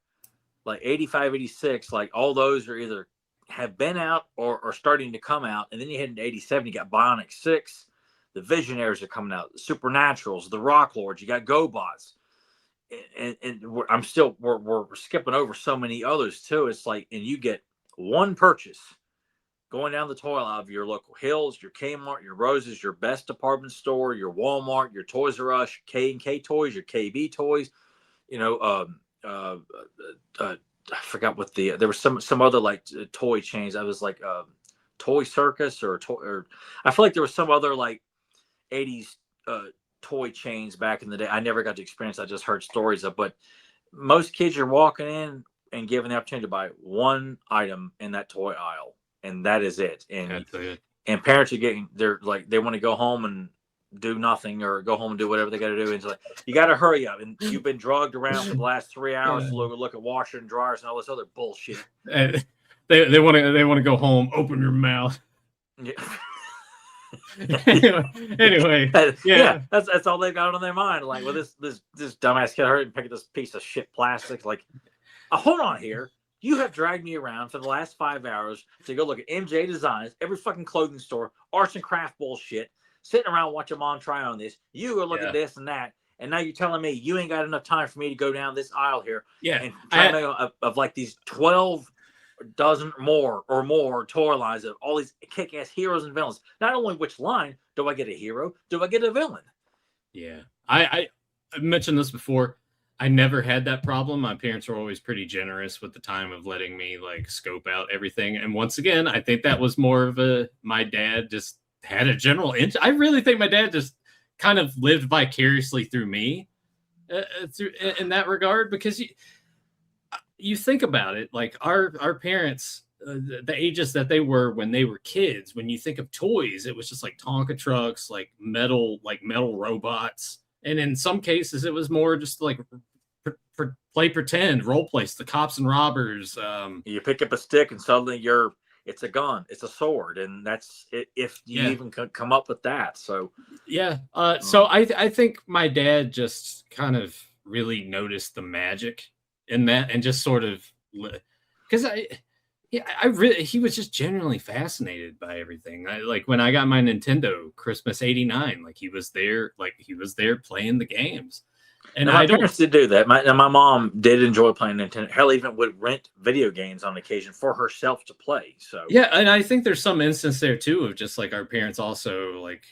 like 85, 86, like all those are either have been out or are starting to come out. And then you head into 87, you got Bionic 6, the Visionaries are coming out, the Supernaturals, the Rock Lords, you got GoBots. And we're skipping over so many others too. It's like, and you get one purchase going down the toy aisle of your local Hills, your Kmart, your Roses, your Best Department Store, your Walmart, your Toys R Us, K&K Toys, your KB Toys. I forgot what there was some other like toy chains. I was like Toy Circus or I feel like there was some other like 80s toy chains back in the day. I never got to experience. I just heard stories of, but most kids are walking in and given the opportunity to buy one item in that toy aisle, and that is it. And parents are they're like, they want to go home and do nothing or go home and do whatever they got to do. And it's like, you got to hurry up. And you've been drugged around for the last 3 hours to look at washer and dryers and all this other bullshit.
And they want to go home. Open your mouth.
Yeah.
anyway,
that's all they've got on their mind. Like, well, this dumbass kid hurt and pick up this piece of shit plastic. Like, hold on here. You have dragged me around for the last 5 hours to go look at MJ Designs, every fucking clothing store, arts and craft bullshit, sitting around watching mom try on this. You go look at this and that, and now you're telling me you ain't got enough time for me to go down this aisle here and try to make of like these 12 dozen more toy lines of all these kick-ass heroes and villains. Not only which line do I get a hero, do I get a villain?
Yeah, I mentioned this before. I never had that problem. My parents were always pretty generous with the time of letting me like scope out everything. And once again, I think that was more of my dad just had a general interest. I really think my dad just kind of lived vicariously through me in that regard, because you think about it, like our parents, the ages that they were when they were kids. When you think of toys, it was just like Tonka trucks, like metal robots, and in some cases, it was more just like play pretend, role plays, the cops and robbers.
You pick up a stick and suddenly it's a gun, it's a sword, and that's it, if you even come up with that. So
yeah, so I think my dad just kind of really noticed the magic in that, and just sort of because he was just genuinely fascinated by everything. Like when I got my Nintendo Christmas '89, like he was there playing the games. And
my parents did do that. My mom did enjoy playing Nintendo. Hell, even would rent video games on occasion for herself to play. So
yeah, and I think there's some instance there too of just like our parents also like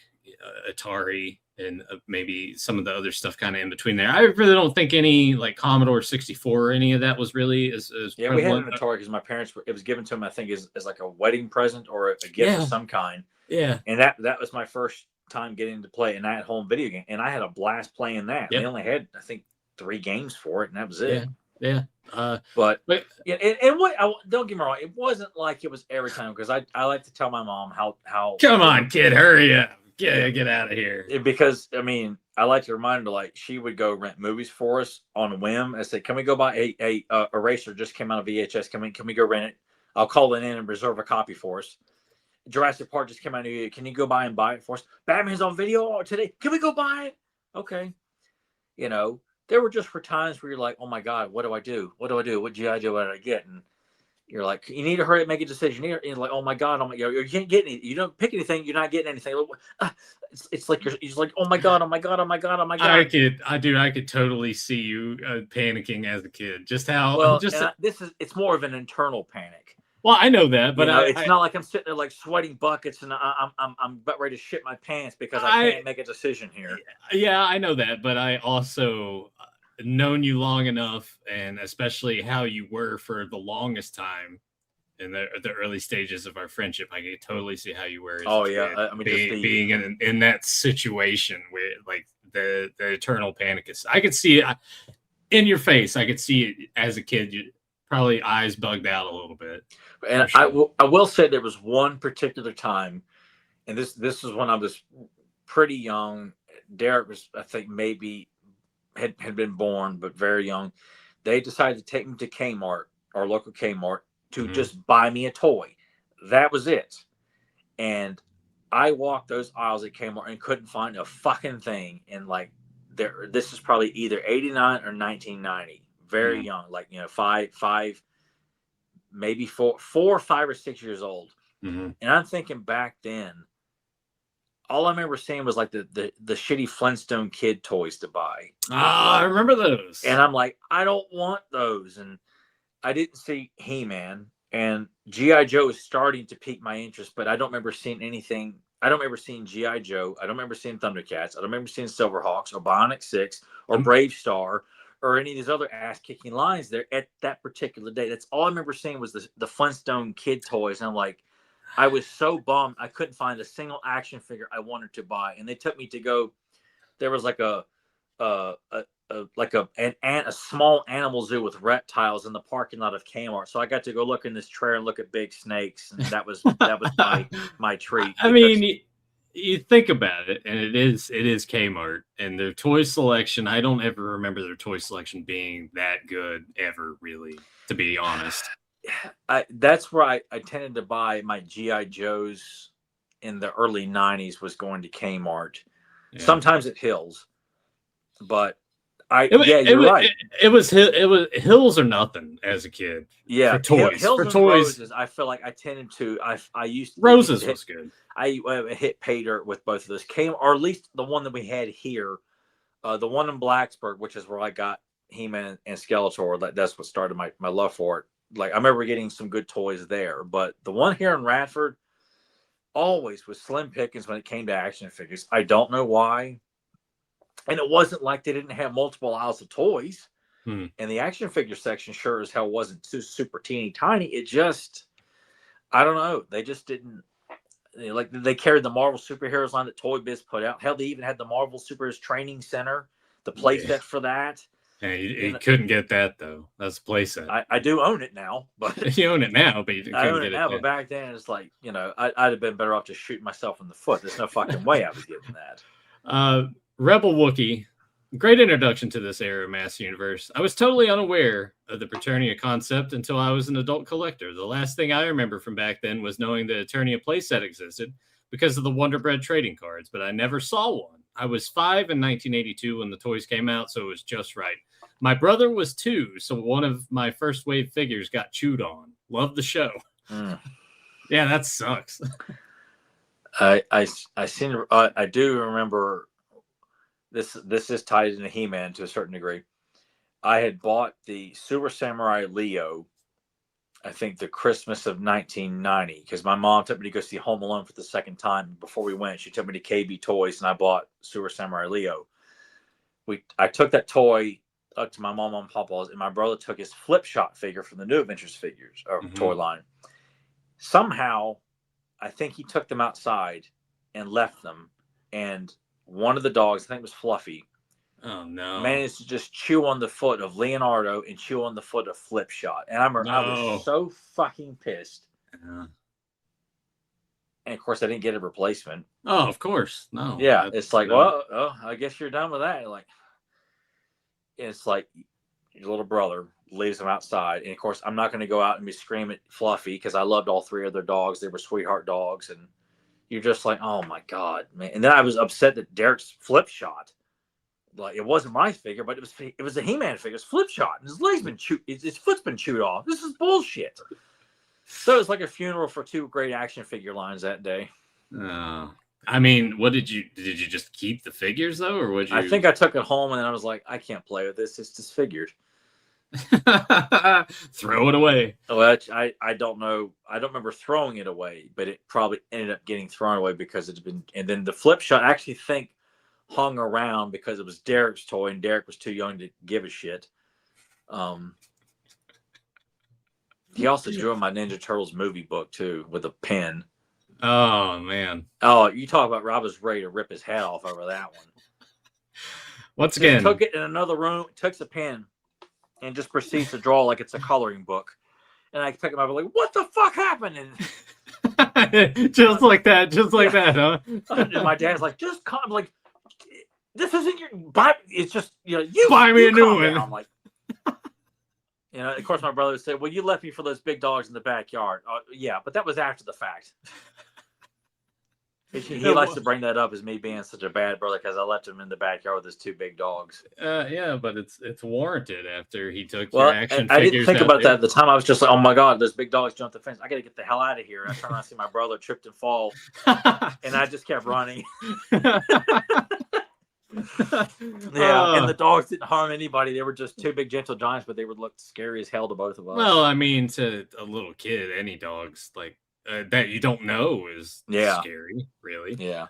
Atari and maybe some of the other stuff kind of in between there. I really don't think any like Commodore 64 or any of that was really as
yeah. We had an Atari because my parents it was given to them, I think, as like a wedding present or a gift of some kind.
Yeah,
and that was my first time getting to play an at-home video game, and I had a blast playing that. They only had, I think, 3 games for it, and that was it.
Yeah.
But yeah, and what? Don't get me wrong, it wasn't like it was every time, because I like to tell my mom how.
Come on, kid, hurry up, get out of here.
Because I mean, I like to remind her, like, she would go rent movies for us on a whim. I said, "Can we go buy a Eraser just came out of VHS? Can we go rent it? I'll call it in and reserve a copy for us." Jurassic Park just came out. Can you go buy it for us? Batman's on video today. Can we go buy it? Okay. You know, there were just for times where you're like, oh my God, what do I do? What G.I. Joe did I get? And you're like, you need to hurry up, make a decision. You're like, oh my God, you can't get any. You don't pick anything. You're not getting anything. It's like you're like, oh my God.
I could totally see you panicking as a kid. Just how
it's more of an internal panic.
Well, I know that, but
it's not like I'm sitting there like sweating buckets and I'm about ready to shit my pants because I can't make a decision here.
Yeah, I know that, but I also known you long enough, and especially how you were for the longest time in the early stages of our friendship. I can totally see how you were.
Oh yeah, I mean,
being in that situation where like the eternal panic is. I could see it in your face. I could see it as a kid. You probably eyes bugged out a little bit.
And sure. I will say there was one particular time, and this is when I was pretty young. Derek was, I think, maybe had been born, but very young. They decided to take me to Kmart, our local Kmart, to just buy me a toy. That was it. And I walked those aisles at Kmart and couldn't find a fucking thing. And like, this is probably either 89 or 1990. Very young, like, you know, five. Maybe 4, 5, or 6 years old. And I'm thinking back then, all I remember seeing was like the shitty Flintstone kid toys to buy.
I remember those.
And I'm like, I don't want those. And I didn't see He-Man, and G.I. Joe is starting to pique my interest, but I don't remember seeing anything. I don't remember seeing G.I. Joe. I don't remember seeing Thundercats. I don't remember seeing Silverhawks or Bionic 6 or Brave Star or any of these other ass-kicking lines there at that particular day. That's all I remember seeing was the Flintstone kid toys. And I'm like, I was so bummed I couldn't find a single action figure I wanted to buy. And they took me to go. There was like a small animal zoo with reptiles in the parking lot of Kmart. So I got to go look in this trailer and look at big snakes, and that was my treat.
I mean, you think about it, and it is Kmart, and their toy selection. I don't ever remember their toy selection being that good ever, really, to be honest.
That's where I tended to buy my G.I. Joes in the early 90s, was going to Kmart. Yeah. Sometimes at Hills, but you're right.
It was Hills or nothing as a kid.
Yeah,
for toys.
Hills
for
and
toys,
Roses. I feel like I tended to. I used to
Roses was good.
I hit pay dirt with both of those. Or at least the one that we had here, the one in Blacksburg, which is where I got He-Man and Skeletor. That's what started my love for it. Like, I remember getting some good toys there, but the one here in Radford always was slim pickings when it came to action figures. I don't know why. And it wasn't like they didn't have multiple aisles of toys. And the action figure section sure as hell wasn't too super teeny tiny. It just, I don't know. They just didn't, like, they carried the Marvel superheroes line that Toy Biz put out. Hell, they even had the Marvel Superheroes Training Center, the play set for that.
Yeah, you couldn't get that though. That's a playset.
I do own it now, but
You own it now, but you couldn't
I own
get
it now. But back then, it's like, I'd have been better off just shooting myself in the foot. There's no fucking way I was getting that.
Rebel Wookiee. Great introduction to this era of Master Universe. I was totally unaware of the Preternia concept until I was an adult collector. The last thing I remember from back then was knowing the Eternia playset existed because of the Wonder Bread trading cards, but I never saw one. I was 5 in 1982 when the toys came out, so it was just right. My brother was 2, so one of my first wave figures got chewed on. Love the show. Yeah, that sucks.
I do remember this is tied into He-Man to a certain degree. I had bought the Super Samurai Leo, I think the Christmas of 1990, because my mom took me to go see Home Alone for the second time. Before we went, she took me to KB Toys, and I bought Super Samurai Leo. I took that toy up to my mom and papa's, and my brother took his flip shot figure from the New Adventures figures or toy line. Somehow, I think he took them outside and left them, and one of the dogs, I think it was Fluffy, managed to just chew on the foot of Leonardo and chew on the foot of Flip Shot. And I remember I was so fucking pissed. And of course, I didn't get a replacement.
Oh, of course. No.
Yeah. It's like, well, I guess you're done with that. Like, it's like your little brother leaves them outside. And of course, I'm not going to go out and be screaming at Fluffy because I loved all 3 of their dogs. They were sweetheart dogs. And you're just like, oh my God, man. And then I was upset that Derek's Flip Shot, like, it wasn't my figure, but it was a He-Man figure. It's Flip Shot, and his leg's been chewed. His foot's been chewed off. This is bullshit. So it's like a funeral for 2 great action figure lines that day.
I mean, what did you just keep the figures though, or would you?
I think I took it home, and then I was like, I can't play with this. It's disfigured.
Throw it away.
Well, I don't know. I don't remember throwing it away, but it probably ended up getting thrown away because it's been. And then the Flip Shot, I actually think, hung around because it was Derek's toy, and Derek was too young to give a shit. He also drew in my Ninja Turtles movie book too with a pen.
Oh man!
Oh, you talk about Rob was ready to rip his head off over that one.
Once again,
he took it in another room, takes a pen, and just proceeds to draw like it's a coloring book. And I pick him up, like, what the fuck happened? And
just like that, huh?
And my dad's like, just come, like, this isn't your. It's just you
buy me a new one.
I'm like, of course, my brother would say, well, you left me for those big dogs in the backyard. Yeah, but that was after the fact. He likes to bring that up as me being such a bad brother because I left him in the backyard with his 2 big dogs.
Yeah, but it's warranted after he took
your
action
I
figures.
I didn't think about that at the time. I was just like, oh my God, those big dogs jumped the fence. I got to get the hell out of here. I turned around to see my brother tripped and fall, and I just kept running. And the dogs didn't harm anybody. They were just 2 big gentle giants, but they would look scary as hell to both of us.
Well, I mean, to a little kid, any dogs like that you don't know is scary, really.
Yeah.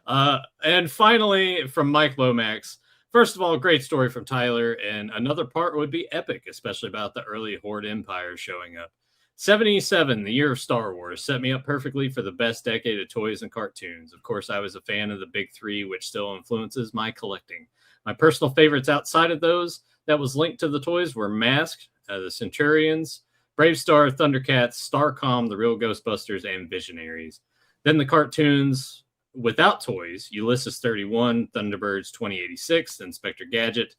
And finally, from Mike Lomax, first of all, great story from Tyler, and another part would be epic, especially about the early Horde Empire showing up. 77, the year of Star Wars, set me up perfectly for the best decade of toys and cartoons. Of course, I was a fan of the big 3, which still influences my collecting. My personal favorites outside of those that was linked to the toys were Mask, the Centurions, Brave Star, Thundercats, Starcom, the Real Ghostbusters, and Visionaries. Then the cartoons without toys, Ulysses 31, Thunderbirds 2086, Inspector Gadget,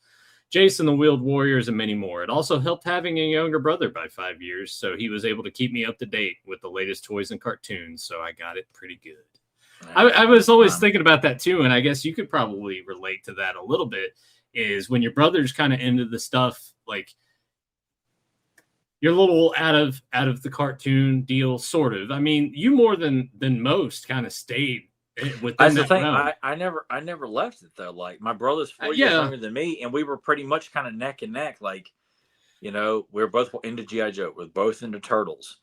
Jason the Wheeled Warriors, and many more. It also helped having a younger brother by 5 years, so he was able to keep me up to date with the latest toys and cartoons, so I got it pretty good. I was always thinking about that too, and I guess you could probably relate to that a little bit, is when your brother's kind of into the stuff, like, you're a little out of the cartoon deal, sort of. I mean, you more than most kind of stayed within
That's
that
the thing.
realm.
I never left it though. Like, my brother's 4 years younger than me, and we were pretty much kind of neck and neck. Like, we were both into G.I. Joe. We're both into Turtles.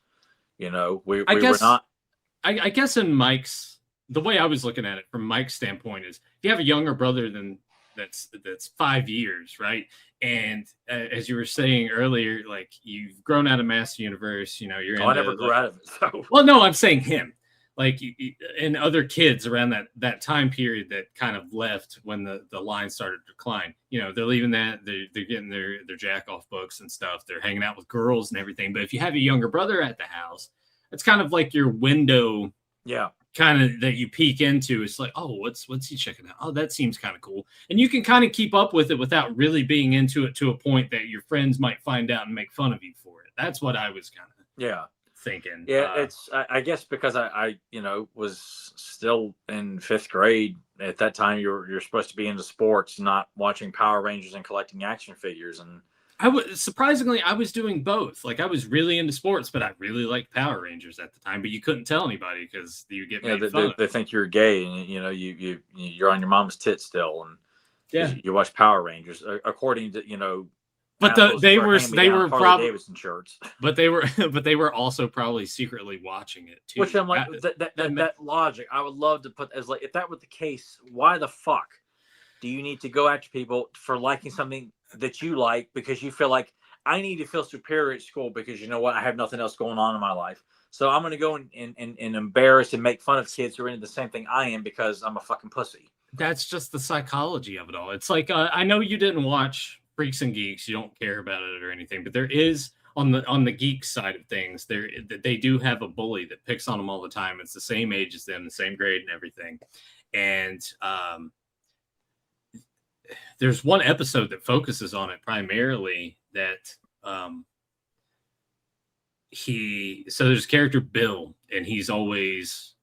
We were not.
I guess in Mike's, the way I was looking at it from Mike's standpoint is, if you have a younger brother that's 5 years, right? And as you were saying earlier, like, you've grown out of Master Universe, you're.
I never grew out of it. So.
Well, no, I'm saying him. and other kids around that time period that kind of left when the line started to decline. They're leaving that, they're getting their jack off books and stuff. They're hanging out with girls and everything. But if you have a younger brother at the house, it's kind of like your window.
Yeah.
Kind of that you peek into. It's like, oh, what's he checking out? Oh, that seems kind of cool. And you can kind of keep up with it without really being into it to a point that your friends might find out and make fun of you for it. That's what I was kind of thinking.
Yeah, it's I guess because I was still in 5th grade at that time. You're supposed to be into sports, not watching Power Rangers and collecting action figures. And
I was doing both. Like I was really into sports, but I really liked Power Rangers at the time. But you couldn't tell anybody because you get made fun of.
They think you're gay, and you're on your mom's tits still, and you watch Power Rangers according to
But they were probably
Davidson shirts.
But they were also probably secretly watching it too.
Which I'm like that logic. I would love to put as like if that were the case, why the fuck do you need to go after people for liking something that you like because you feel like I need to feel superior at school because you know what, I have nothing else going on in my life. So I'm going to go and embarrass and make fun of kids who are into the same thing I am because I'm a fucking pussy.
That's just the psychology of it all. It's like, I know you didn't watch Freaks and Geeks. You don't care about it or anything, but there is on the geek side of things, they do have a bully that picks on them all the time. It's the same age as them, the same grade and everything. And, there's one episode that focuses on it primarily that there's character Bill, and he's always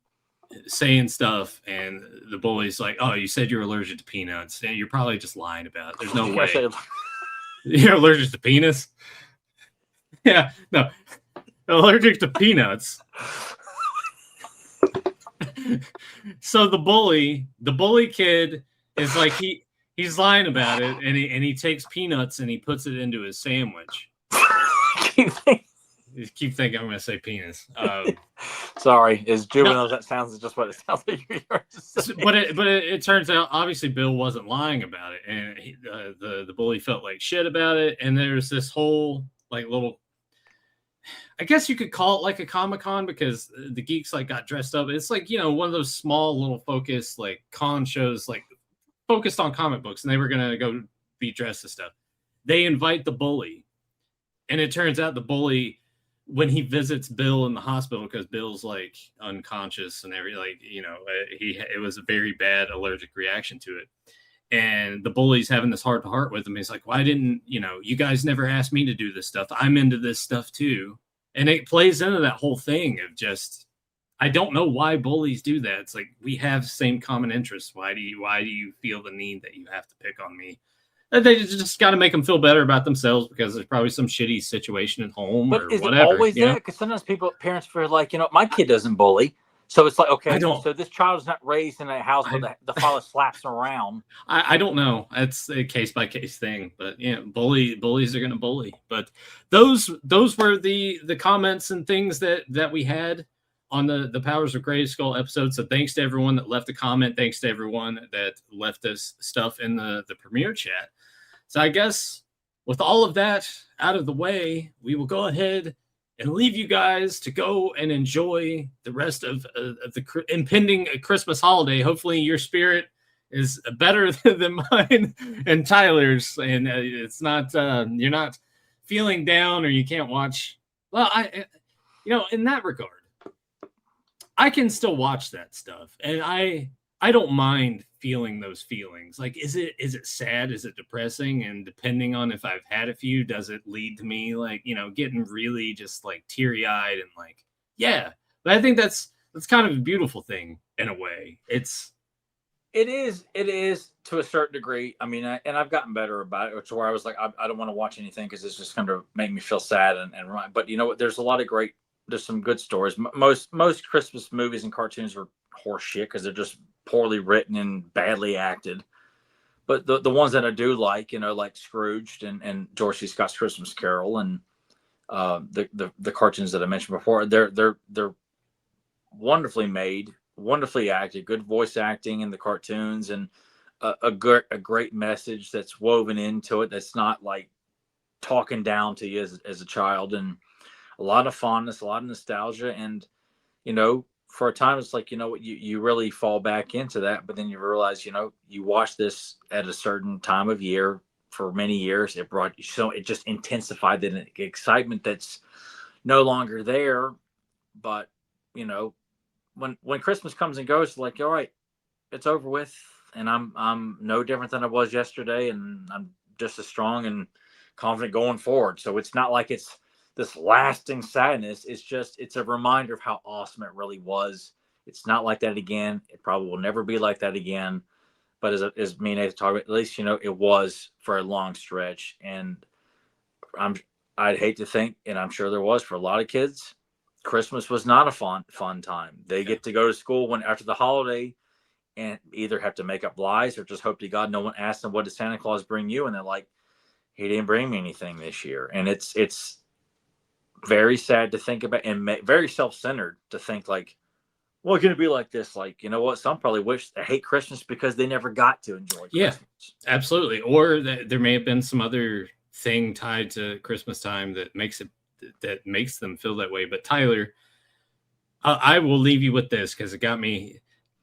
saying stuff, and the bully's like, oh, you said you're allergic to peanuts, and you're probably just lying about it. There's no way you're allergic to penis. Yeah, no, allergic to peanuts. So the bully kid is like he's lying about it, and he takes peanuts and he puts it into his sandwich. You keep thinking I'm going to say penis.
Sorry, as juvenile as that sounds, just what it sounds like you're saying.
But it turns out obviously Bill wasn't lying about it, and the bully felt like shit about it. And there's this whole like little, I guess you could call it like a Comic-Con because the geeks like got dressed up. It's like one of those small little focused like con shows like focused on comic books, and they were going to go be dressed and stuff. They invite the bully, and it turns out the bully, when he visits Bill in the hospital, because Bill's like unconscious and it was a very bad allergic reaction to it. And the bully's having this heart to heart with him. He's like, why didn't, you guys never asked me to do this stuff. I'm into this stuff too. And it plays into that whole thing of just, I don't know why bullies do that. It's like, we have same common interests. Why do you feel the need that you have to pick on me? And they just got to make them feel better about themselves because there's probably some shitty situation at home or whatever. But is it always
there? Because sometimes parents feel like, my kid doesn't bully. So it's like, okay, so this child is not raised in a house where the father slaps him around.
I don't know. It's a case by case thing, but bullies are going to bully. But those were the comments and things that we had on the Powers of Grayskull episode. So thanks to everyone that left a comment. Thanks to everyone that left us stuff in the premiere chat. So I guess with all of that out of the way, we will go ahead and leave you guys to go and enjoy the rest of the impending Christmas holiday. Hopefully your spirit is better than mine and Tyler's, and it's not you're not feeling down or you can't watch. Well, in that regard, I can still watch that stuff, and I don't mind feeling those feelings. Like, is it sad? Is it depressing? And depending on if I've had a few, does it lead to me like, getting really just like teary eyed and like, yeah. But I think that's kind of a beautiful thing in a way. It
is to a certain degree. I mean, I've gotten better about it, to where I was like, I don't want to watch anything because it's just going to make me feel sad and right. But you know what? There's some good stories. Most Christmas movies and cartoons are horse shit because they're just poorly written and badly acted. But the ones that I do like, like Scrooged and George C. Scott's Christmas Carol and the cartoons that I mentioned before, they're wonderfully made, wonderfully acted, good voice acting in the cartoons, and a great message that's woven into it. That's not like talking down to you as a child, and a lot of fondness, a lot of nostalgia, and for a time, it's like, you know what, you really fall back into that, but then you realize, you know, you watch this at a certain time of year for many years. It brought you, so it just intensified the excitement that's no longer there. But, you know, when Christmas comes and goes, like, all right, it's over with, and I'm no different than I was yesterday, and I'm just as strong and confident going forward. So it's not like it's this lasting sadness. It's a reminder of how awesome it really was. It's not like that again. It probably will never be like that again. But as me and Nathan talk about, at least, you know, it was for a long stretch. And I'd hate to think, and I'm sure there was for a lot of kids, Christmas was not a fun time. They get to go to school after the holiday and either have to make up lies or just hope to God no one asks them, what did Santa Claus bring you? And they're like, he didn't bring me anything this year. And it's very sad to think about, and very self-centered to think like, well, it's going to be like this. Like, you know what? Some probably wish they hate Christmas because they never got to enjoy Christmas.
Yeah, absolutely. Or there may have been some other thing tied to Christmas time that makes them feel that way. But Tyler, I will leave you with this because it got me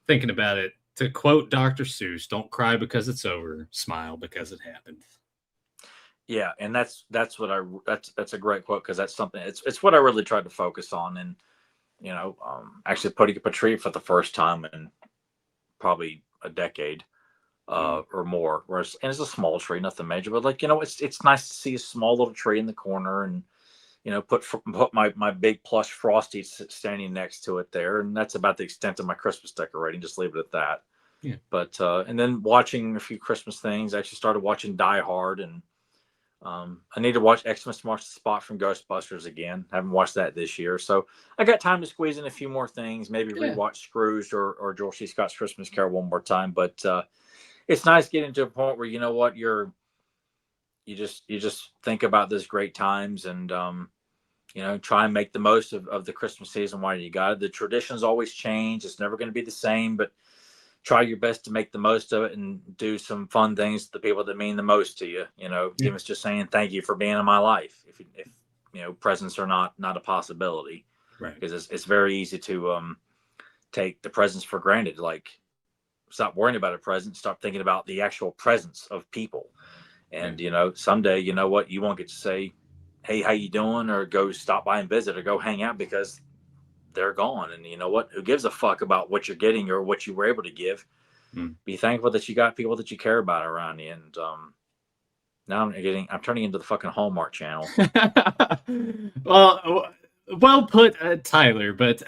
thinking about it. To quote Dr. Seuss, don't cry because it's over, smile because it happened.
Yeah, and that's a great quote, because that's something, it's what I really tried to focus on. And, you know, actually putting up a tree for the first time in probably a decade or more. Whereas, and it's a small tree, nothing major, but like, you know, it's nice to see a small little tree in the corner, and, you know, put my big plush Frosty standing next to it there. And that's about the extent of my Christmas decorating. Just leave it at that.
Yeah.
But, and then watching a few Christmas things, I actually started watching Die Hard, and I need to watch Xmas March the Spot from Ghostbusters again. I haven't watched that this year. So I got time to squeeze in a few more things, maybe rewatch Scrooged or George C. Scott's Christmas Carol one more time. But, it's nice getting to a point where, you know what, you just think about those great times, and, you know, try and make the most of the Christmas season while you got it. The traditions always change. It's never going to be the same, but try your best to make the most of it and do some fun things to the people that mean the most to you. You know, even just saying thank you for being in my life. If you know, presents are not a possibility,
right?
Because it's very easy to take the presents for granted. Like, stop worrying about a present, start thinking about the actual presence of people. And you know, someday, you know what, you won't get to say, hey, how you doing, or go stop by and visit, or go hang out, because they're gone. And you know what, who gives a fuck about what you're getting or what you were able to give? Be thankful that you got people that you care about around you. And now I'm turning into the fucking Hallmark Channel.
well put, Tyler. But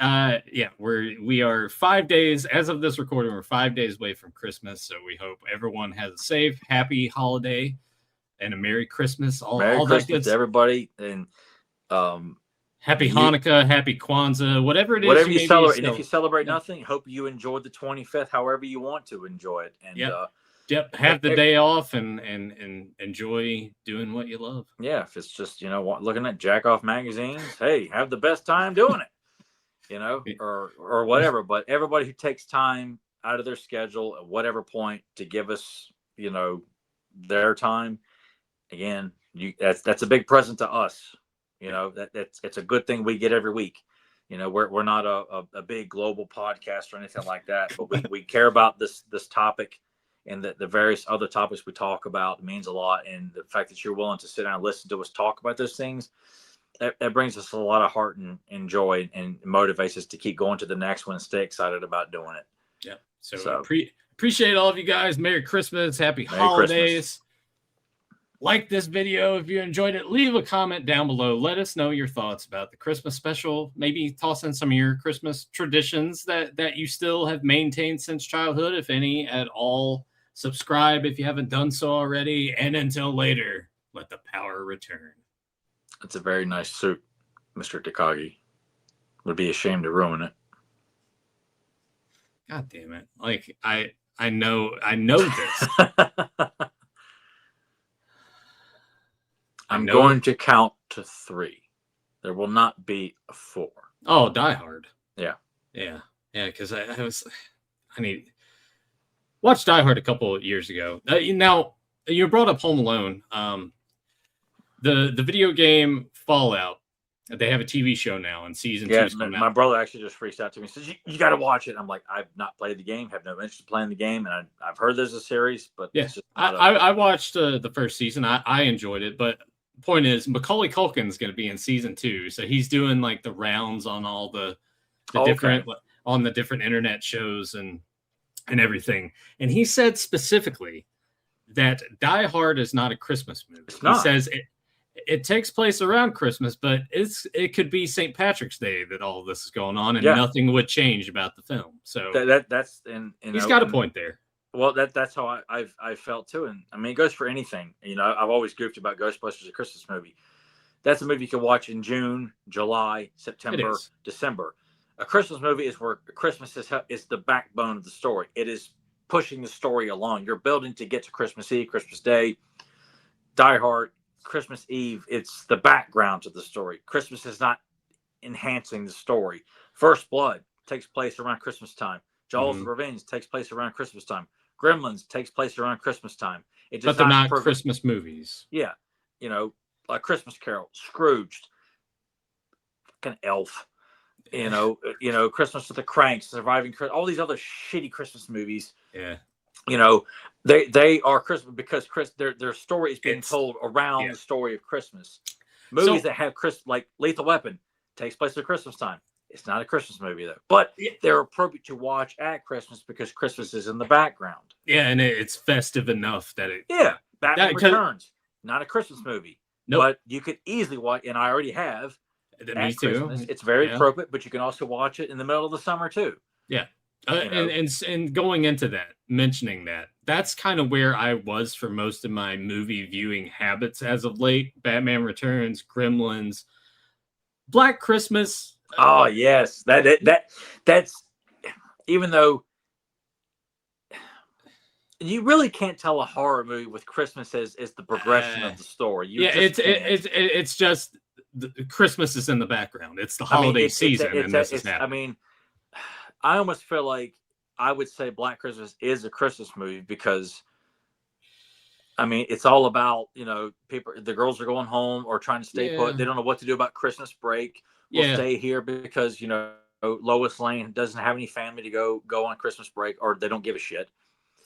yeah, we are 5 days as of this recording. We're 5 days away from Christmas, so we hope everyone has a safe, happy holiday and a Merry Christmas.
Merry Christmas to everybody, and
Happy Hanukkah, Happy Kwanzaa, whatever it is.
Whatever you celebrate. And if you celebrate nothing, hope you enjoy the 25th however you want to enjoy it. And
have the day off and enjoy doing what you love.
Yeah, if it's just, you know, looking at jack off magazines, hey, have the best time doing it. You know, or whatever. But everybody who takes time out of their schedule at whatever point to give us, you know, their time, again, that's a big present to us. You know, it's a good thing we get every week. You know, we're not a big global podcast or anything like that, but we care about this topic, and the various other topics we talk about means a lot. And the fact that you're willing to sit down and listen to us talk about those things, that brings us a lot of heart and joy, and motivates us to keep going to the next one and stay excited about doing it.
Yeah. So appreciate all of you guys. Merry Christmas. Happy holidays. Christmas. Like this video if you enjoyed it. Leave a comment down below. Let us know your thoughts about the Christmas special. Maybe toss in some of your Christmas traditions that you still have maintained since childhood, if any at all. Subscribe if you haven't done so already. And until later, let the power return.
It's a very nice suit, Mr. Takagi. Would be ashamed to ruin it.
God damn it. Like, I know this.
I'm going to count to 3. There will not be a 4.
Oh, Die Hard.
Yeah.
Because I watched Die Hard a couple of years ago. Now, you brought up Home Alone. The video game Fallout They have a TV show now, and season
Yeah,
2's coming
my
out.
brother actually just reached out to me and says, you got to watch it. I'm like, I've not played the game, have no interest in playing the game. And I've heard there's a series, but
Yeah,
it's just
I watched the first season. I enjoyed it, but point is, Macaulay Culkin's going to be in season 2, so he's doing like the rounds on all the different on the different internet shows and everything. And he said specifically that Die Hard is not a Christmas movie. He says it takes place around Christmas, but it could be St. Patrick's Day that all this is going on, and nothing would change about the film. So
that's
he's got a point there.
Well, that's how I felt too, and I mean it goes for anything. You know, I've always goofed about Ghostbusters, a Christmas movie. That's a movie you can watch in June, July, September, December. A Christmas movie is where Christmas is the backbone of the story. It is pushing the story along. You're building to get to Christmas Eve, Christmas Day. Die Hard, Christmas Eve, it's the background to the story. Christmas is not enhancing the story. First Blood takes place around Christmas time. Jaws of Revenge takes place around Christmas time. Gremlins takes place around Christmas time.
But they're not Christmas movies.
Yeah. You know, like Christmas Carol, Scrooged, fucking Elf, you know, Christmas with the Cranks, Surviving Christmas, all these other shitty Christmas movies.
Yeah.
You know, they are Christmas because their story is being told around the story of Christmas. Movies that have like Lethal Weapon takes place at Christmas time. It's not a Christmas movie though, but they're appropriate to watch at Christmas because Christmas is in the background.
Yeah, and it's festive enough that it.
Yeah, Batman Returns, not a Christmas movie, but you could easily watch, and I already have.
Me too.
Christmas. It's very appropriate, but you can also watch it in the middle of the summer too.
Yeah. And going into that, mentioning that's kind of where I was for most of my movie viewing habits as of late. Batman Returns, Gremlins, Black Christmas.
Oh yes, that's even though you really can't tell a horror movie with Christmas as the progression of the story.
It's just Christmas is in the background. It's the holiday season, and this is happening.
I mean, I almost feel like I would say Black Christmas is a Christmas movie because, I mean, it's all about, you know, the girls are going home or trying to stay put. They don't know what to do about Christmas break. We'll stay here because, you know, Lois Lane doesn't have any family to go on Christmas break, or they don't give a shit.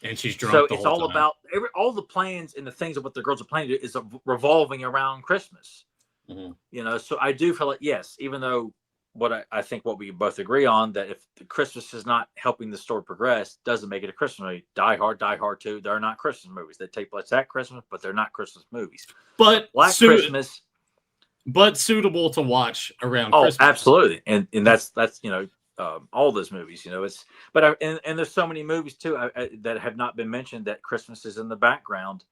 And she's drunk.
So it's all about all the plans and the things of what the girls are planning to do is revolving around Christmas.
Mm-hmm.
You know, so I do feel like, yes, even though I think what we both agree on, that if Christmas is not helping the story progress, doesn't make it a Christmas movie. Die Hard 2, they're not Christmas movies. They take place at Christmas, but they're not Christmas movies.
But
Black Christmas,
but suitable to watch around
Christmas.
Oh,
absolutely. And that's you know, all those movies, you know, and there's so many movies too that have not been mentioned that Christmas is in the background,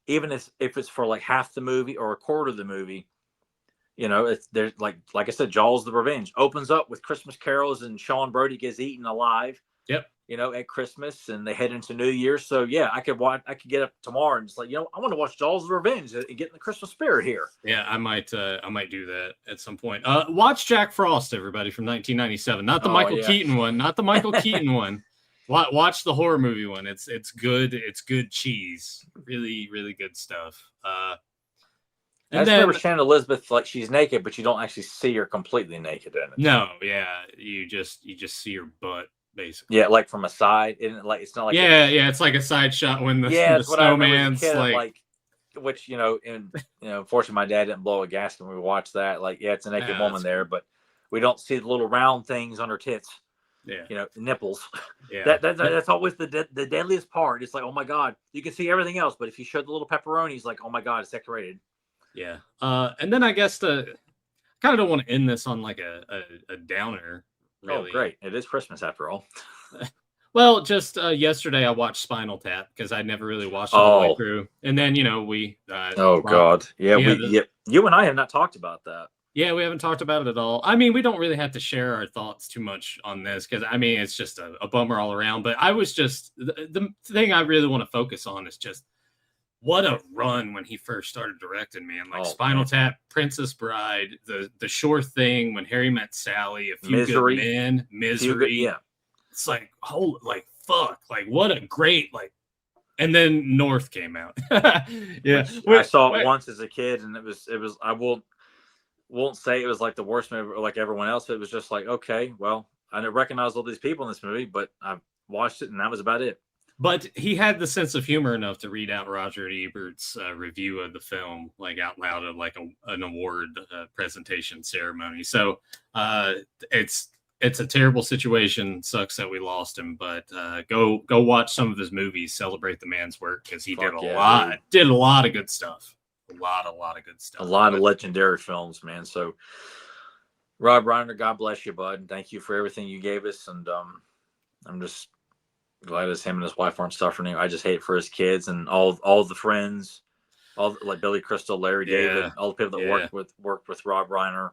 even if it's for like half the movie or a quarter of the movie. You know, there's like I said, Jaws the Revenge opens up with Christmas carols and Sean Brody gets eaten alive.
Yep.
You know, at Christmas, and they head into New Year's. So yeah, I could get up tomorrow and just like, you know, I want to watch Jaws the Revenge and get in the Christmas spirit here.
Yeah, I might do that at some point. Watch Jack Frost, everybody, from 1997, not the Michael Keaton one, not the Michael Keaton one. Watch the horror movie one. It's good. It's good cheese. Really, really good stuff.
And then remember Shannon Elizabeth, like she's naked, but you don't actually see her completely naked in it.
No, yeah, you just see her butt basically.
Yeah, like from a side, and like it's not like
it's like a side shot when the snowman's like,
which you know, unfortunately, my dad didn't blow a gasket when we watched that. Like, it's a naked woman there, but we don't see the little round things on her tits.
Yeah,
you know, nipples.
Yeah,
that's always the deadliest part. It's like, oh my god, you can see everything else, but if you show the little pepperonis, like, oh my god, it's decorated.
Yeah. And then I guess I kind of don't want to end this on like a downer. Really.
Oh, great. It is Christmas after all.
Well, just yesterday I watched Spinal Tap because I'd never really watched it all the way through. And then, you know,
God. Yeah, you and I have not talked about that.
Yeah, we haven't talked about it at all. I mean, we don't really have to share our thoughts too much on this because, I mean, it's just a bummer all around. But I was just, the thing I really want to focus on is just, what a run when he first started directing, man. Like Spinal Tap, Princess Bride, the Sure Thing, When Harry Met Sally, A Few
Misery.
Good Men, Misery. It's like, fuck. Like, what a great, like, and then North came out. Yeah.
I saw it once as a kid, and it was, won't say it was like the worst movie like everyone else. It was just like, okay, well, I didn't recognize all these people in this movie, but I watched it and that was about it.
But he had the sense of humor enough to read out Roger Ebert's review of the film, like out loud at like an award presentation ceremony. So it's a terrible situation. Sucks that we lost him, but go watch some of his movies. Celebrate the man's work because he did a lot of good stuff. A lot of good stuff.
A lot of legendary films, man. So Rob Reiner, God bless you, bud. Thank you for everything you gave us, and I'm just glad as him and his wife aren't suffering. I just hate it for his kids and all the friends, like Billy Crystal, Larry David, all the people that worked with Rob Reiner.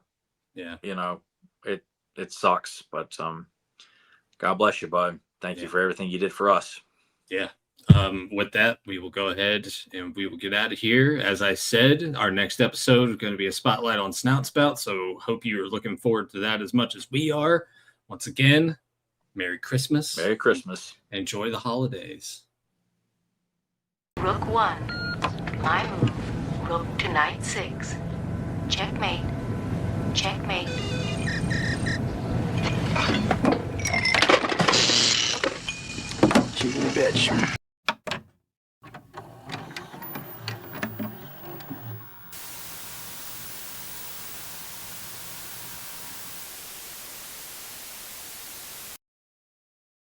Yeah,
you know, it sucks, but God bless you, bud. Thank you for everything you did for us.
Yeah. With that, we will go ahead and we will get out of here. As I said, our next episode is going to be a spotlight on Snout Spout, so hope you are looking forward to that as much as we are. Once again, Merry Christmas.
Merry Christmas.
Enjoy the holidays.
Rook 1. My move. Rook to knight 6. Checkmate. Checkmate.
You bitch.